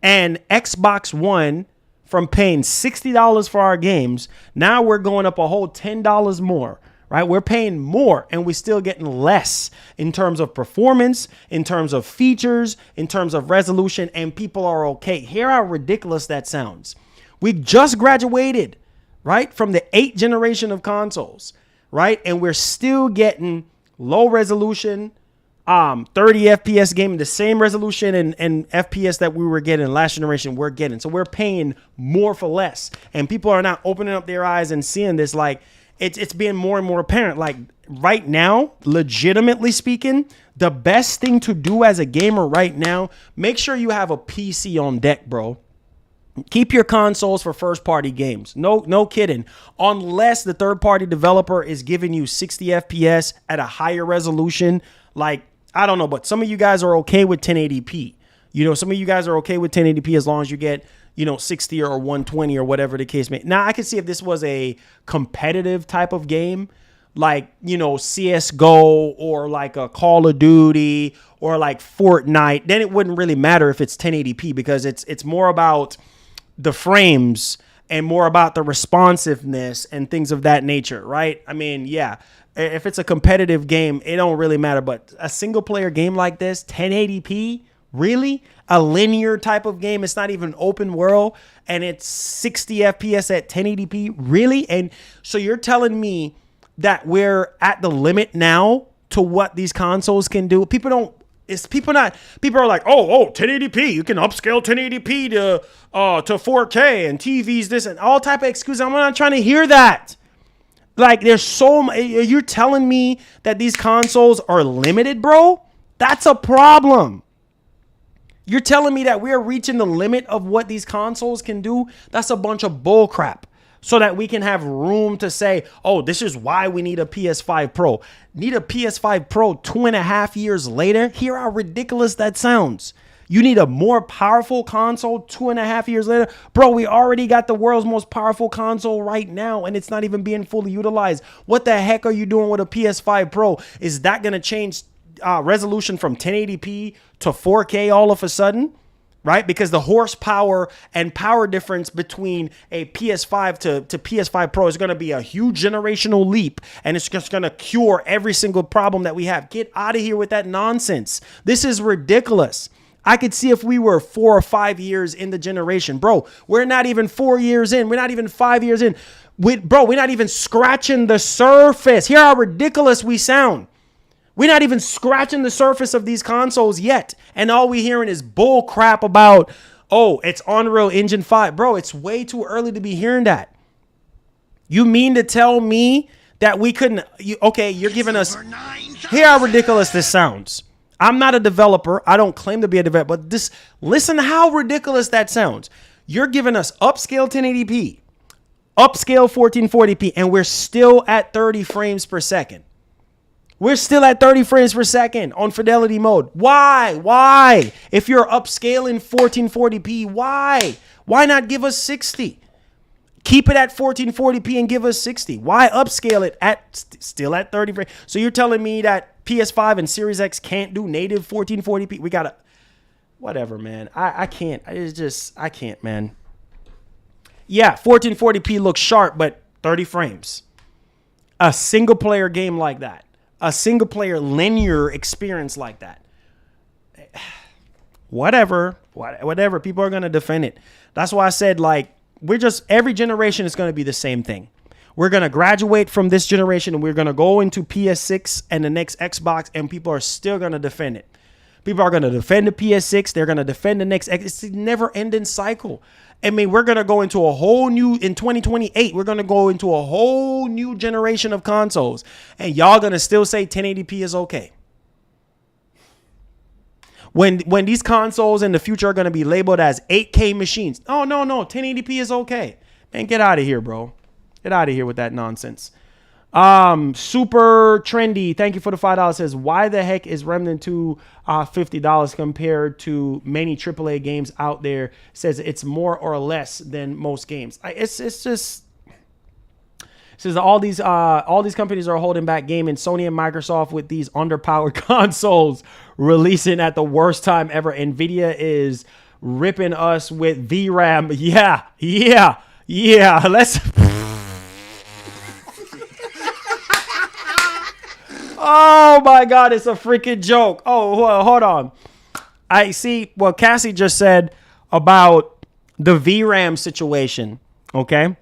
and Xbox One from paying $60 for our games. Now we're going up a whole $10 more, right? We're paying more and we're still getting less in terms of performance, in terms of features, in terms of resolution, and people are okay. Hear how ridiculous that sounds. We just graduated, right, from the 8th generation of consoles, right? And we're still getting low resolution, 30 FPS game, the same resolution and FPS that we were getting last generation, we're getting. So we're paying more for less. And people are not opening up their eyes and seeing this. Like, it's being more and more apparent. Like, right now, legitimately speaking, the best thing to do as a gamer right now, make sure you have a PC on deck, bro. Keep your consoles for first-party games. No kidding. Unless the third-party developer is giving you 60 FPS at a higher resolution. Like, I don't know, but some of you guys are okay with 1080p. You know, some of you guys are okay with 1080p as long as you get, 60 or 120 or whatever the case may be. Now, I could see if this was a competitive type of game, like, CSGO or like a Call of Duty or like Fortnite, then it wouldn't really matter if it's 1080p because it's more about the frames and more about the responsiveness and things of that nature, right? I mean, yeah, if it's a competitive game, it don't really matter. But a single player game like this, 1080p, really? A linear type of game, it's not even open world, and it's 60 FPS at 1080p, really? And so you're telling me that we're at the limit now to what these consoles can do? People are like, oh, 1080p, you can upscale 1080p to 4K and TVs, this and all type of excuses. I'm not trying to hear that. Like, there's you're telling me that these consoles are limited, bro? That's a problem. You're telling me that we're reaching the limit of what these consoles can do? That's a bunch of bull crap. So that we can have room to say, oh, this is why we need a PS5 Pro. Need a PS5 Pro 2.5 years later? Hear how ridiculous that sounds. You need a more powerful console 2.5 years later? Bro, we already got the world's most powerful console right now, and it's not even being fully utilized. What the heck are you doing with a PS5 Pro? Is that going to change resolution from 1080p to 4K all of a sudden? Right? Because the horsepower and power difference between a PS5 to PS5 Pro is going to be a huge generational leap, and it's just going to cure every single problem that we have. Get out of here with that nonsense. This is ridiculous. I could see if we were 4 or 5 years in the generation. Bro, we're not even 4 years in. We're not even 5 years in. We're not even scratching the surface. Hear how ridiculous we sound. We're not even scratching the surface of these consoles yet. And all we're hearing is bull crap about, oh, it's Unreal Engine 5. Bro, it's way too early to be hearing that. You mean to tell me that we couldn't... you're giving us... Hear how ridiculous this sounds. I'm not a developer. I don't claim to be a developer. But listen to how ridiculous that sounds. You're giving us upscale 1080p, upscale 1440p, and we're still at 30 frames per second. We're still at 30 frames per second on fidelity mode. Why? If you're upscaling 1440p, why? Why not give us 60? Keep it at 1440p and give us 60. Why upscale it at still at 30 frames? So you're telling me that PS5 and Series X can't do native 1440p? We gotta, whatever, man. I can't. I can't, man. Yeah, 1440p looks sharp, but 30 frames. A single player game like that. A single player linear experience like that. Whatever. People are going to defend it. That's why I said, like, every generation is going to be the same thing. We're going to graduate from this generation and we're going to go into PS6 and the next Xbox, and people are still going to defend it. People are going to defend the PS6. They're going to defend the next X. It's a never ending cycle. I mean, we're going to go into a whole new, in 2028, we're going to go into a whole new generation of consoles. And y'all going to still say 1080p is okay. When these consoles in the future are going to be labeled as 8K machines. Oh, no, 1080p is okay. Man, get out of here, bro. Get out of here with that nonsense. Super trendy. Thank you for the $5. Says, why the heck is Remnant 2 $50 compared to many AAA games out there? Says it's more or less than most games. It's just. Says all these companies are holding back gaming. Sony and Microsoft with these underpowered consoles releasing at the worst time ever. Nvidia is ripping us with VRAM. Yeah. Let's. Oh my God, it's a freaking joke. Oh, well, hold on. I see what Cassie just said about the VRAM situation. Okay.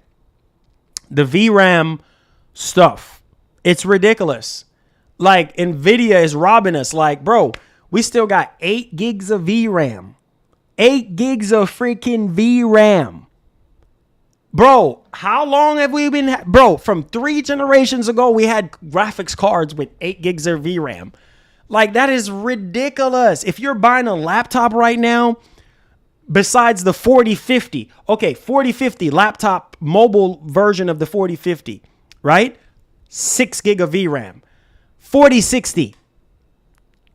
The VRAM stuff. It's ridiculous. Like, Nvidia is robbing us. Like, bro, we still got 8 gigs of VRAM. 8 gigs of freaking VRAM. Bro, how long have we been? Bro, from 3 generations ago, we had graphics cards with 8 gigs of VRAM. Like, that is ridiculous. If you're buying a laptop right now, besides the 4050, okay, 4050 laptop mobile version of the 4050, right? 6 gig of VRAM. 4060,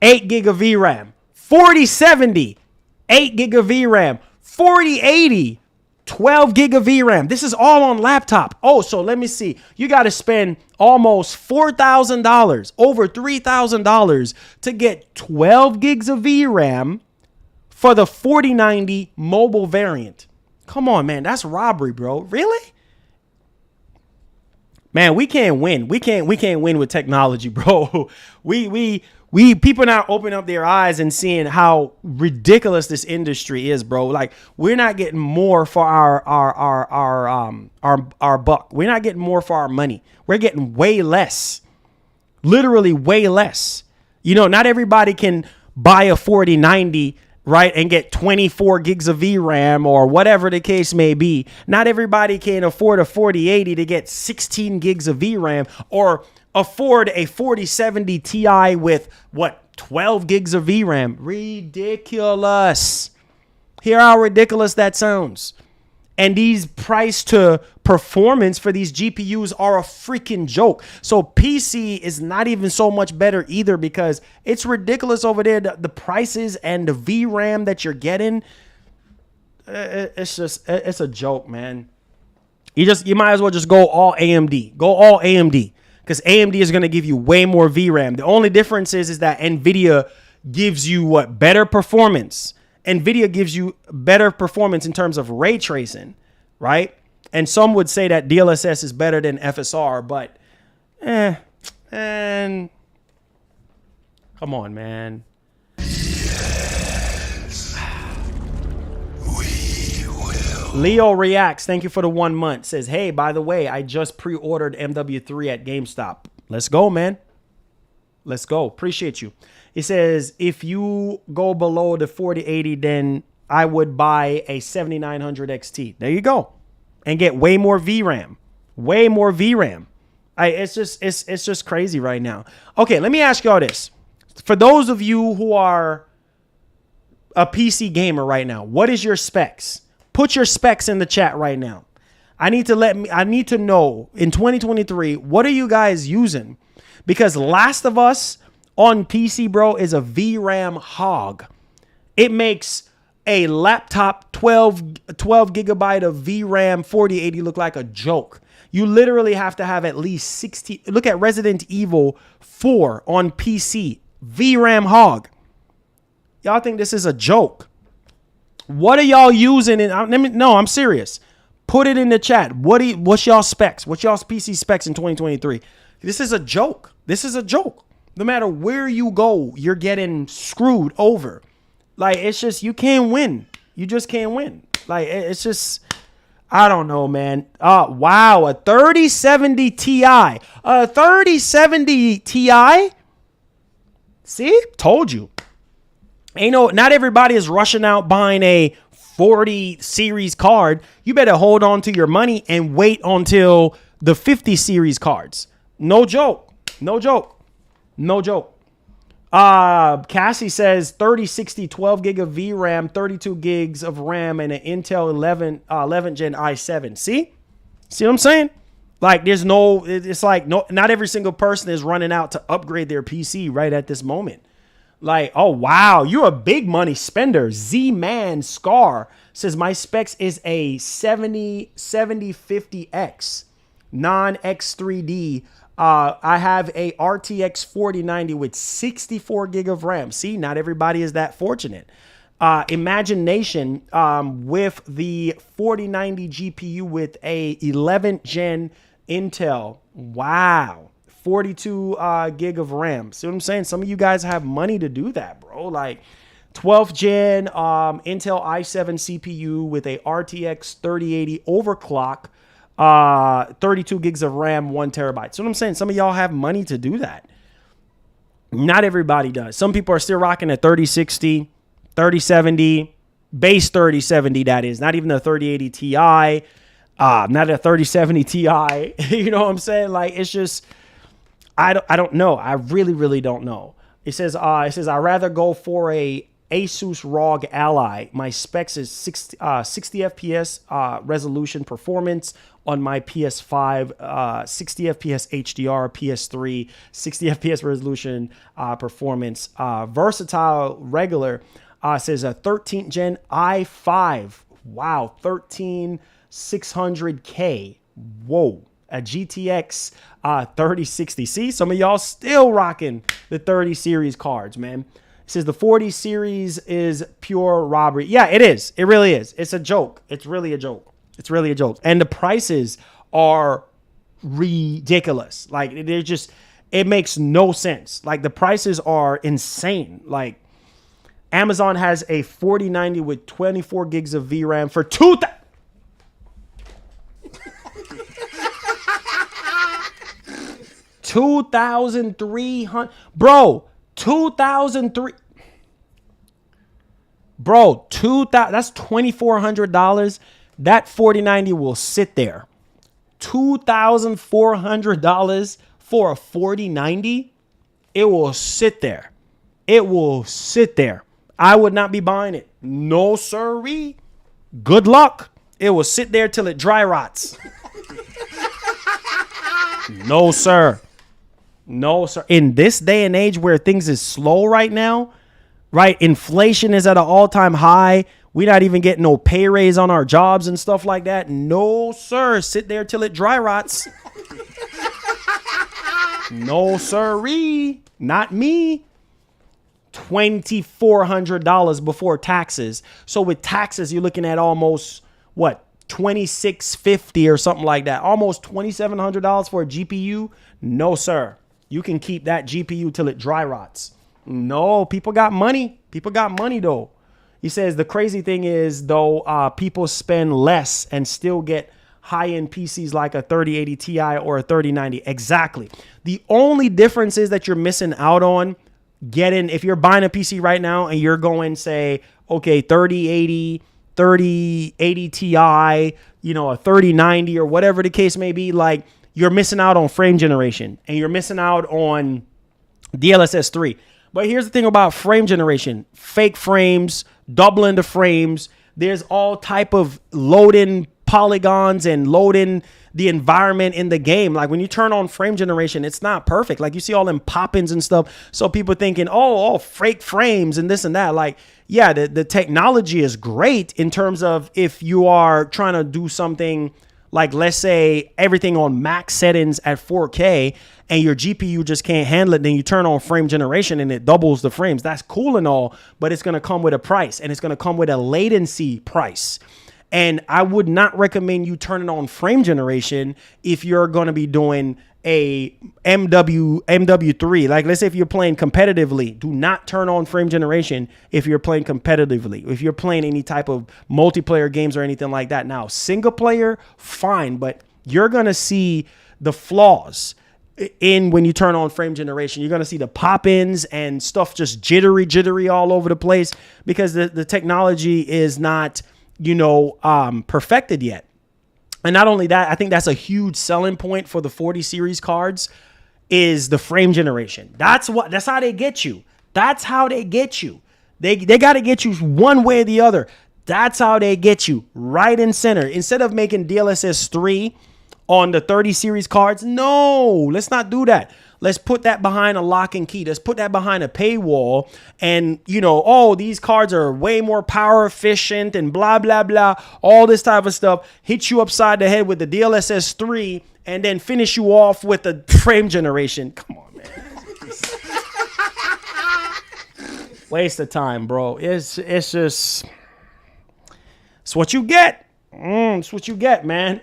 8 gig of VRAM. 4070, 8 gig of VRAM. 4080, 12 gig of VRAM. This is all on laptop. Oh, so let me see. You got to spend almost $4,000, over $3,000 to get 12 gigs of VRAM for the 4090 mobile variant. Come on, man. That's robbery, bro. Really? Man, we can't win. We can't win with technology, bro. We people now open up their eyes and seeing how ridiculous this industry is, bro. Like, we're not getting more for our buck. We're not getting more for our money. We're getting way less. Literally way less. You know, not everybody can buy a 4090, right, and get 24 gigs of VRAM or whatever the case may be. Not everybody can afford a 4080 to get 16 gigs of VRAM, or afford a 4070 Ti with, 12 gigs of VRAM. Ridiculous. Hear how ridiculous that sounds. And these price to performance for these GPUs are a freaking joke. So PC is not even so much better either, because it's ridiculous over there. The prices and the VRAM that you're getting, it's a joke, man. You might as well just go all AMD. Go all AMD. Because AMD is going to give you way more VRAM. The only difference is that NVIDIA gives you better performance. NVIDIA gives you better performance in terms of ray tracing, right? And some would say that DLSS is better than FSR, but and come on, man. Leo Reacts, thank you for the 1 month. Says, hey, by the way, I just pre-ordered MW3 at GameStop. Let's go, man. Let's go. Appreciate you. He says, if you go below the 4080, then I would buy a 7900 XT. There you go. And get way more VRAM. Way more VRAM. It's just crazy right now. Okay, let me ask y'all this. For those of you who are a PC gamer right now, what is your specs? Put your specs in the chat right now. I need to know in 2023, what are you guys using? Because Last of Us on PC, bro, is a VRAM hog. It makes a laptop 12 gigabyte of VRAM 4080 look like a joke. You literally have to have at least 60. Look at Resident Evil 4 on PC. VRAM hog. Y'all think this is a joke? What are y'all using? No, I'm serious. Put it in the chat. What's y'all specs? What's y'all's PC specs in 2023? This is a joke. This is a joke. No matter where you go, you're getting screwed over. Like, it's just, you can't win. You just can't win. Like, it's just, I don't know, man. Wow, a 3070 Ti. A 3070 Ti? See? Told you. Not everybody is rushing out buying a 40 series card. You better hold on to your money and wait until the 50 series cards. No joke. No joke. No joke. Cassie says 3060 12 gig of VRAM, 32 gigs of RAM, and an Intel 11 Gen i7. See what I'm saying? Like, it's like not every single person is running out to upgrade their PC right at this moment. Like, oh, wow, you're a big money spender. Z-Man Scar says my specs is a 7050X, non-X3D. I have a RTX 4090 with 64 gig of RAM. See, not everybody is that fortunate. Imagination with the 4090 GPU with a 11th gen Intel. Wow. 42 gig of RAM. See what I'm saying? Some of you guys have money to do that, bro. Like 12th gen Intel i7 CPU with a RTX 3080 overclock, 32 gigs of RAM, 1 terabyte. So what I'm saying, some of y'all have money to do that. Not everybody does. Some people are still rocking a 3060, 3070, base 3070, that is. Not even a 3080 Ti, not a 3070 Ti. You know what I'm saying? Like, it's just, I don't know. I really don't know. It says I'd rather go for a Asus ROG Ally. My specs is 60 FPS resolution performance on my PS5, 60 FPS HDR, PS3, 60 FPS resolution performance. Versatile regular says a 13th gen i5. Wow, 13600K. Whoa. A GTX 3060. See, some of y'all still rocking the 30 series cards, man. It says the 40 series is pure robbery. Yeah, it is. It really is. It's a joke. It's really a joke. It's really a joke. And the prices are ridiculous. Like, it makes no sense. Like, the prices are insane. Like, Amazon has a 4090 with 24 gigs of VRAM for $2,300. Bro, 2003. Bro, that's $2,400. That 4090 will sit there. $2,400 for a 4090. It will sit there. It will sit there. I would not be buying it. No, sirree. Good luck. It will sit there till it dry rots. No, sir. No, sir. In this day and age where things is slow right now, right? Inflation is at an all-time high. We're not even getting no pay raise on our jobs and stuff like that. No, sir. Sit there till it dry rots. No, sirree. Not me. $2,400 before taxes. So with taxes, you're looking at almost, what, $2,650 or something like that. Almost $2,700 for a GPU. No, sir. You can keep that GPU till it dry rots. No, people got money. People got money, though. He says the crazy thing is, though, people spend less and still get high-end PCs like a 3080 Ti or a 3090. Exactly. The only difference is that you're missing out on if you're buying a PC right now and you're going, say, okay, 3080 Ti, you know, a 3090 or whatever the case may be, like, you're missing out on frame generation and you're missing out on DLSS 3. But here's the thing about frame generation: fake frames, doubling the frames. There's all type of loading polygons and loading the environment in the game. Like when you turn on frame generation, it's not perfect. Like you see all them pop-ins and stuff. So people thinking, oh, fake frames and this and that. Like, yeah, the technology is great in terms of if you are trying to do something like, let's say everything on max settings at 4K and your GPU just can't handle it. Then you turn on frame generation and it doubles the frames. That's cool and all, but it's going to come with a price, and it's going to come with a latency price. And I would not recommend you turning on frame generation if you're going to be doing a MW3. Like, let's say if you're playing competitively, do not turn on frame generation if you're playing competitively. If you're playing any type of multiplayer games or anything like that. Now, single player, fine, but you're going to see the flaws in when you turn on frame generation. You're going to see the pop-ins and stuff just jittery all over the place because the technology is not, perfected yet. And not only that, I think that's a huge selling point for the 40 series cards is the frame generation. That's how they get you. That's how they get you. They got to get you one way or the other. That's how they get you right in center. Instead of making DLSS 3 on the 30 series cards, no, let's not do that. Let's put that behind a lock and key. Let's put that behind a paywall. And, these cards are way more power efficient and blah, blah, blah. All this type of stuff. Hit you upside the head with the DLSS 3 and then finish you off with the frame generation. Come on, man. Waste of time, bro. It's just, it's what you get. It's what you get, man.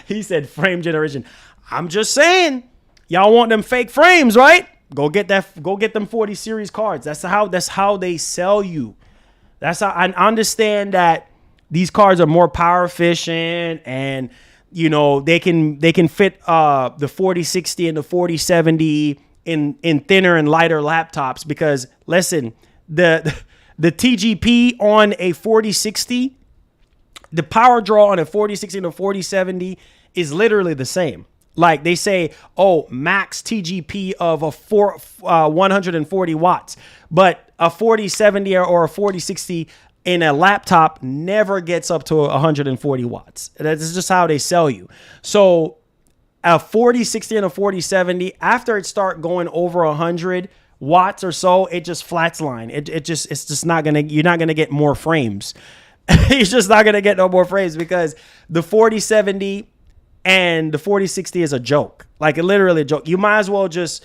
He said frame generation. I'm just saying, y'all want them fake frames, right? Go get them 40 series cards. That's how they sell you. That's how I understand that these cards are more power efficient and they can fit the 4060 and the 4070 in thinner and lighter laptops because listen, the TGP on a 4060, the power draw on a 4060 and a 4070 is literally the same. Like they say, max TGP of 140 watts, but a 4070 or a 4060 in a laptop never gets up to 140 watts. That's just how they sell you. So a 4060 and a 4070, after it start going over 100 watts or so, it just flatline. It's just not you're not gonna get more frames. You're just not gonna get no more frames because the 4070 and the 4060 is a joke, like literally a joke. You might as well just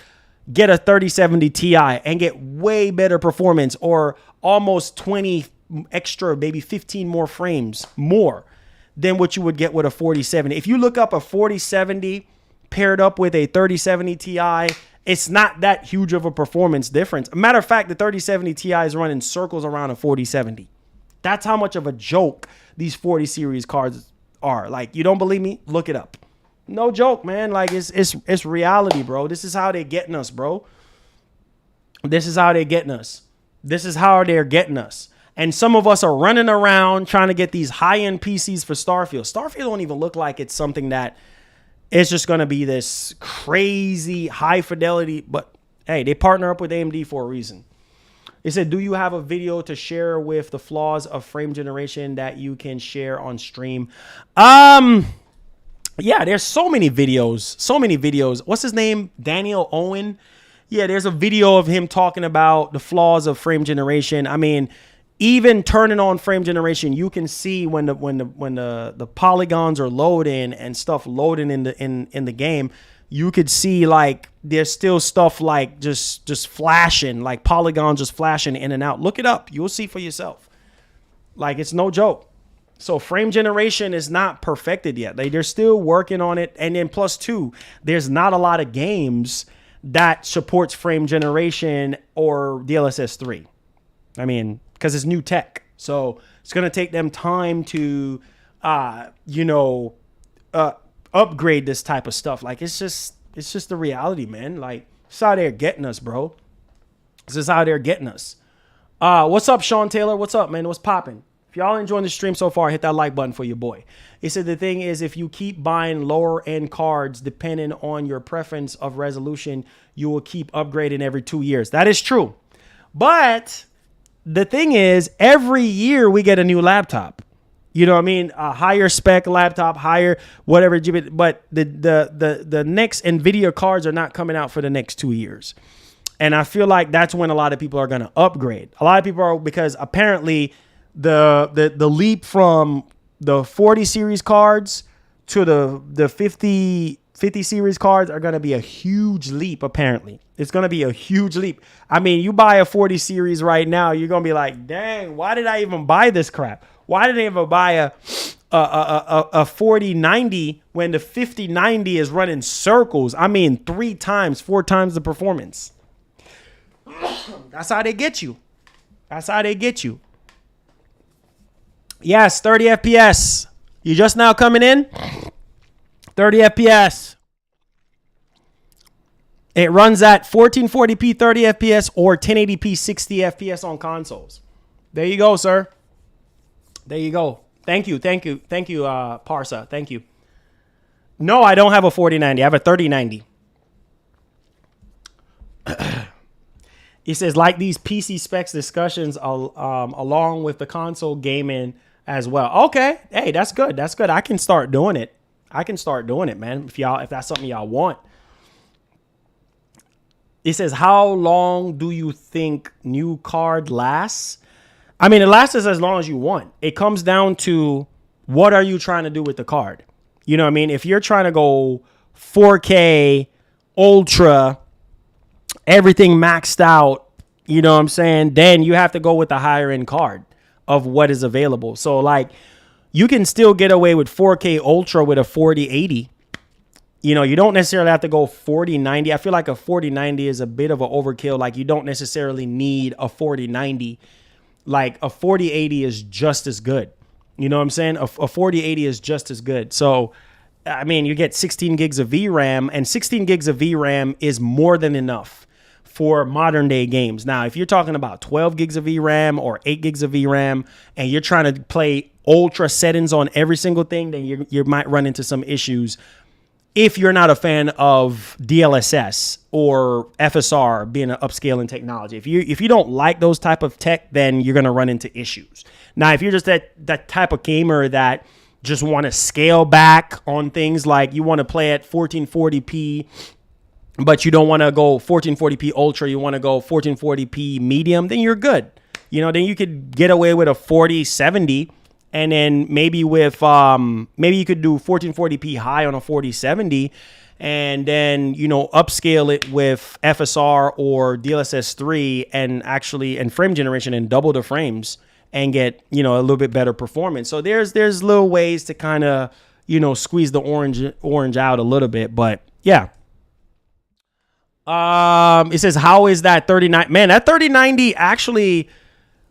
get a 3070 Ti and get way better performance or almost 20 extra, maybe 15 more frames more than what you would get with a 4070. If you look up a 4070 paired up with a 3070 Ti, it's not that huge of a performance difference. Matter of fact, the 3070 Ti is running circles around a 4070. That's how much of a joke these 40 series cards are. Like, you don't believe me? Look it up. No joke, man. Like it's reality, bro. This is how they're getting us, bro. This is how they're getting us. This is how they're getting us. And some of us are running around trying to get these high-end PCs for Starfield. Starfield don't even look like it's something that it's just going to be this crazy high fidelity. But hey, they partner up with AMD for a reason. It said, do you have a video to share with the flaws of frame generation that you can share on stream? Yeah, there's so many videos. What's his name? Daniel Owen. Yeah, there's a video of him talking about the flaws of frame generation. I mean, even turning on frame generation, you can see when the polygons are loading and stuff loading in the game. You could see like there's still stuff like just flashing, like polygons just flashing in and out. Look it up. You'll see for yourself. Like, it's no joke. So frame generation is not perfected yet. They're still working on it. And then plus two, there's not a lot of games that supports frame generation or DLSS 3. I mean, because it's new tech. So it's going to take them time to, upgrade this type of stuff. Like, it's just the reality, man. Like, it's how they're getting us, bro. This is how they're getting us. What's up, Sean Taylor? What's up, man? What's popping? If y'all enjoying the stream so far, hit that like button for your boy. He said the thing is, if you keep buying lower end cards, depending on your preference of resolution, you will keep upgrading every 2 years. That is true. But the thing is, every year we get a new laptop. You know what I mean? A higher spec laptop, higher whatever. But the next NVIDIA cards are not coming out for the next 2 years. And I feel like that's when a lot of people are going to upgrade. A lot of people are, because apparently the leap from the 40 series cards to the 50 series cards are going to be a huge leap. Apparently it's going to be a huge leap. I mean, you buy a 40 series right now, you're going to be like, dang, why did I even buy this crap? Why did I even buy a 4090 when the 5090 is running circles? I mean, 4 times the performance. That's how they get you. That's how they get you. Yes, 30 FPS. You just now coming in? 30 FPS. It runs at 1440p 30 FPS or 1080p 60 FPS on consoles. There you go, sir. There you go. Thank you, Parsa. Thank you. No, I don't have a 4090. I have a 3090. He says, like these PC specs discussions along with the console gaming as well. Okay. Hey, that's good. That's good. I can start doing it. Man. If that's something y'all want. It says, how long do you think new card lasts? I mean, it lasts as long as you want. It comes down to what are you trying to do with the card? You know what I mean? If you're trying to go 4K, ultra, everything maxed out, you know what I'm saying? Then you have to go with the higher end card of what is available. So like you can still get away with 4K ultra with a 4080. You know, you don't necessarily have to go 4090. I feel like a 4090 is a bit of an overkill. Like you don't necessarily need a 4090. Like a 4080 is just as good. You know what I'm saying? A 4080 is just as good. So, I mean, you get 16 gigs of VRAM, and 16 gigs of VRAM is more than enough for modern day games. Now, if you're talking about 12 gigs of VRAM or 8 gigs of VRAM, and you're trying to play ultra settings on every single thing, then you might run into some issues. If you're not a fan of DLSS or FSR being an upscaling technology, if you don't like those type of tech, then you're going to run into issues. Now, if you're just that type of gamer that just want to scale back on things, like you want to play at 1440p, but you don't want to go 1440p ultra, you want to go 1440p medium, then you're good. You know, then you could get away with a 4070. And then maybe with maybe you could do 1440p high on a 4070, and then, you know, upscale it with FSR or DLSS 3 and frame generation and double the frames and get, you know, a little bit better performance. So there's little ways to kind of, you know, squeeze the orange out a little bit. But yeah. It says, how is that 3090? Man, that 3090 actually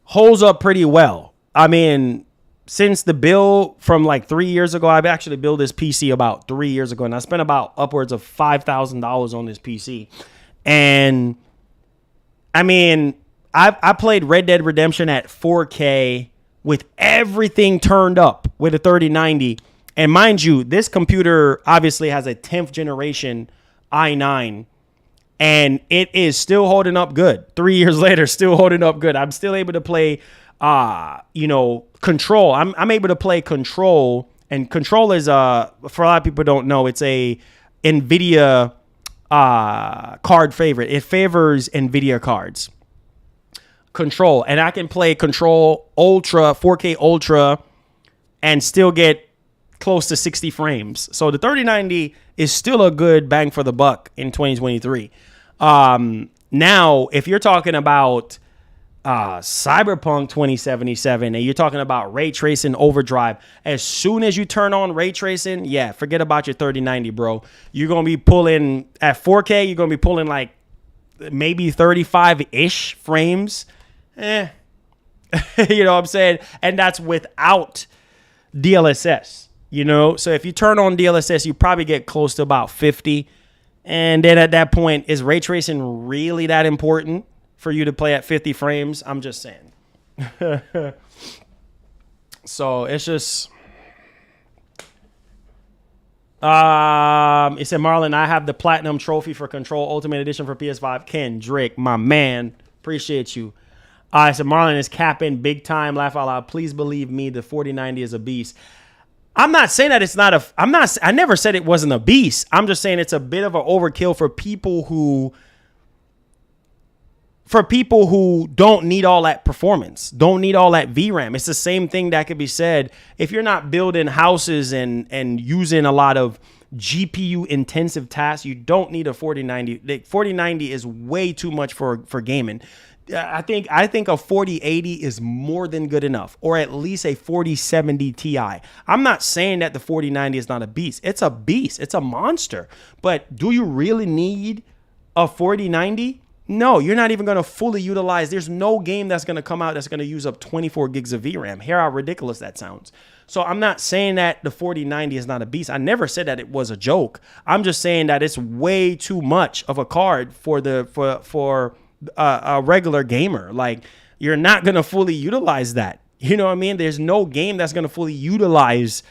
holds up pretty well. I mean, since the build from like 3 years ago, I've actually built this PC about 3 years ago, and I spent about upwards of $5,000 on this PC. And I mean, I played Red Dead Redemption at 4K with everything turned up with a 3090. And mind you, this computer obviously has a 10th generation i9, and it is still holding up good. 3 years later, still holding up good. I'm still able to play you know, Control. I'm able to play Control, and Control is for a lot of people who don't know, it's a NVIDIA card favorite. It favors NVIDIA cards. Control, and I can play Control Ultra, 4K Ultra, and still get close to 60 frames. So the 3090 is still a good bang for the buck in 2023. Now, if you're talking about Cyberpunk 2077 and you're talking about ray tracing overdrive, as soon as you turn on ray tracing, yeah, forget about your 3090, bro. You're going to be pulling at 4K, you're going to be pulling like maybe 35-ish frames. You know what I'm saying? And that's without DLSS, you know? So if you turn on DLSS, you probably get close to about 50. And then at that point, is ray tracing really that important for you to play at 50 frames? I'm just saying. So it's just, it said, Marlon, I have the platinum trophy for Control Ultimate Edition for PS5. Kendrick, my man, appreciate you. So Marlon is capping big time. Laugh out loud. Please believe me, the 4090 is a beast. I'm not saying that it's not I never said it wasn't a beast. I'm just saying it's a bit of an overkill for people who don't need all that performance, don't need all that VRAM. It's the same thing that could be said if you're not building houses and using a lot of GPU intensive tasks. You don't need a 4090. The 4090 is way too much for gaming. I think a 4080 is more than good enough, or at least a 4070 Ti. I'm not saying that the 4090 is not a beast. It's a beast. It's a monster. But do you really need a 4090? No, you're not even going to fully utilize. There's no game that's going to come out that's going to use up 24 gigs of VRAM. Hear how ridiculous that sounds. So I'm not saying that the 4090 is not a beast. I never said that it was a joke. I'm just saying that it's way too much of a card for a regular gamer. Like, you're not going to fully utilize that. You know what I mean? There's no game that's going to fully utilize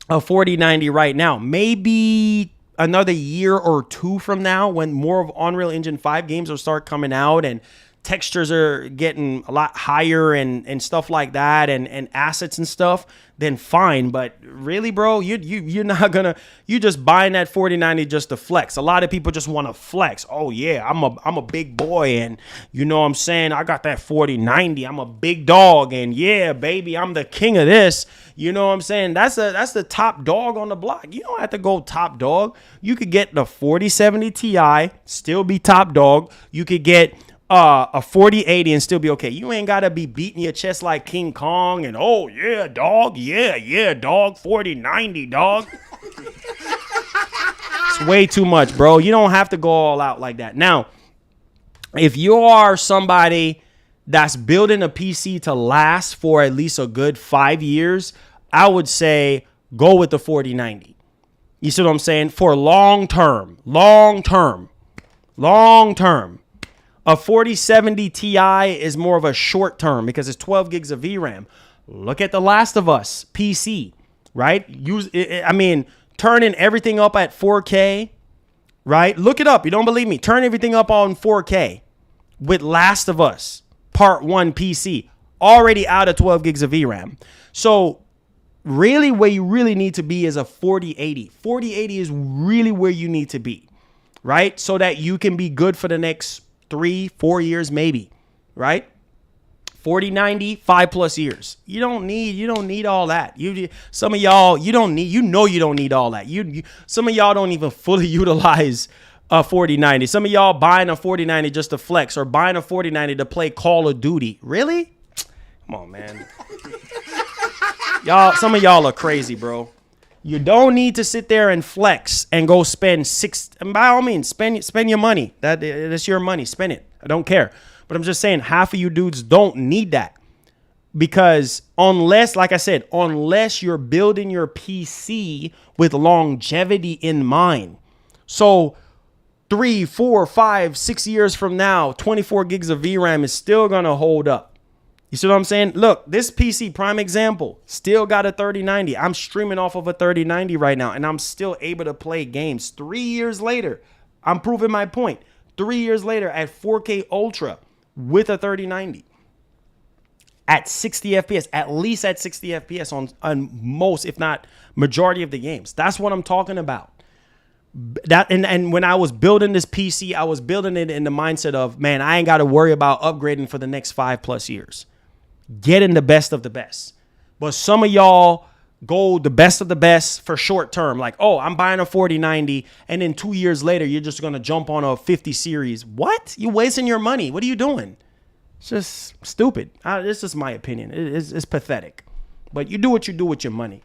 a 4090 right now. Maybe another year or two from now, when more of Unreal Engine 5 games will start coming out and textures are getting a lot higher and stuff like that, and assets and stuff, then fine. But really, bro, you're not gonna, you just buying that 4090 just to flex. A lot of people just want to flex. Oh yeah, I'm a big boy, and you know what I'm saying, I got that 4090, I'm a big dog, and yeah, baby, I'm the king of this. You know what I'm saying? That's the top dog on the block. You don't have to go top dog. You could get the 4070 Ti, still be top dog. You could get a 4080 and still be okay. You ain't gotta be beating your chest like King Kong and oh yeah, dog, yeah, dog, 4090, dog. It's way too much, bro. You don't have to go all out like that. Now, if you are somebody that's building a PC to last for at least a good 5 years, I would say go with the 4090. You see what I'm saying? For long term. A 4070 Ti is more of a short term because it's 12 gigs of VRAM. Look at The Last of Us PC, right? Turning everything up at 4K, right? Look it up. You don't believe me? Turn everything up on 4K with Last of Us Part 1 PC, already out of 12 gigs of VRAM. So really where you really need to be is a 4080. 4080 is really where you need to be, right? So that you can be good for the next 3-4 years, maybe, right? 4090, 5+ years. You don't need all that. Some of y'all, you don't need all that. Some of y'all don't even fully utilize a 4090. Some of y'all buying a 4090 just to flex, or buying a 4090 to play Call of Duty. Really? Come on, man. Some of y'all are crazy, bro. You don't need to sit there and flex and go spend and by all means, spend your money. That's your money. Spend it. I don't care. But I'm just saying, half of you dudes don't need that. Because unless you're building your PC with longevity in mind. So 3, 4, 5, 6 years from now, 24 gigs of VRAM is still going to hold up. You see what I'm saying? Look, this PC, prime example, still got a 3090. I'm streaming off of a 3090 right now, and I'm still able to play games. 3 years later, I'm proving my point. 3 years later at 4K Ultra with a 3090. At 60 FPS, at least at 60 FPS on most, if not majority of the games. That's what I'm talking about. And when I was building this PC, I was building it in the mindset of, man, I ain't got to worry about upgrading for the next 5+ years. Getting the best of the best. But some of y'all go the best of the best for short term. Like, oh, I'm buying a 4090, and then 2 years later, you're just going to jump on a 50 series. What? You wasting your money. What are you doing? It's just stupid. This is my opinion. It's pathetic. But you do what you do with your money.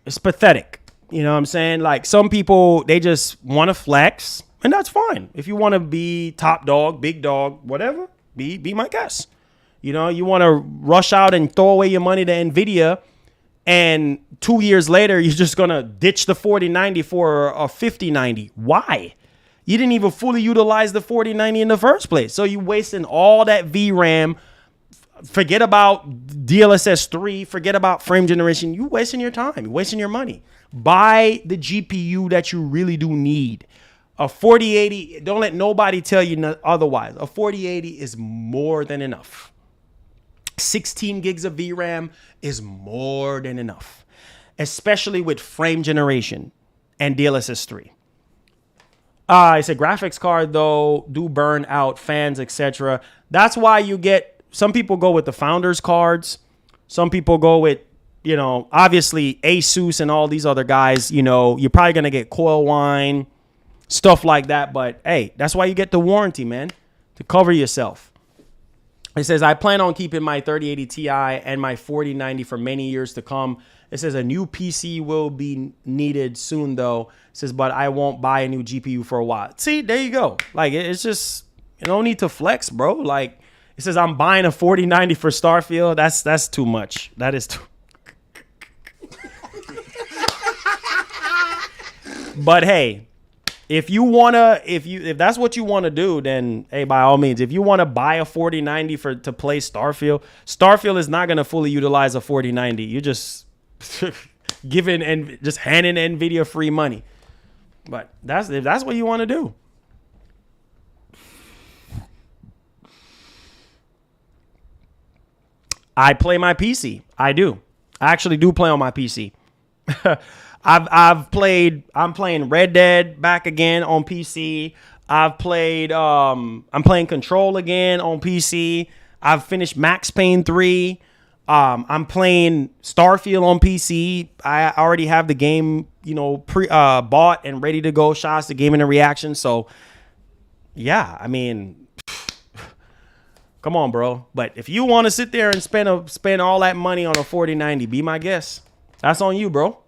It's pathetic. You know what I'm saying? Like, some people, they just want to flex, and that's fine. If you want to be top dog, big dog, whatever, be my guest. You know, you want to rush out and throw away your money to NVIDIA, and 2 years later, you're just going to ditch the 4090 for a 5090. Why? You didn't even fully utilize the 4090 in the first place. So you wasting all that VRAM. Forget about DLSS 3. Forget about frame generation. You wasting your time. You're wasting your money. Buy the GPU that you really do need. A 4080, don't let nobody tell you otherwise. A 4080 is more than enough. 16 gigs of VRAM is more than enough, especially with frame generation and DLSS 3. It's a graphics card, though, do burn out fans, etc. That's why you get, some people go with the Founders cards. Some people go with, you know, obviously Asus and all these other guys, you know, you're probably going to get coil wine, stuff like that. But hey, that's why you get the warranty, man, to cover yourself. It says, I plan on keeping my 3080 Ti and my 4090 for many years to come. It says a new PC will be needed soon, though. It says, but I won't buy a new GPU for a while. See, there you go. Like, it's just, you don't need to flex, bro. Like, it says, I'm buying a 4090 for Starfield. That's too much. That is too. But hey, if that's what you want to do, then hey, by all means, if you want to buy a 4090 to play Starfield is not going to fully utilize a 4090. You just giving and just handing Nvidia free money. But if that's what you want to do. I play my PC. I do. I actually do play on my PC. I'm playing Red Dead back again on PC. I'm playing Control again on PC. I've finished Max Payne 3. I'm playing Starfield on PC. I already have the game, you know, bought and ready to go. Shots the Gaming and Reaction. So yeah, I mean, come on, bro. But if you want to sit there and spend all that money on a 4090, be my guest. That's on you, bro.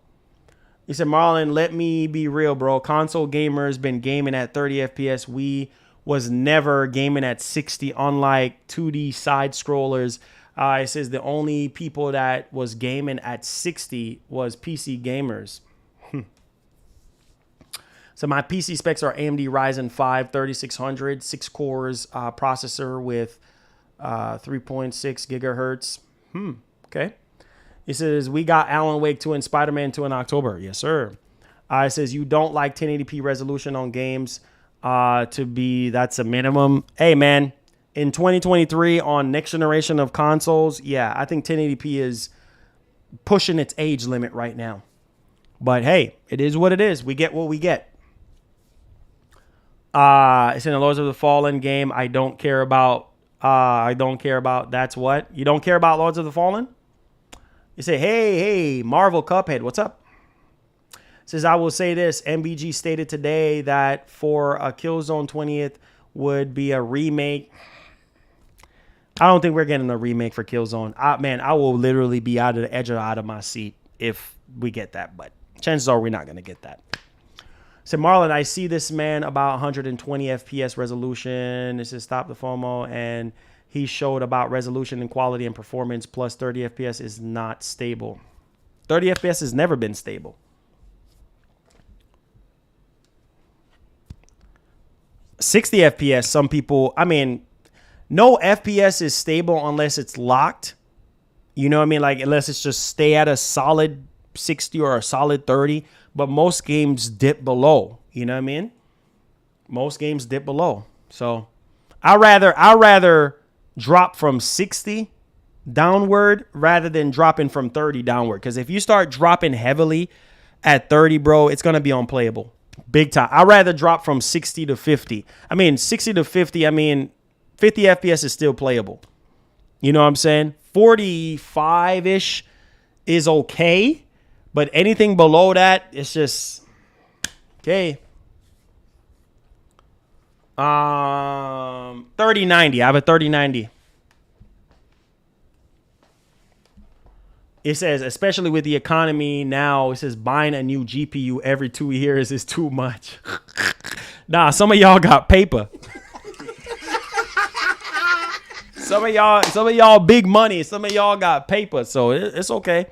He said, Marlon, let me be real, bro. Console gamers been gaming at 30 FPS. We was never gaming at 60, unlike 2D side scrollers. It says the only people that was gaming at 60 was PC gamers. So my PC specs are AMD Ryzen 5 3600, 6 cores, processor with 3.6 gigahertz. Okay. It says, we got Alan Wake 2 and Spider-Man 2 in October. Yes, sir. It says, you don't like 1080p resolution on games that's a minimum. Hey, man, in 2023 on next generation of consoles, yeah, I think 1080p is pushing its age limit right now. But hey, it is what it is. We get what we get. It's in the Lords of the Fallen game. I don't care about. That's what? You don't care about Lords of the Fallen? You say, hey, Marvel Cuphead, what's up? Says, I will say this. MBG stated today that for a Killzone 20th would be a remake. I don't think we're getting a remake for Killzone. Man, I will literally be out of my seat if we get that. But chances are we're not going to get that. So, Marlon, I see this man about 120 FPS resolution. This is Stop the FOMO. And he showed about resolution and quality and performance plus 30 FPS is not stable. 30 FPS has never been stable. 60 FPS, some people, I mean, no FPS is stable unless it's locked. You know what I mean? Like, unless it's just stay at a solid 60 or a solid 30. But most games dip below. You know what I mean? Most games dip below. So I'd rather drop from 60 downward rather than dropping from 30 downward. Because if you start dropping heavily at 30, bro, it's going to be unplayable. Big time. I'd rather drop from 60 to 50. I mean, 60 to 50, I mean, 50 FPS is still playable. You know what I'm saying? 45-ish is okay. But anything below that, it's just, okay. 3090. I have a 3090. It says, especially with the economy now, it says buying a new GPU every 2 years is too much. Nah, some of y'all got paper. Some of y'all big money. Some of y'all got paper, so it's okay.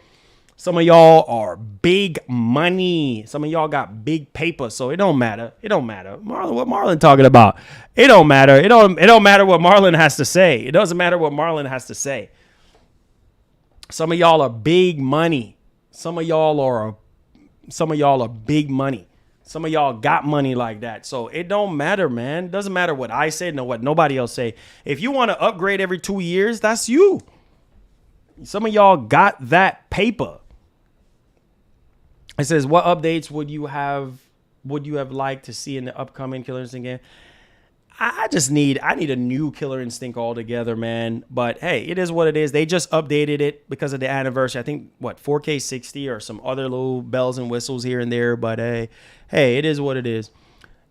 Some of y'all are big money. Some of y'all got big paper, so it don't matter. It don't matter. Marlon, what Marlon talking about? It don't matter. It don't matter what Marlon has to say. It doesn't matter what Marlon has to say. Some of y'all are big money. Some of y'all are big money. Some of y'all got money like that. So it don't matter, man. It doesn't matter what I say, no what nobody else say. If you want to upgrade every 2 years, that's you. Some of y'all got that paper. It says, what updates would you have liked to see in the upcoming Killer Instinct game? I need a new Killer Instinct altogether, man. But hey, it is what it is. They just updated it because of the anniversary. I think 4K 60 or some other little bells and whistles here and there. But hey, it is what it is.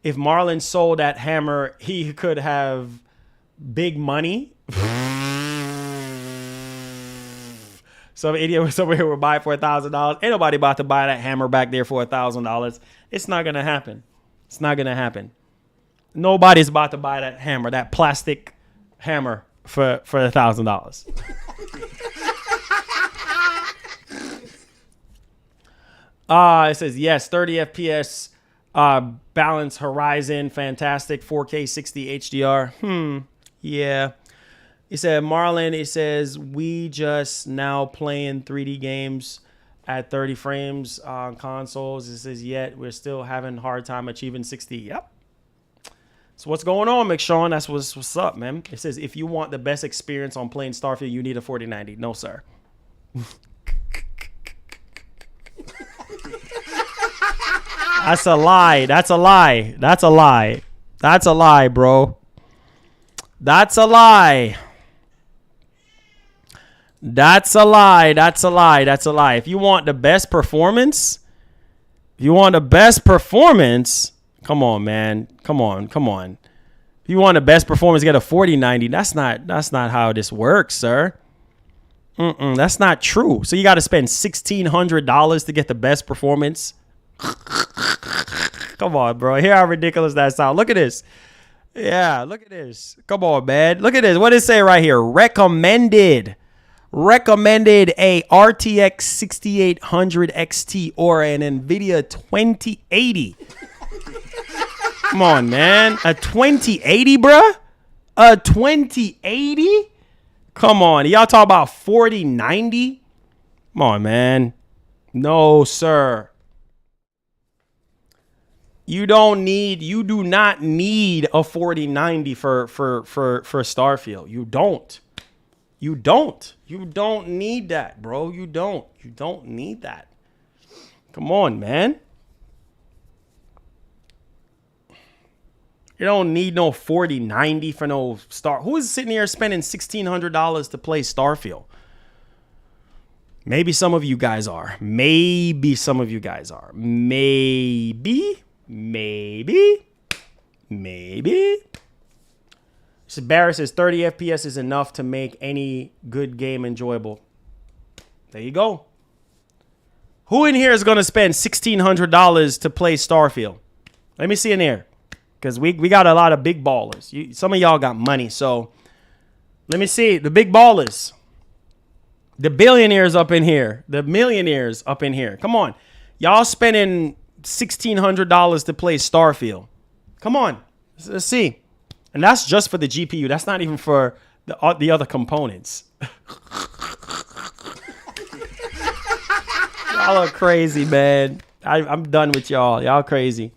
If Marlon sold that hammer, he could have big money. Some idiot was over here would buy it for $1,000. Ain't nobody about to buy that hammer back there for $1,000. It's not gonna happen. It's not gonna happen. Nobody's about to buy that hammer, that plastic hammer for $1,000. It says yes, 30 FPS, balance Horizon, fantastic, 4K 60 HDR. Yeah. He said, Marlon, it says, we just now playing 3D games at 30 frames on consoles. It says, yet we're still having a hard time achieving 60. Yep. So what's going on, McShawn? That's what's up, man. It says, if you want the best experience on playing Starfield, you need a 4090. No, sir. That's a lie. That's a lie. That's a lie. That's a lie, bro. That's a lie. That's a lie. That's a lie. That's a lie. If you want the best performance, come on, man. Come on. If you want the best performance, get a 4090. That's not how this works, sir. That's not true. So you got to spend $1,600 to get the best performance. Come on, bro. Hear how ridiculous that sounds. Look at this. Yeah, look at this. Come on, man. Look at this. What does it say right here? Recommended a RTX 6800 XT or an NVIDIA 2080. Come on, man. A 2080, bruh? A 2080? Come on. Y'all talk about 4090? Come on, man. No, sir. You do not need a 4090 for Starfield. You don't need that, bro. You don't need that. Come on, man. You don't need no 4090 for no Who is sitting here spending $1,600 to play Starfield? Maybe some of you guys are. Maybe. So Barrett says 30 FPS is enough to make any good game enjoyable. There you go. Who in here is going to spend $1,600 to play Starfield? Let me see in here. Because we got a lot of big ballers. Some of y'all got money. So let me see. The big ballers. The billionaires up in here. The millionaires up in here. Come on. Y'all spending $1,600 to play Starfield. Come on. Let's see. And that's just for the GPU. That's not even for the other components. Y'all are crazy, man. I'm done with y'all. Y'all crazy.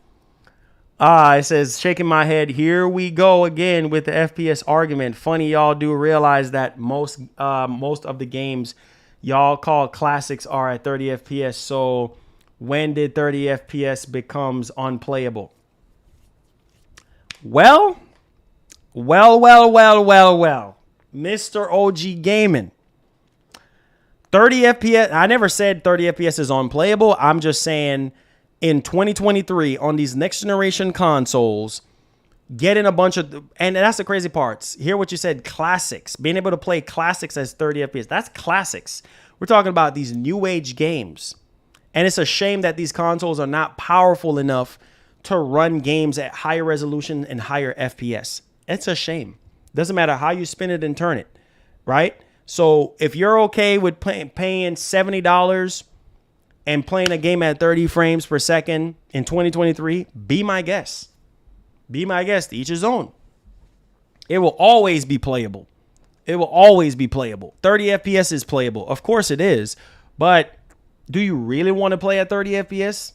It says, shaking my head. Here we go again with the FPS argument. Funny, y'all do realize that most of the games y'all call classics are at 30 FPS. So when did 30 FPS becomes unplayable? Well. Mr. OG Gaming. 30 FPS. I never said 30 FPS is unplayable. I'm just saying in 2023 on these next generation consoles, getting a bunch of, and that's the crazy parts. Hear what you said, classics. Being able to play classics as 30 FPS. That's classics. We're talking about these new age games. And it's a shame that these consoles are not powerful enough to run games at higher resolution and higher FPS. It's a shame. Doesn't matter how you spin it and turn it, right? So if you're okay with paying $70 and playing a game at 30 frames per second in 2023, be my guest. Be my guest. Each his own. It will always be playable. 30 FPS is playable. Of course it is. But do you really want to play at 30 FPS?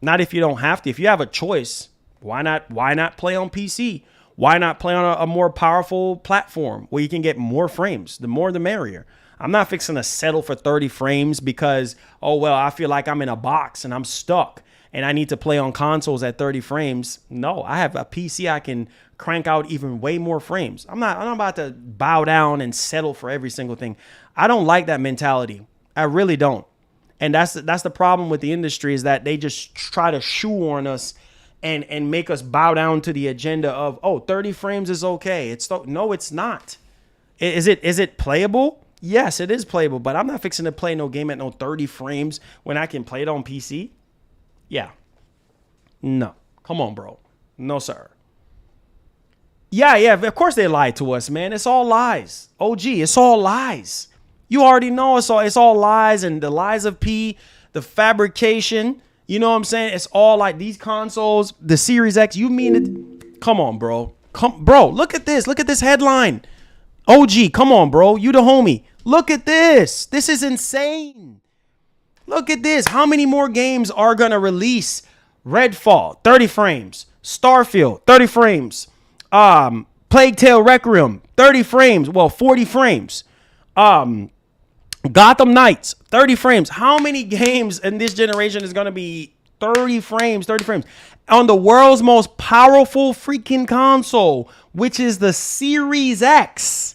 Not if you don't have to. If you have a choice, why not play on PC? Why not play on a more powerful platform where you can get more frames? The more the merrier. I'm not fixing to settle for 30 frames because, oh, well, I feel like I'm in a box and I'm stuck and I need to play on consoles at 30 frames. No, I have a PC. I can crank out even way more frames. I'm not about to bow down and settle for every single thing. I don't like that mentality. I really don't. And that's the problem with the industry, is that they just try to shoehorn us and make us bow down to the agenda of, oh, 30 frames is okay. No, it's not. Is it playable? Yes, it is playable, but I'm not fixing to play no game at no 30 frames when I can play it on PC. Yeah. No. Come on, bro. No, sir. Yeah, of course they lied to us, man. It's all lies. OG, it's all lies. You already know it's all lies, and the lies of P, the fabrication. You know what I'm saying? It's all like these consoles, the Series X. You mean it? Come on, bro. Bro, look at this. Look at this headline. OG, come on, bro. You the homie. Look at this. This is insane. Look at this. How many more games are going to release? Redfall, 30 frames. Starfield, 30 frames. Plague Tale Requiem, 30 frames. Well, 40 frames. Gotham Knights, 30 frames. How many games in this generation is going to be 30 frames, 30 frames? On the world's most powerful freaking console, which is the Series X.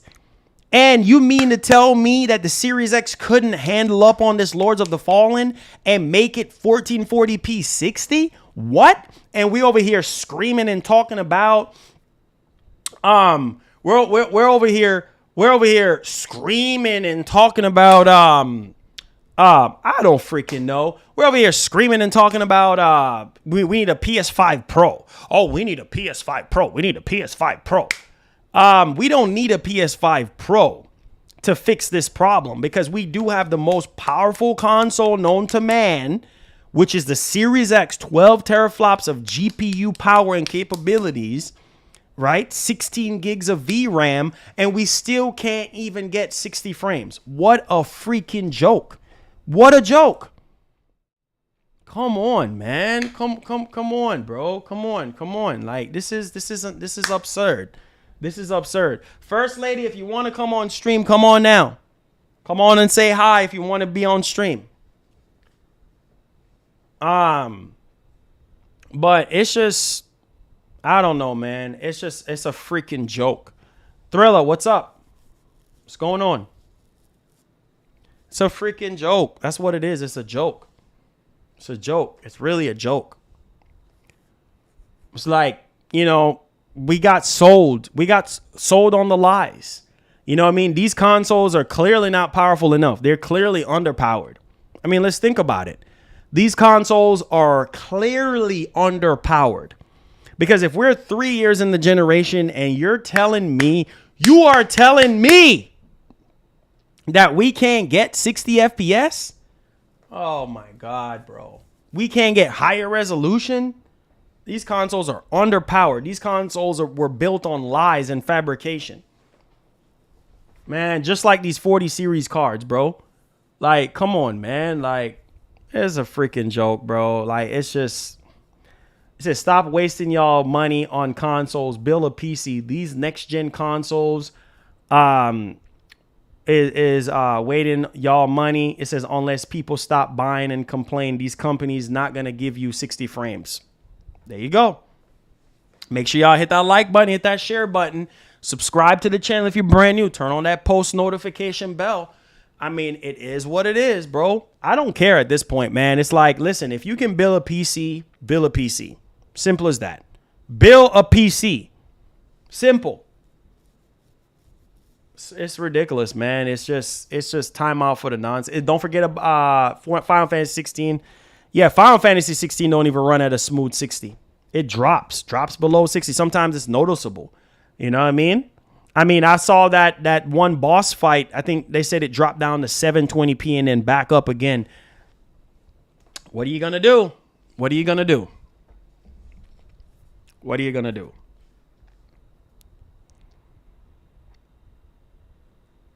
And you mean to tell me that the Series X couldn't handle up on this Lords of the Fallen and make it 1440p 60? What? And we over here screaming and talking about we're over here screaming and talking about I don't freaking know. We're over here screaming and talking about we need a PS5 Pro. Oh, we need a PS5 Pro. We need a PS5 Pro. We don't need a PS5 Pro to fix this problem, because we do have the most powerful console known to man, which is the Series X, 12 teraflops of GPU power and capabilities, right? 16 gigs of VRAM, and we still can't even get 60 frames. What a freaking joke. What a joke. Come on, man. Come on, bro. Come on. Like, this is absurd. This is absurd. First lady, if you want to come on stream, come on now. Come on and say hi if you want to be on stream. But it's just, I don't know, man. It's a freaking joke. Thriller, what's up? What's going on? It's a freaking joke. That's what it is. It's a joke. It's a joke. It's really a joke. It's like, you know, we got sold. We got sold on the lies. You know what I mean? These consoles are clearly not powerful enough. They're clearly underpowered. I mean, let's think about it. These consoles are clearly underpowered. Because if we're 3 years in the generation and you are telling me that we can't get 60 FPS? Oh my God, bro. We can't get higher resolution? These consoles are underpowered. These consoles were built on lies and fabrication. Man, just like these 40 series cards, bro. Like, come on, man. Like, it's a freaking joke, bro. Like, it's just stop wasting y'all money on consoles. Build a PC. These next gen consoles is waiting y'all money. It says unless people stop buying and complain, these companies not gonna give you 60 frames. There you go. Make sure y'all hit that like button, hit that share button, subscribe to the channel if you're brand new, turn on that post notification bell. I mean, it is what it is, bro. I don't care at this point, man. It's like, listen, if you can build a PC, build a PC. Simple as that. Build a PC. Simple. It's ridiculous, man. It's just time out for the nonsense. Don't forget about Final Fantasy 16. Yeah, Final Fantasy 16 don't even run at a smooth 60. It drops below 60. Sometimes it's noticeable. You know what I mean? I saw that one boss fight. I think they said it dropped down to 720p and then back up again. What are you going to do? What are you going to do? What are you going to do?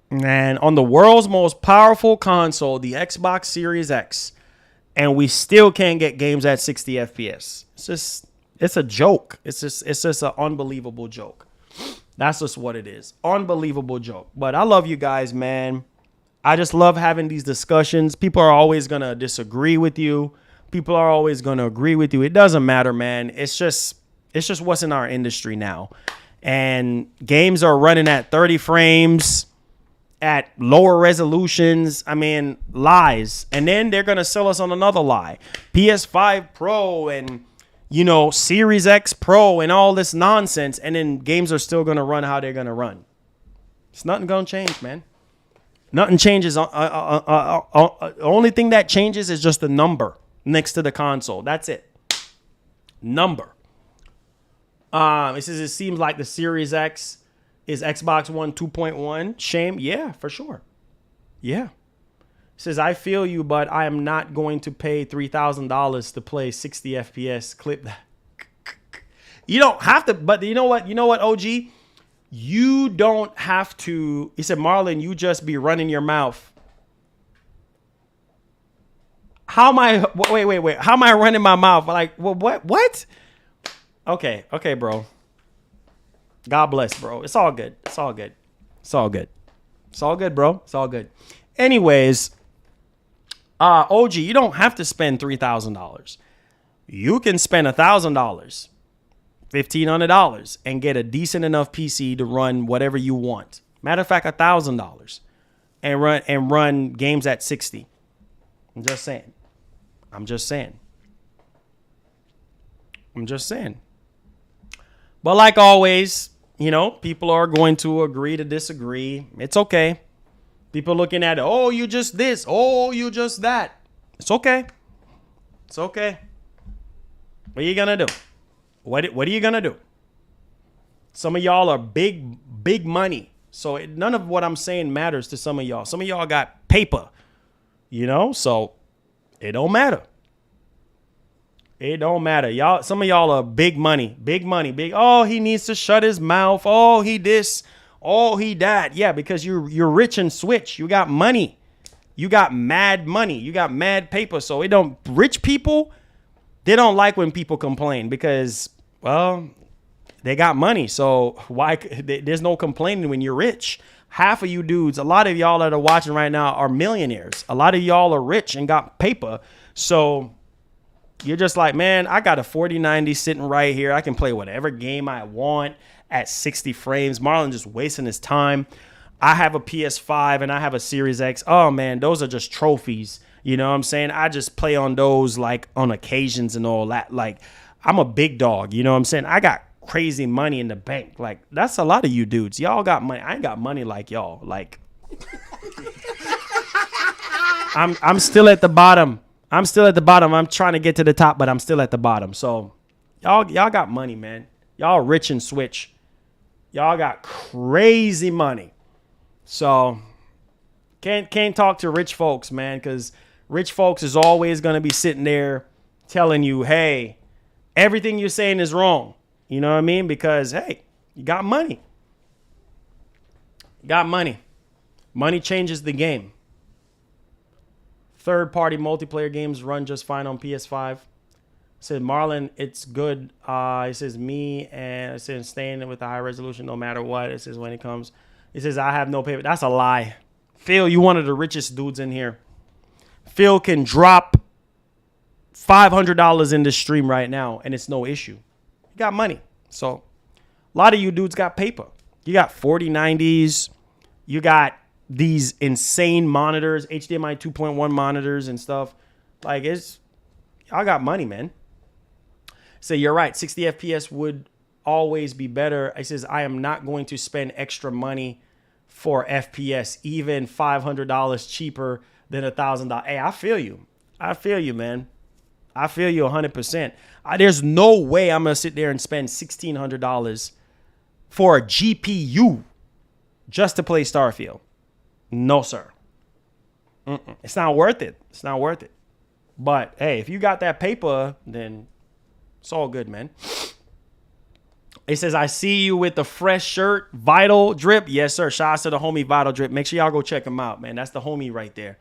And on the world's most powerful console, the Xbox Series X, and we still can't get games at 60 FPS. It's a joke. It's just an unbelievable joke. That's just what it is. Unbelievable joke. But I love you guys, man. I just love having these discussions. People are always going to disagree with you. People are always going to agree with you. It doesn't matter, man. It's just what's in our industry now. And games are running at 30 frames at lower resolutions. I mean, lies. And then they're going to sell us on another lie. PS5 Pro and, you know, Series X Pro and all this nonsense. And then games are still going to run how they're going to run. It's nothing going to change, man. Nothing changes. The only thing that changes is just the number next to the console. That's it. Number. It says it seems like the Series X is Xbox One 2.1. Shame. Yeah, for sure. Yeah. It says, I feel you, but I am not going to pay $3,000 to play 60 FPS. Clip that. You don't have to, but you know what? You know what, OG? You don't have to. He said, Marlon, you just be running your mouth. How am I? Wait. How am I running my mouth? Like, what? Okay, bro. God bless, bro. It's all good. It's all good, bro. It's all good. Anyways, OG, you don't have to spend $3,000. You can spend $1,000. $1,500 and get a decent enough PC to run whatever you want. Matter of fact, $1,000 and run games at 60. I'm just saying. But like always, you know, people are going to agree to disagree. It's okay. People looking at it, oh, you just this, oh, you just that. It's okay. What are you gonna do? What are you going to do? Some of y'all are big money. So none of what I'm saying matters to some of y'all. Some of y'all got paper, you know, so it don't matter. Y'all, some of y'all are big money. Oh, he needs to shut his mouth. Oh, he this. Oh, he that. Yeah, because you're rich and switch. You got money. You got mad money. You got mad paper. So rich people, they don't like when people complain because, well, they got money. So why? There's no complaining when you're rich. Half of you dudes, a lot of y'all that are watching right now are millionaires. A lot of y'all are rich and got paper. So you're just like, man, I got a 4090 sitting right here. I can play whatever game I want at 60 frames. Marlon just wasting his time. I have a PS5 and I have a Series X. Oh, man, those are just trophies. You know what I'm saying? I just play on those like on occasions and all that. Like, I'm a big dog. You know what I'm saying? I got crazy money in the bank. Like, that's a lot of you dudes. Y'all got money. I ain't got money like y'all. Like, I'm still at the bottom. I'm trying to get to the top, but I'm still at the bottom. So y'all got money, man. Y'all rich and switch. Y'all got crazy money. So can't talk to rich folks, man, because rich folks is always going to be sitting there telling you, hey, everything you're saying is wrong. You know what I mean? Because, hey, you got money. Money changes the game. Third-party multiplayer games run just fine on PS5. Said Marlon, it's good. It says me and it says staying with the high resolution no matter what. It says when it comes. It says I have no paper. That's a lie. Phil, you one of the richest dudes in here. Phil can drop $500 in the stream right now and it's no issue. You got money. So a lot of you dudes got paper. You got 4090s. You got these insane monitors, HDMI 2.1 monitors and stuff. Like, y'all got money, man. So you're right. 60 FPS would always be better. It says, I am not going to spend extra money for FPS, even $500 cheaper than $1,000. Hey, I feel you, man. I feel you 100%. There's no way I'm going to sit there and spend $1,600 for a GPU just to play Starfield. No, sir. It's not worth it. But, hey, if you got that paper, then it's all good, man. It says, I see you with the fresh shirt, Vital Drip. Yes, sir. Shout out to the homie Vital Drip. Make sure y'all go check him out, man. That's the homie right there.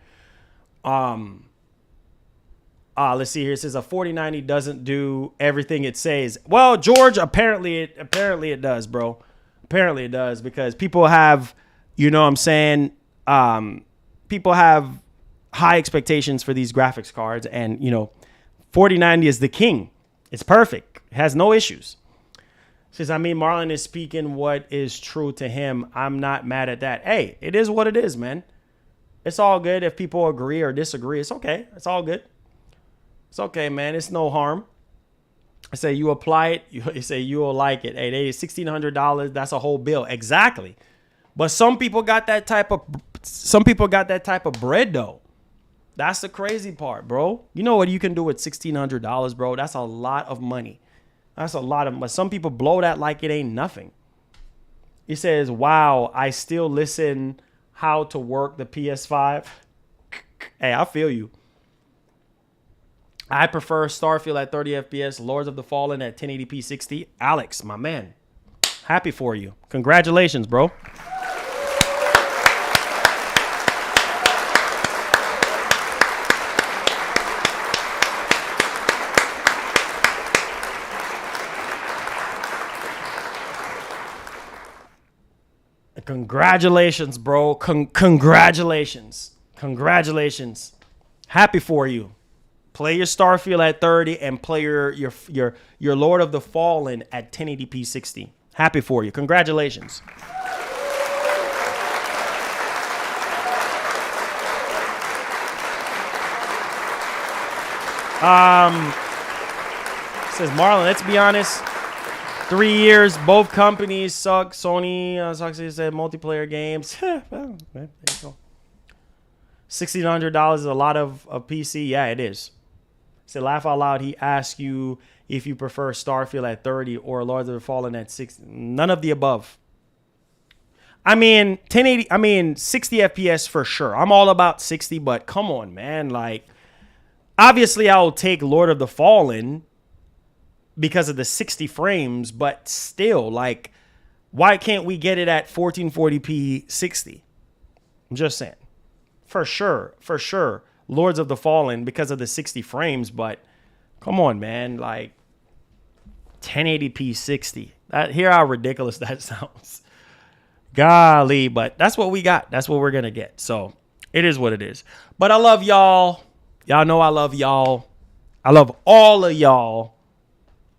Let's see here. It says a 4090 doesn't do everything it says. Well, George, apparently it does, bro. Apparently it does, because people have, you know what I'm saying, people have high expectations for these graphics cards, and, you know, 4090 is the king. It's perfect. It has no issues. It says, I mean, Marlon is speaking what is true to him. I'm not mad at that. Hey, it is what it is, man. It's all good. If people agree or disagree, it's okay. It's all good. It's okay, man. It's no harm. I say you apply it. You say you will like it. Hey, they $1,600. That's a whole bill. Exactly. But some people got that type of bread though. That's the crazy part, bro. You know what you can do with $1,600, bro? That's a lot of money. That's a lot of. But some people blow that like it ain't nothing. He says, "Wow, I still listen how to work the PS5." Hey, I feel you. I prefer Starfield at 30 FPS, Lords of the Fallen at 1080p 60. Alex, my man, happy for you. Congratulations, bro. Congratulations, bro. Congratulations. Congratulations. Happy for you. Play your Starfield at 30 and play your Lord of the Fallen at 1080p 60. Happy for you. Congratulations. Says Marlon, let's be honest. 3 years, both companies suck. Sony sucks. He said multiplayer games. Well, there you go. $1,600 is a lot of a PC. Yeah, it is. Said laugh out loud. He asked you if you prefer Starfield at 30 or Lords of the Fallen at 60. None of the above. I mean, 1080. I mean, 60 FPS for sure. I'm all about 60, but come on, man. Like, obviously, I'll take Lord of the Fallen because of the 60 frames, but still, like, why can't we get it at 1440p 60? I'm just saying. For sure, Lords of the Fallen because of the 60 frames, but come on, man, like 1080p 60. Hear how ridiculous that sounds. Golly, but that's what we got. That's what we're going to get. So it is what it is. But I love y'all. Y'all know I love y'all. I love all of y'all.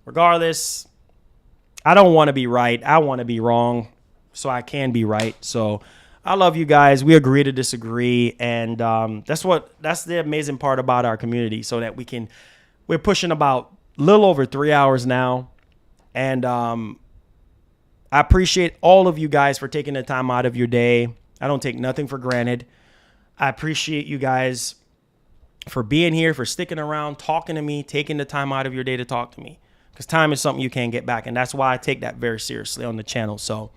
Regardless, I don't want to be right. I want to be wrong so I can be right. So I love you guys. We agree to disagree. And that's the amazing part about our community, so that we're pushing about a little over 3 hours now. And I appreciate all of you guys for taking the time out of your day. I don't take nothing for granted. I appreciate you guys for being here, for sticking around, talking to me, taking the time out of your day to talk to me. Because time is something you can't get back. And that's why I take that very seriously on the channel. So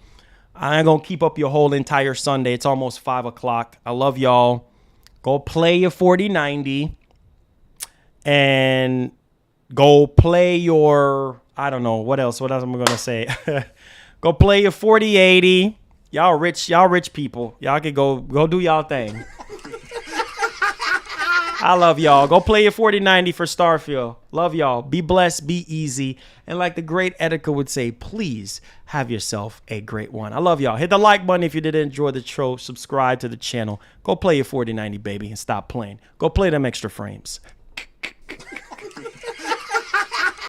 I ain't going to keep up your whole entire Sunday. It's almost 5 o'clock. I love y'all. Go play your 4090. And go play your, I don't know, what else am I going to say? Go play your 4080. Y'all rich people. Y'all can go do y'all thing. I love y'all. Go play your 4090 for Starfield. Love y'all. Be blessed. Be easy. And like the great Etika would say, please have yourself a great one. I love y'all. Hit the like button if you did enjoy the show. Subscribe to the channel. Go play your 4090, baby, and stop playing. Go play them extra frames.